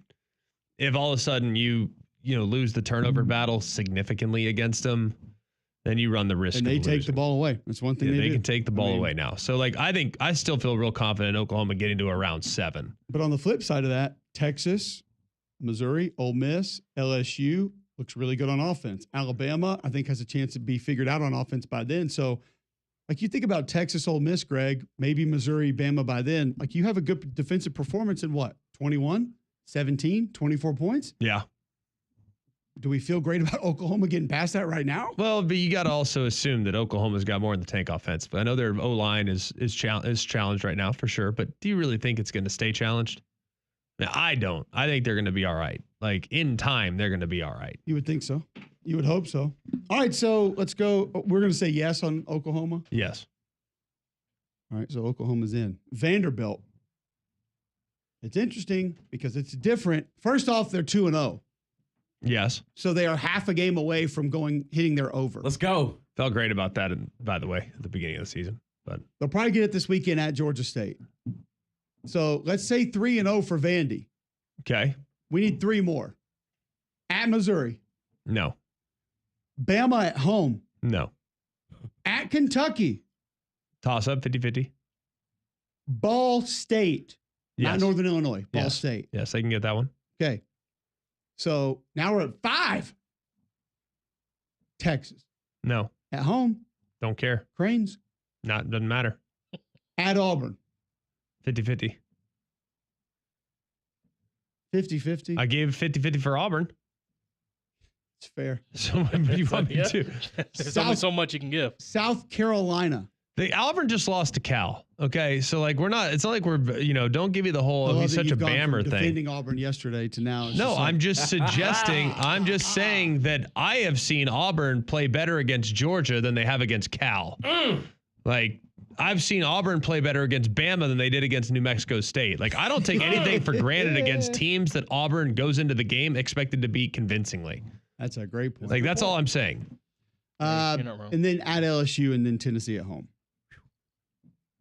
if all of a sudden you lose the turnover battle significantly against them, then you run the risk And of they losing. take the ball away. That's one thing Yeah, they do. can take the ball away now. So, like, I still feel real confident in Oklahoma getting to around 7. But on the flip side of that, Texas, Missouri, Ole Miss, LSU looks really good on offense. Alabama, I think, has a chance to be figured out on offense by then. So, like, you think about Texas, Ole Miss, Greg, maybe Missouri, Bama by then. Like, you have a good defensive performance in what? 21, 17, 24 points? Yeah. Do we feel great about Oklahoma getting past that right now? Well, but you got to also assume that Oklahoma's got more in the tank offense. But I know their O-line is challenged right now for sure. But do you really think it's going to stay challenged? Now, I don't. I think they're going to be all right. Like, in time, they're going to be all right. You would think so. You would hope so. All right, so let's go. We're going to say yes on Oklahoma. Yes. All right, so Oklahoma's in. Vanderbilt. It's interesting because it's different. First off, they're 2-0. Yes. So they are half a game away from hitting their over. Let's go. Felt great about that, by the way, at the beginning of the season. But They'll probably get it this weekend at Georgia State. So let's say 3-0 for Vandy. okay. We need 3 more. At Missouri. No. Bama at home. No. At Kentucky. Toss up 50-50. Ball State. Not Yes. Northern Illinois. Ball Yes. State. Yes, they can get that one. Okay. So now we're at 5. Texas. No. At home. Don't care. Cranes. Doesn't matter. At Auburn. 50-50. 50-50. I gave 50-50 for Auburn. It's fair. So what do you want me Yeah. to? There's only so much you can give. South Carolina. Auburn just lost to Cal. Okay. So like it's not like we're, don't give me the whole, I love he's that such a you've gone from Bammer thing. defending Auburn yesterday to now. It's No, just like, I'm just suggesting, I'm just saying that I have seen Auburn play better against Georgia than they have against Cal. Like, I've seen Auburn play better against Bama than they did against New Mexico State. Like, I don't take anything for granted against teams that Auburn goes into the game expected to beat convincing. That's a great point. Like, that's all I'm saying. You're not wrong. And then at LSU and then Tennessee at home.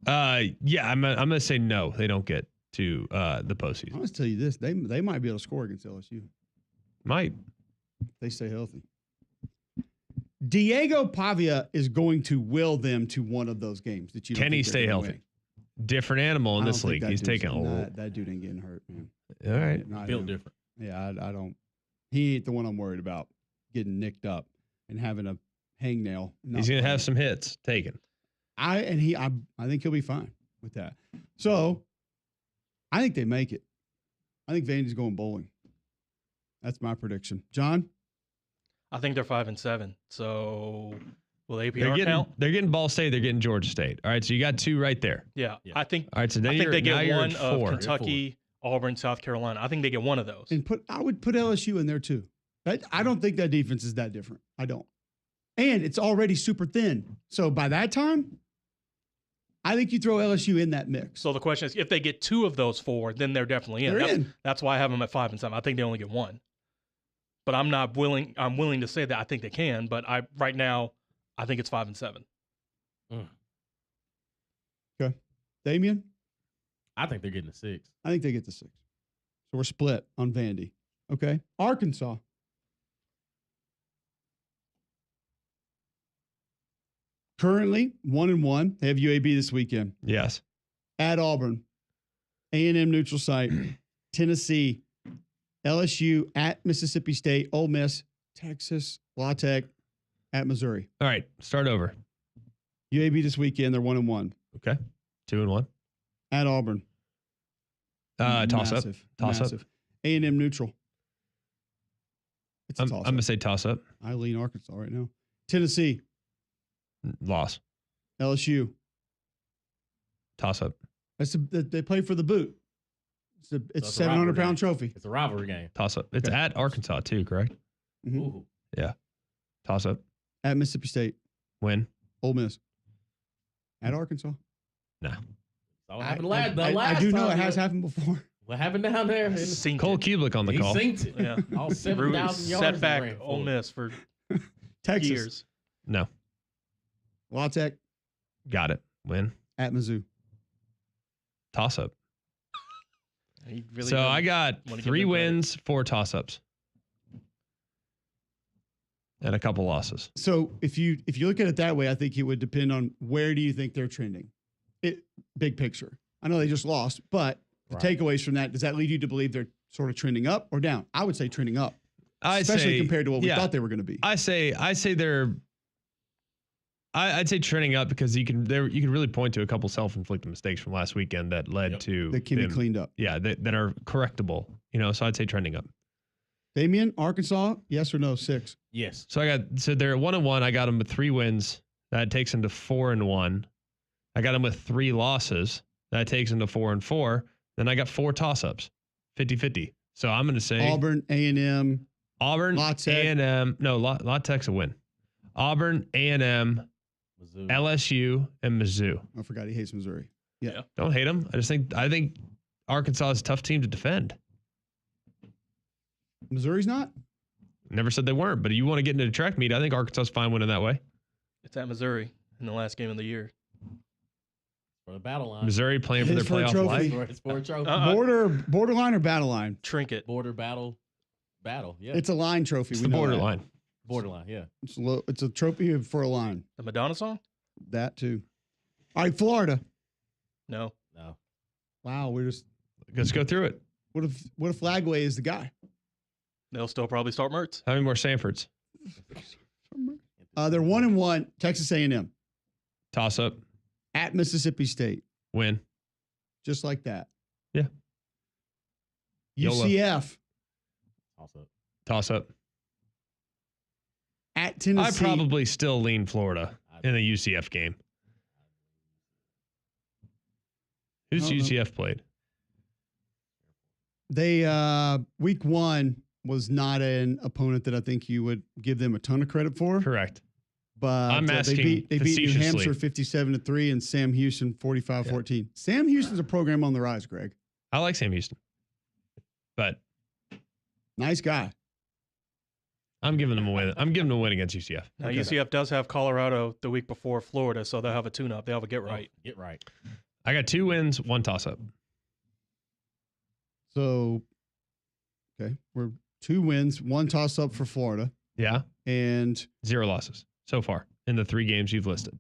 Yeah, I'm gonna say no. They don't get to the I postseason. want to tell you this: they might be able to score against LSU. Might. If they stay healthy. Diego Pavia is going to will them to one of those games that you. Don't Can he think they're stay gonna healthy? win. Different animal in I this don't think league. that He's dude's- taking a little. that dude ain't getting hurt, man. All right. Not Built him. different. Yeah, I don't. He ain't the one I'm worried about getting nicked up and having a hangnail. not He's gonna have playing. some hits taken. I think he'll be fine with that. So I think they make it. I think Vandy's going bowling. That's my prediction. John? I think they're 5-7. So will They're APR count? getting Ball State. They're getting Georgia State. All right. So you got 2 right there. Yeah. Yeah. I think All right. So then I think they now get you're one at of 4. Kentucky, Auburn, South Carolina. I think they get one of those. And I would put LSU in there too. I don't think that defense is that different. I don't. And it's already super thin. So by that time, I think you throw LSU in that mix. So the question is, if they get 2 of those 4, then they're definitely in. They're in. That's why I have them at 5-7. I think they only get 1. But I'm willing to say that I think they can. But right now, I think it's 5-7. Okay. Damian? I think they're getting a 6. I think they get the 6. So we're split on Vandy. Okay. Arkansas. Currently 1-1. They have UAB this weekend. Yes. At Auburn. A&M neutral site. Tennessee. LSU at Mississippi State. Ole Miss. Texas. La Tech. At Missouri. All right. Start over. UAB this weekend. They're 1-1. Okay. 2-1. At Auburn. Toss up. Toss up. A&M neutral. It's a I'm toss up. gonna say toss up. I lean Arkansas right now. Tennessee. Loss. LSU. Toss up. They play for the boot. It's a it's a rivalry 700-pound trophy. It's a rivalry game. Toss up. It's Okay. at Arkansas too, correct? Mhm. Ooh. Toss up. At Mississippi State. Win. Ole Miss. At Arkansas. No. So what happened last I do know time, it has man. happened before. What happened down there? Synced Cole it. Kubelik on the He call. synced it. Yeah. All 7,000 yards. Set back he ran Ole for. Miss for Texas. years. No. La Tech. Got it. Win. At Mizzou. Toss up. He really So doesn't I got wanna give 3 them credit. wins, 4 toss ups. and a couple losses. So if you look at it that way, I think it would depend on where do you think they're trending. Big picture. I know they just lost, but the takeaways from that, does that lead you to believe they're sort of trending up or down? I would say trending up, especially compared to what we thought they were going to be. I'd say trending up because you can really point to a couple self-inflicted mistakes from last weekend that led to that can be cleaned up. Yeah, that are correctable. So I'd say trending up. Damian, Arkansas, yes or no? 6. Yes. So they're 1-1. I got them with 3 wins. That takes them to 4-1. I got them with 3 losses. That takes them to 4-4. Then I got 4 toss-ups, 50-50. So I'm going to say Auburn, A&M, La Tech. A&M. No, La Tech's a win. Auburn, A&M, Mizzou. LSU, and Mizzou. I forgot he hates Missouri. Yeah. Don't hate him. I think Arkansas is a tough team to defend. Missouri's not? Never said they weren't, but you want to get into the track meet, I think Arkansas is fine winning that way. It's at Missouri in the last game of the year. For the battle line. Missouri playing for their playoff life. It's for a trophy. Borderline or battle line? Trinket. Battle, yeah. It's a line trophy. It's the borderline. Borderline, yeah. It's a trophy for a line. The Madonna song? That too. All right, Florida. No. Wow, Let's go through it. What if Lagway is the guy? They'll still probably start Mertz. How many more Sanfords? They're 1-1. Texas A&M. Toss up. At Mississippi State. Win. Just like that. Yeah. UCF. Toss up. At Tennessee. I probably still lean Florida in the UCF game. Who's UCF played? They week 1 was not an opponent that I think you would give them a ton of credit for. Correct. But I'm asking they beat New Hampshire 57-3 and Sam Houston 45-14. Yeah. Sam Houston's a program on the rise, Greg. I like Sam Houston. But nice guy. I'm giving them a win. I'm giving them a win against UCF. Now UCF does have Colorado the week before Florida, so they'll have a tune-up. They'll have a get right. Get right. I got 2 wins, 1 toss-up. So, okay, we're 2 wins, 1 toss-up for Florida. Yeah. And 0 losses so far in the 3 games you've listed.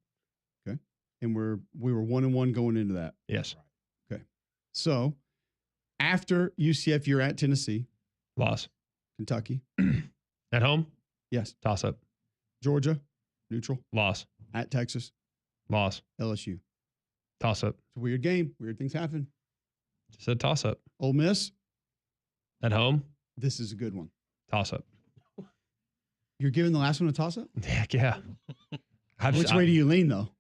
Okay. And we were 1-1 going into that. Yes. Okay. So, after UCF, you're at Tennessee. Loss. Kentucky. At home? Yes. Toss-up. Georgia. Neutral. Loss. At Texas. Loss. LSU. Toss-up. It's a weird game. Weird things happen. Just a toss-up. Ole Miss. At home? This is a good one. Toss-up. You're giving the last one a toss-up? Heck yeah. Which way do you lean, though?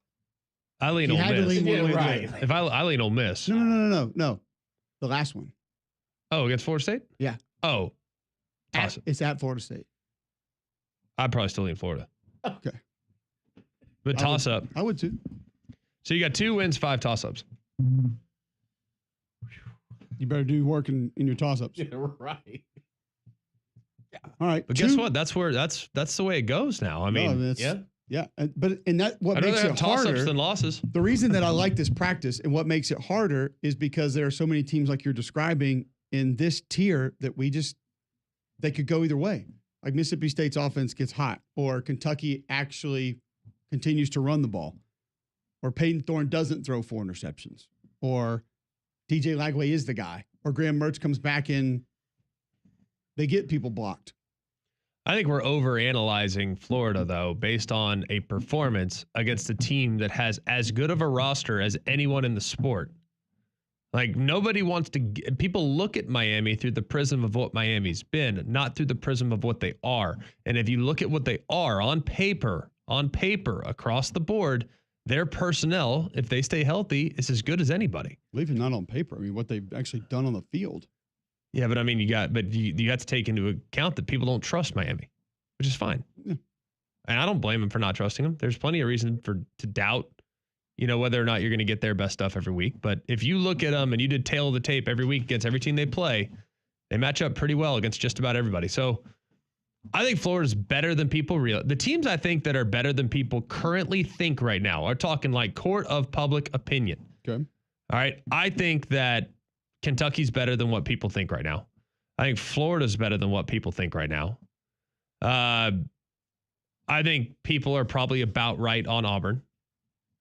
I lean Ole Miss. To lean one way right. If I lean Ole Miss. No. The last one. Oh, against Florida State? Yeah. Oh. Toss-up. It's at Florida State. I'd probably still lean Florida. Okay. But toss-up. I would too. So you got 2 wins, 5 toss-ups. You better do work in your toss-ups. Yeah, right. Yeah. All right. But guess what? That's the way it goes now. I mean, yeah. But what I'd makes rather it have toss-ups harder than losses. The reason that I like this practice and what makes it harder is because there are so many teams like you're describing in this tier that they could go either way. Like Mississippi State's offense gets hot, or Kentucky actually continues to run the ball, or Peyton Thorne doesn't throw 4 interceptions, or DJ Lagway is the guy, or Graham Mertz comes back in. They get people blocked. I think we're overanalyzing Florida, though, based on a performance against a team that has as good of a roster as anyone in the sport. Like, nobody wants to people look at Miami through the prism of what Miami's been, not through the prism of what they are. And if you look at what they are on paper, across the board, their personnel, if they stay healthy, is as good as anybody. Even not on paper. I mean, what they've actually done on the field. Yeah, but I mean, you got to take into account that people don't trust Miami, which is fine. Yeah. And I don't blame them for not trusting them. There's plenty of reason to doubt, whether or not you're going to get their best stuff every week. But if you look at them and you did tail of the tape every week against every team they play, they match up pretty well against just about everybody. So I think Florida's better than people realize. The teams I think that are better than people currently think right now are talking like court of public opinion. Okay. All right. I think that Kentucky's better than what people think right now. I think Florida's better than what people think right now. I think people are probably about right on Auburn,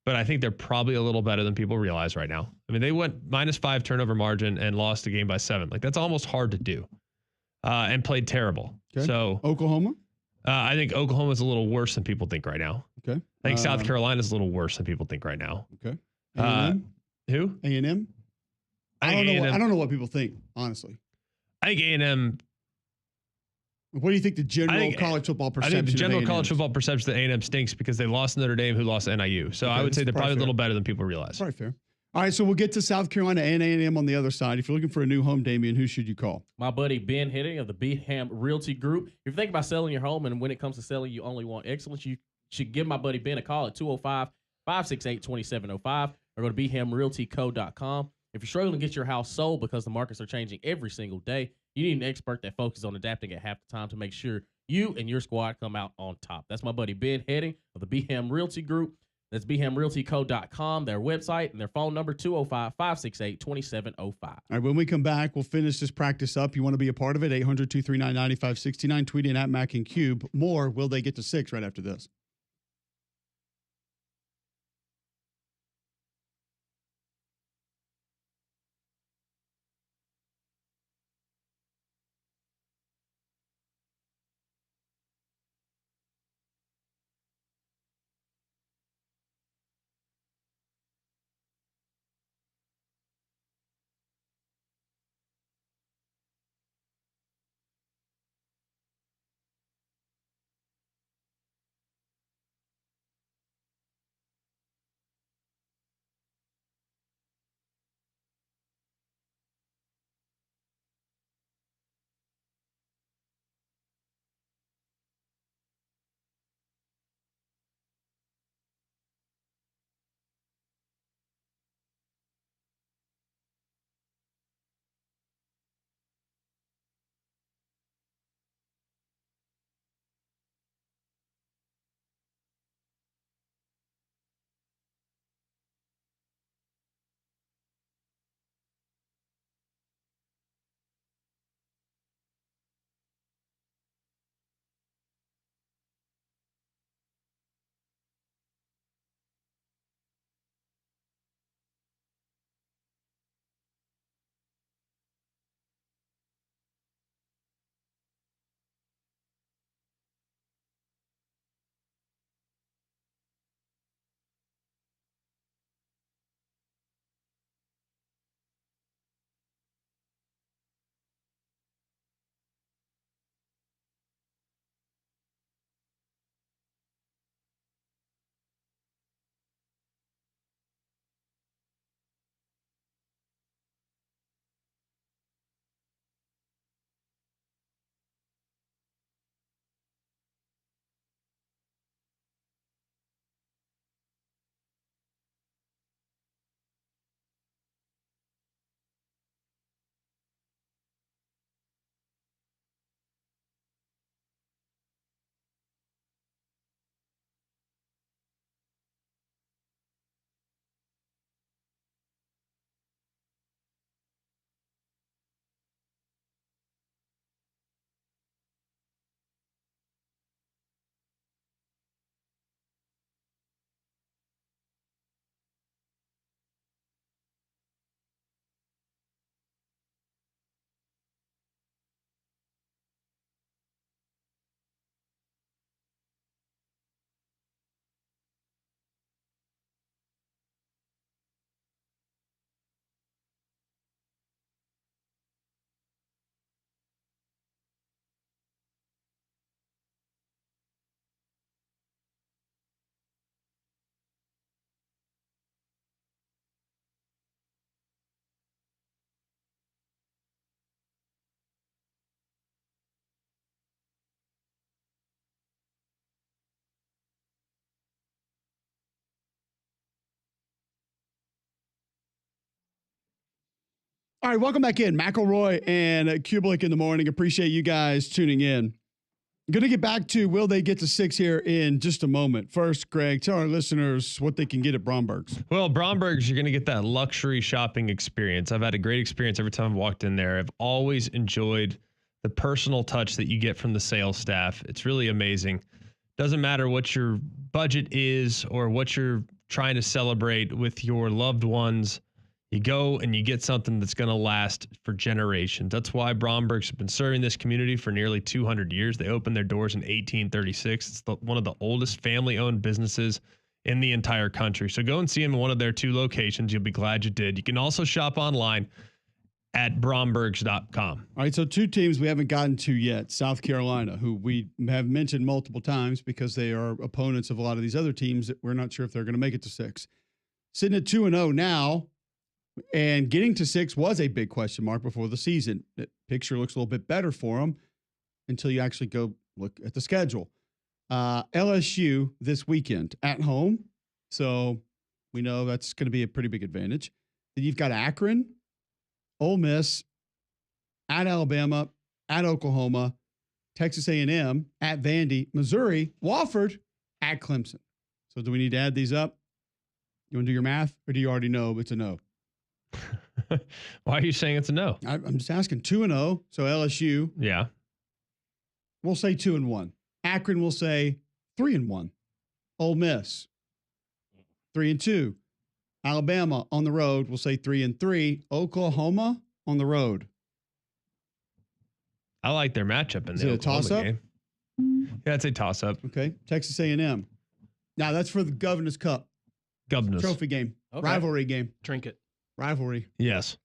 but I think they're probably a little better than people realize right now. I mean, they went -5 turnover margin and lost the game by 7. Like, that's almost hard to do, and played terrible. Okay. So Oklahoma? I think Oklahoma's a little worse than people think right now. Okay. I think South Carolina's a little worse than people think right now. Okay. A&M? Who? A&M? I don't know what people think, honestly. I think A&M. What do you think the general college football perception? I think the general of college football perception that A&M stinks because they lost Notre Dame, who lost to NIU. So I would say they're probably a little better than people realize. Probably fair. All right, so we'll get to South Carolina and A&M on the other side. If you're looking for a new home, Damian, who should you call? My buddy Ben Hitting of the Beeham Realty Group. If you think about selling your home and when it comes to selling, you only want excellence, you should give my buddy Ben a call at 205-568-2705 or go to behamrealtyco.com. If you're struggling to get your house sold because the markets are changing every single day, you need an expert that focuses on adapting at half the time to make sure you and your squad come out on top. That's my buddy Ben Heading of the Beeham Realty Group. That's behamrealtyco.com, their website, and their phone number, 205-568-2705. All right, when we come back, we'll finish this practice up. You want to be a part of it, 800-239-9569, tweet in at Mac and Cube. More, will they get to 6 right after this? All right, welcome back in. McElroy and Cubelic in the morning. Appreciate you guys tuning in. I'm going to get back to will they get to 6 here in just a moment. First, Greg, tell our listeners what they can get at Bromberg's. Well, Bromberg's, you're going to get that luxury shopping experience. I've had a great experience every time I've walked in there. I've always enjoyed the personal touch that you get from the sales staff. It's really amazing. Doesn't matter what your budget is or what you're trying to celebrate with your loved ones. You go and you get something that's going to last for generations. That's why Bromberg's have been serving this community for nearly 200 years. They opened their doors in 1836. It's one of the oldest family-owned businesses in the entire country. So go and see them in one of their 2 locations. You'll be glad you did. You can also shop online at brombergs.com. All right, so 2 teams we haven't gotten to yet. South Carolina, who we have mentioned multiple times because they are opponents of a lot of these other teams that we're not sure if they're going to make it to 6. Sitting at 2-0 now, and getting to 6 was a big question mark before the season. The picture looks a little bit better for them until you actually go look at the schedule. LSU this weekend at home, so we know that's going to be a pretty big advantage. Then you've got Akron, Ole Miss, at Alabama, at Oklahoma, Texas A&M, at Vandy, Missouri, Wofford, at Clemson. So do we need to add these up? You want to do your math, or do you already know it's a no? Why are you saying it's a no? I'm just asking. 2-0, so LSU. Yeah. We'll say 2-1. Akron will say 3-1. Ole Miss 3-2. Alabama on the road will say 3-3. Oklahoma on the road. I like their matchup in Is the it a Oklahoma toss-up? game. Yeah, it's a toss-up. Okay. Texas A&M. Now that's for the Governor's Cup Governors. trophy game, Okay. rivalry game, Trinket. rivalry. Yes.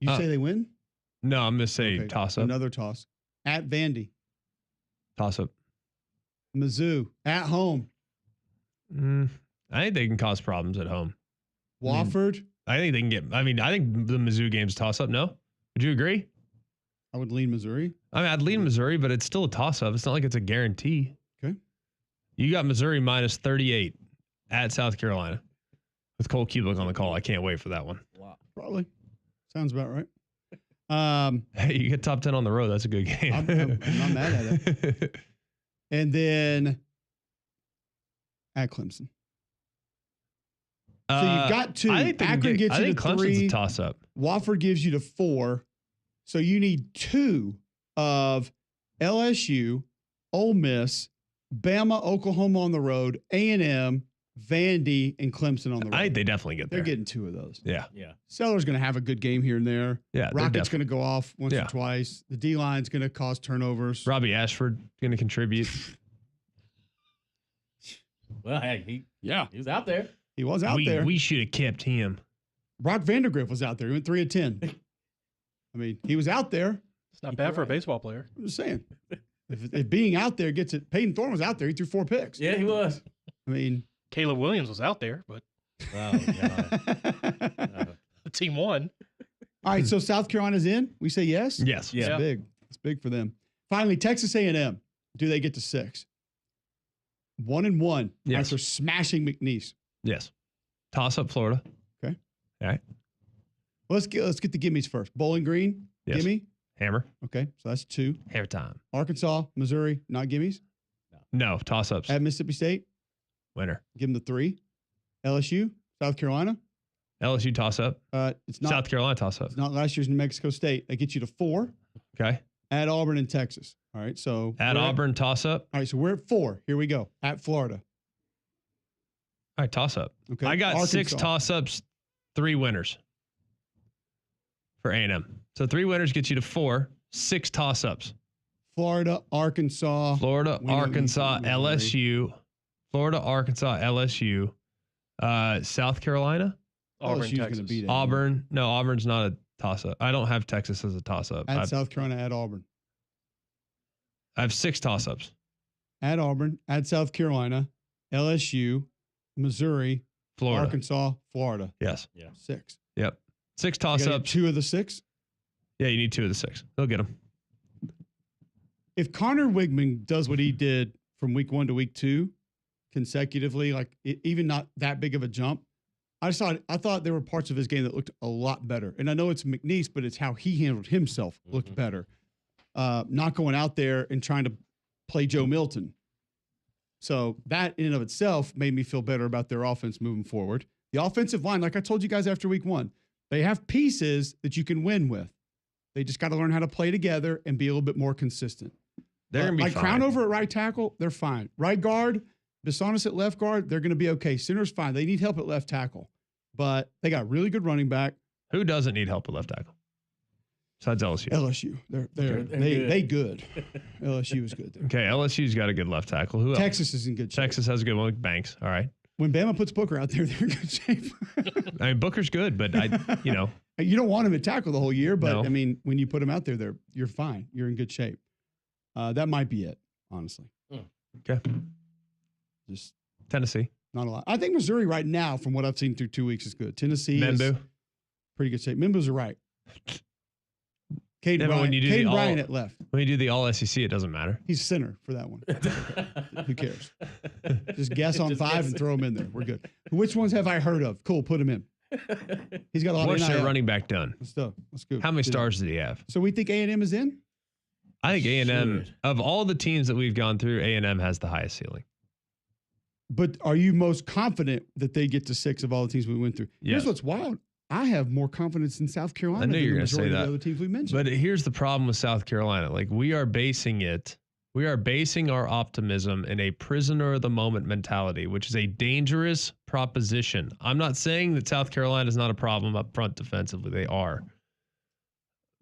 You say they win? No, I'm going to say Okay, toss-up. Another toss. At Vandy. Toss-up. Mizzou. At home. I think they can cause problems at home. Wofford. I think they can get. I think the Mizzou game's toss-up. No? Would you agree? I would lean Missouri. I'd lean Missouri, but it's still a toss-up. It's not like it's a guarantee. Okay. You got Missouri minus 38 at South Carolina with Cole Cubelic on the call. I can't wait for that one. Wow. Probably. Sounds about right. Hey, you get top 10 on the road. That's a good game. I'm not mad at it. And then at Clemson. So you've got 2. I think Akron gets I you think to Clemson's 3. a toss-up. Wofford gives you to 4. So you need 2 of LSU, Ole Miss, Bama, Oklahoma on the road, A&M, Vandy, and Clemson on the road. I think they definitely get there. They're getting 2 of those. Yeah. Yeah. Seller's going to have a good game here and there. Yeah. Rocket's going to go off once Yeah. or twice. The D-line's going to cause turnovers. Robbie Ashford going to contribute. Well, hey, he was out there. He was out there. We should have kept him. Brock Vandergriff was out there. He went 3 of 10. I mean, he was out there. It's not bad for a baseball player. I'm just saying. If being out there gets it, Peyton Thorne was out there. He threw 4 picks. Yeah, he was. I mean, Caleb Williams was out there, but Oh, God. the team won. all right. So South Carolina's in. We say yes. Yes. It's Yeah. big. It's big for them. Finally, Texas A&M. Do they get to 6? 1-1 Yes. after smashing McNeese. Yes. Toss up Florida. Okay. All right. Let's get the gimmies first. Bowling Green. Yes. Gimme. Hammer. Okay. So that's 2. Hair time. Arkansas, Missouri, not gimmies. No. Toss ups. At Mississippi State, Winner. give them the 3. LSU, South Carolina. LSU toss up. It's not. South Carolina toss up. It's not last year's New Mexico State. That gets you to 4. Okay. At Auburn and Texas. All right. So At Auburn, toss up. All right. So we're at 4. Here we go. At Florida. All right. Toss up. Okay. I got 6 Arkansas. toss ups, 3 winners for A&M. So 3 winners get you to 4, 6 toss ups. Florida, Arkansas. Florida, We know Arkansas, you- LSU. Florida, Arkansas, LSU. South Carolina, Auburn, LSU's Texas. gonna beat it. Auburn. No, Auburn's not a toss up. I don't have Texas as a toss up. At South Carolina, at Auburn. I have 6 toss ups. At Auburn, at South Carolina, LSU, Missouri, Florida. Arkansas, Florida. Yes. 6. Yep. 6 You toss gotta get ups. 2 of the 6. Yeah, you need 2 of the 6. They'll get them. If Connor Wigman does what he did from week 1 to week 2 consecutively, like even not that big of a jump, I thought there were parts of his game that looked a lot better. And I know it's McNeese, but it's how he handled himself looked better. Not going out there and trying to play Joe Milton. So that in and of itself made me feel better about their offense moving forward. The offensive line, like I told you guys after week 1, they have pieces that you can win with. They just got to learn how to play together and be a little bit more consistent. They're going to be like fine. Crownover at right tackle, they're fine. Right guard, Bisonis at left guard, they're going to be okay. Center's fine. They need help at left tackle, but they got really good running back. Who doesn't need help at left tackle? Besides LSU. LSU, they good. LSU is good there. Okay, LSU's got a good left tackle. Who else? Texas is in good shape. Texas has a good one with Banks. All right. When Bama puts Booker out there, they're in good shape. I mean, Booker's good, but you don't want him at tackle the whole year. But No. I mean, when you put him out there, you're fine. You're in good shape. That might be it, honestly. Okay. Just Tennessee. not a lot. I think Missouri right now, from what I've seen through 2 weeks, is good. Tennessee is Membu. pretty good shape. Membu's are right. Caden Yeah, but when you do Caden the Bryant all- at left. When you do the all SEC, it doesn't matter. He's center for that one. Who cares? Just guess on Just 5 guess. and throw him in there. We're good. Which ones have I heard of? Cool, put him in. He's got a lot What's of their NIL. running back done? Let's go. How many stars did he have? So we think A&M is in? I think A&M, Should. of all the teams that we've gone through, A&M has the highest ceiling. But are you most confident that they get to 6 of all the teams we went through? Yes. Here's what's wild. I have more confidence in South Carolina I knew than you were the gonna say majority of that. the other teams we mentioned. But here's the problem with South Carolina. Like, we are basing our optimism in a prisoner of the moment mentality, which is a dangerous proposition. I'm not saying that South Carolina is not a problem up front defensively. They are.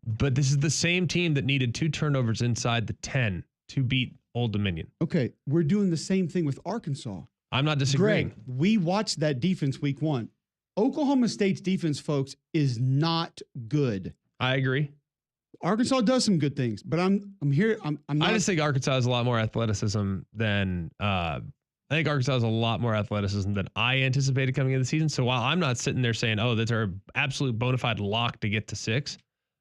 But this is the same team that needed 2 turnovers inside the 10 to beat Old Dominion. Okay, we're doing the same thing with Arkansas. I'm not disagreeing. Greg, we watched that defense week 1. Oklahoma State's defense, folks, is not good. I agree. Arkansas does some good things, but I'm not. I just think Arkansas has a lot more athleticism than I think Arkansas has a lot more athleticism than I anticipated coming into the season. So while I'm not sitting there saying, "Oh, that's our absolute bona fide lock to get to 6,"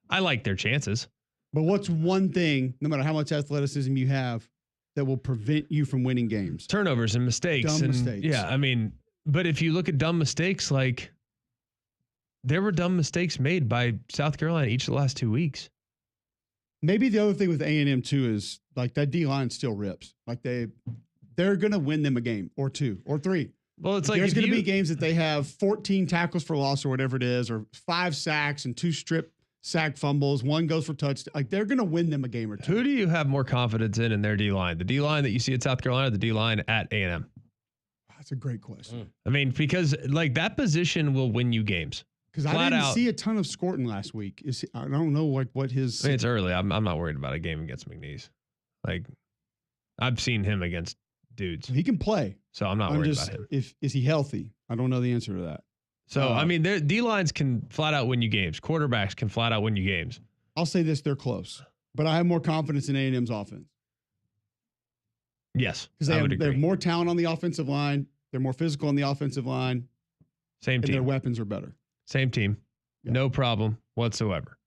I like their chances. But what's one thing, no matter how much athleticism you have, that will prevent you from winning games? Turnovers and mistakes. Dumb and, mistakes. Yeah, I mean, but if you look at dumb mistakes, like there were dumb mistakes made by South Carolina each of the last 2 weeks. Maybe the other thing with A&M too is like that D line still rips. Like they're gonna win them a game or 2 or 3. Well, it's like There's if going to you- be games that they have 14 tackles for loss or whatever it is, or 5 sacks and 2 strip sack fumbles. 1 goes for touchdown. Like they're going to win them a game or 2. Who do you have more confidence in their D line? The D line that you see at South Carolina, or the D line at A&M? That's a great question. I mean, because like that position will win you games. Because I Flat didn't out. see a ton of Scorton last week. I don't know what his. I mean, it's early. I'm not worried about a game against McNeese. Like I've seen him against dudes, he can play. so I'm not I'm worried just about him. is he healthy? I don't know the answer to that. So I mean, their D lines can flat out win you games. Quarterbacks can flat out win you games. I'll say this: they're close, but I have more confidence in A&M's offense Yes, because I they would have agree. more talent on the offensive line. They're more physical on the offensive line, Same and their team. weapons are better. Same team. Yeah. No problem whatsoever.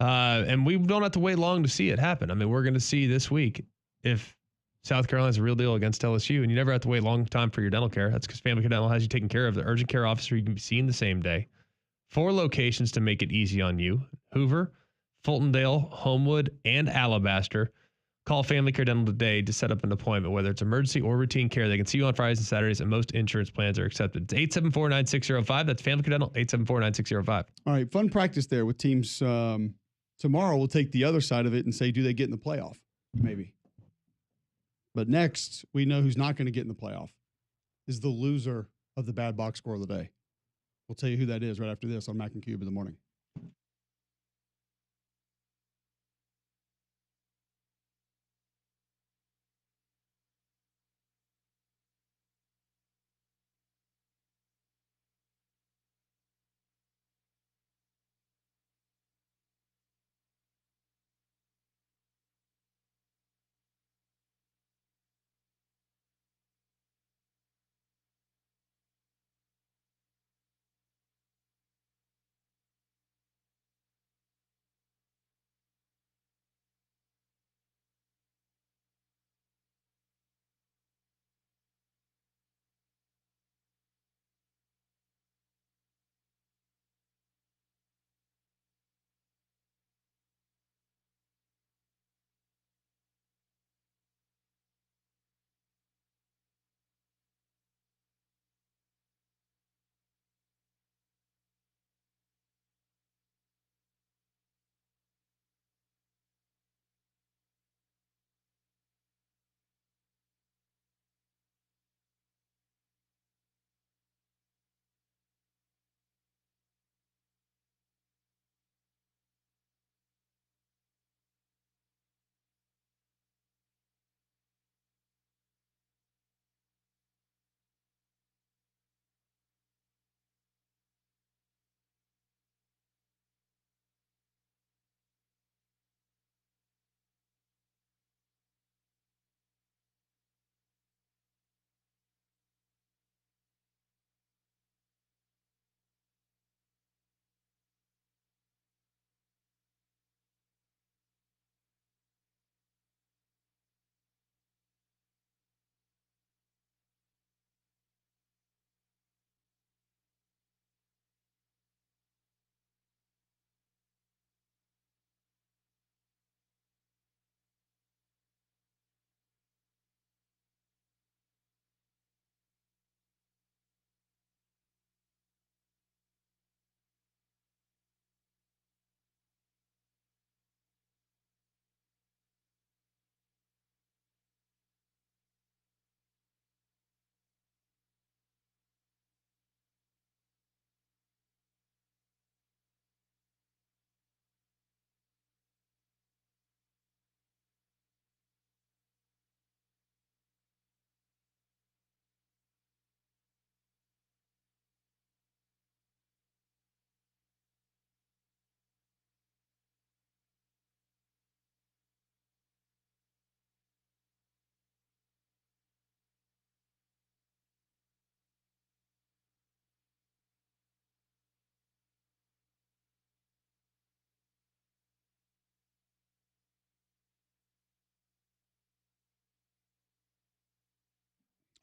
And we don't have to wait long to see it happen. I mean, we're going to see this week if South Carolina's a real deal against LSU, and you never have to wait a long time for your dental care. That's because Family Care Dental has you taken care of. The urgent care officer you can be seen the same day. 4 locations to make it easy on you: Hoover, Fultondale, Homewood, and Alabaster. Call Family Care Dental today to set up an appointment, whether it's emergency or routine care. They can see you on Fridays and Saturdays, and most insurance plans are accepted. It's 874-9605. That's Family Care Dental, 874-9605. All right, fun practice there with teams. Tomorrow we'll take the other side of it and say, do they get in the playoff? Maybe. But next, we know who's not going to get in the playoff is the loser of the bad box score of the day. We'll tell you who that is right after this on Mac and Cube in the morning.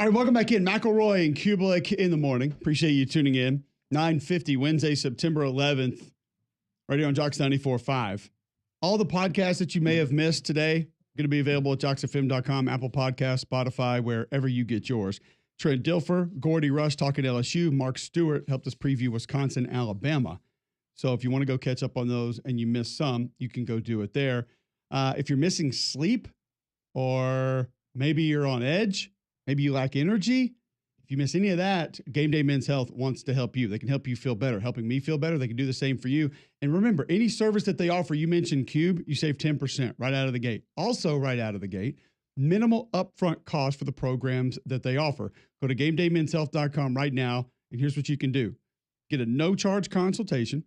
All right, welcome back in. McElroy and Cubelic in the morning. Appreciate you tuning in. 9:50, Wednesday, September 11th, right here on Jocks 94.5. All the podcasts that you may have missed today going to be available at jocksfm.com, Apple Podcasts, Spotify, wherever you get yours. Trent Dilfer, Gordy Rush talking LSU. Mark Stewart helped us preview Wisconsin, Alabama. So if you want to go catch up on those and you missed some, you can go do it there. If you're missing sleep or maybe you're on edge, maybe you lack energy, if you miss any of that, Game Day Men's Health wants to help you. They can help you feel better. Helping me feel better, they can do the same for you. And remember, any service that they offer, you mentioned Cube, you save 10% right out of the gate. Also, right out of the gate, minimal upfront cost for the programs that they offer. Go to GameDayMen'sHealth.com right now, and here's what you can do. Get a no-charge consultation,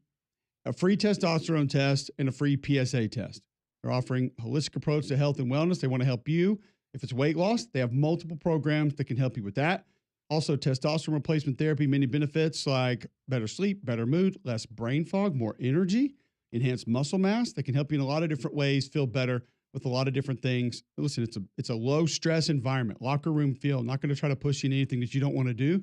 a free testosterone test, and a free PSA test. They're offering a holistic approach to health and wellness. They want to help you. If it's weight loss, they have multiple programs that can help you with that. Also, testosterone replacement therapy, many benefits like better sleep, better mood, less brain fog, more energy, enhanced muscle mass. They can help you in a lot of different ways, feel better with a lot of different things. Listen, it's a low-stress environment, locker room feel. Not going to try to push you in anything that you don't want to do.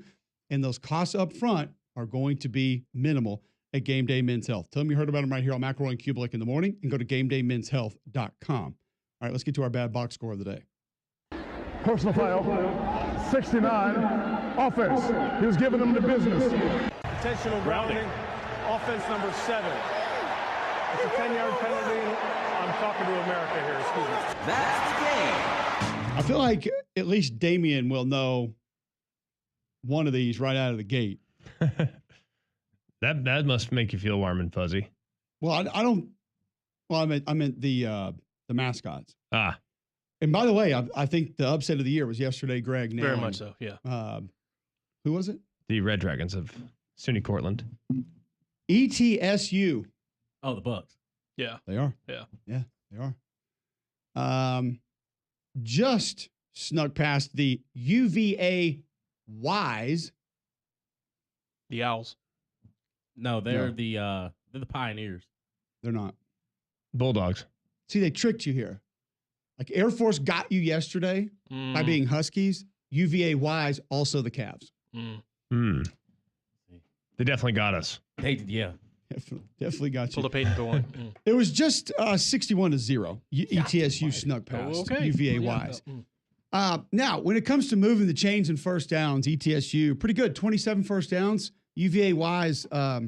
And those costs up front are going to be minimal at Game Day Men's Health. Tell them you heard about them right here on McElroy and Cubelic in the morning, and go to GameDayMen'sHealth.com. All right, let's get to our bad box score of the day. Personal foul, 69. Offense. He was giving them the business. Intentional grounding. Offense number 7. It's a 10-yard penalty. I'm talking to America here. Excuse me. That's the game. I feel like at least Damian will know one of these right out of the gate. That must make you feel warm and fuzzy. Well, I don't. Well, I meant the mascots. Ah. And by the way, I think the upset of the year was yesterday, Greg. Very much so, yeah. Who was it? The Red Dragons of SUNY Cortland. ETSU. Oh, the Bucks. Yeah. They are. Yeah. Yeah, they are. Just snuck past the UVA Wise. The Owls. No, they're the Pioneers. They're not. Bulldogs. See, they tricked you here. Like Air Force got you yesterday by being Huskies. UVA Wise, also the Cavs. They definitely got us. Yeah. Definitely got you. Pull the Peyton going. It was just 61-0. ETSU snuck past UVA Wise. Now, when it comes to moving the chains and first downs, ETSU, pretty good. 27 first downs. UVA Wise, 5.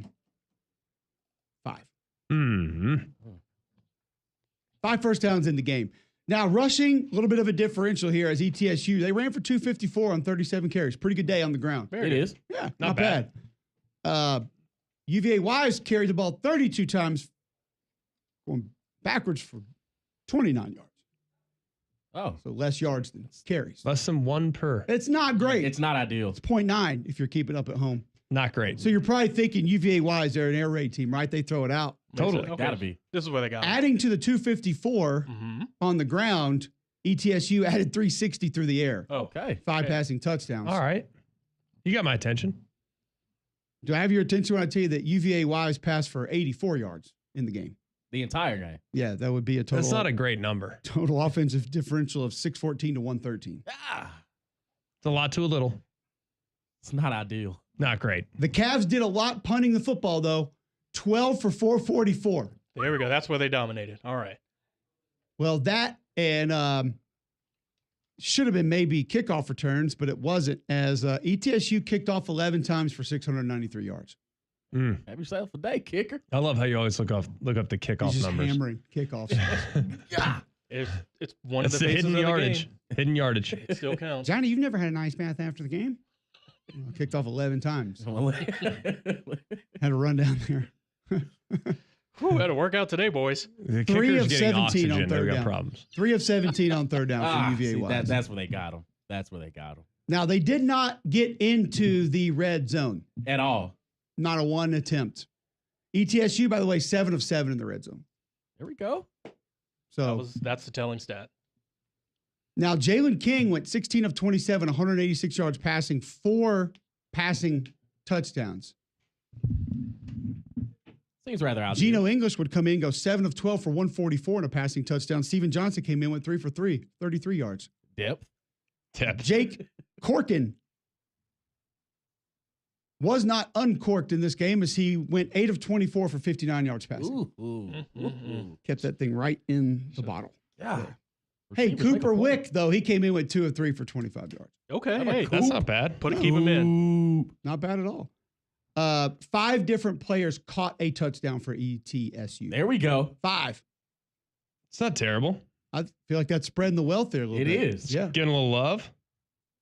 5 first downs in the game. Now, rushing, a little bit of a differential here as ETSU. They ran for 254 on 37 carries. Pretty good day on the ground. It is. Yeah, not bad. UVA Wise carried the ball 32 times, going backwards for 29 yards. Oh. So less yards than carries. Less than 1 per. It's not great. It's not ideal. It's 0.9 if you're keeping up at home. Not great. So you're probably thinking UVA Wise, they're an air raid team, right? They throw it out. Totally. Okay. Gotta be. This is where they got it. Adding to the 254 on the ground, ETSU added 360 through the air. Okay. 5 passing touchdowns. All right. You got my attention. Do I have your attention when I tell you that UVA Wise passed for 84 yards in the game? The entire game. Yeah, that would be a total. That's not a great number. Total offensive differential of 614 to 113. It's a lot to a little. It's not ideal. Not great. The Cavs did a lot punting the football, though. 12 for 444. There we go. That's where they dominated. All right. Well, that and should have been maybe kickoff returns, but it wasn't, as ETSU kicked off 11 times for 693 yards. Have yourself a day, kicker. I love how you always look up the kickoff He's just numbers. Hammering kickoffs. Yeah. It's one It's of the the faces hidden of the yardage. game. Hidden yardage. It still counts. Johnny, you've never had a nice bath after the game? Kicked off 11 times. Had to run down there. Whew, had to work out today, boys. The 3 kicker's of getting 17 oxygen. on They've third got down. problems. 3 of 17 on third down for UVA Wise. That's where they got him. That's where they got him. Now, they did not get into the red zone. At all. Not a one attempt. ETSU, by the way, 7 of 7 in the red zone. There we go. So That's the telling stat. now Jalen King went 16 of 27, 186 yards passing, 4 passing touchdowns. Seems rather out. Geno English would come in, go 7 of 12 for 144 and a passing touchdown. Steven Johnson came in, went 3 for 3, 33 yards. Depth. Jake Corkin was not uncorked in this game as he went 8 of 24 for 59 yards passing. Kept that thing right in the bottle. Yeah. Hey, Cooper Wick, though, he came in with 2 of 3 for 25 yards. Okay, hey, That's not bad. keep him in. Not bad at all. 5 different players caught a touchdown for ETSU. There we go. 5. It's not terrible. I feel like that's spreading the wealth there a little bit. It is. Yeah. Getting a little love.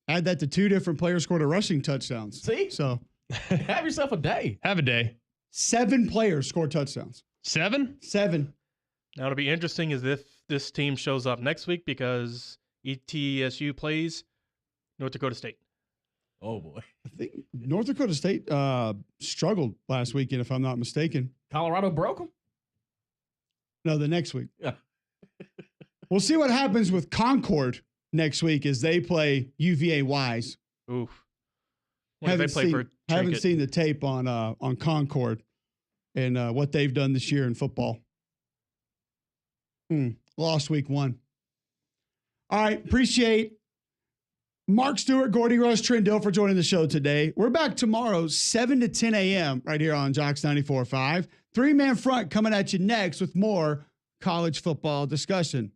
Add that to 2 different players scored a rushing touchdowns. See? So Have yourself a day. Have a day. 7 players scored touchdowns. 7? 7. Now, it'll be interesting is if this team shows up next week because ETSU plays North Dakota State. Oh, boy. I think North Dakota State struggled last weekend, if I'm not mistaken. Colorado broke them? No, the next week. Yeah. We'll see what happens with Concord next week as they play UVA Wise. Oof. What do they play for haven't Trinket? seen the tape on Concord and what they've done this year in football. Lost week 1. All right. Appreciate Mark Stewart, Gordy Rush, Trindle for joining the show today. We're back tomorrow, 7 to 10 a.m. right here on Jocks 94.5. 3-man front coming at you next with more college football discussion.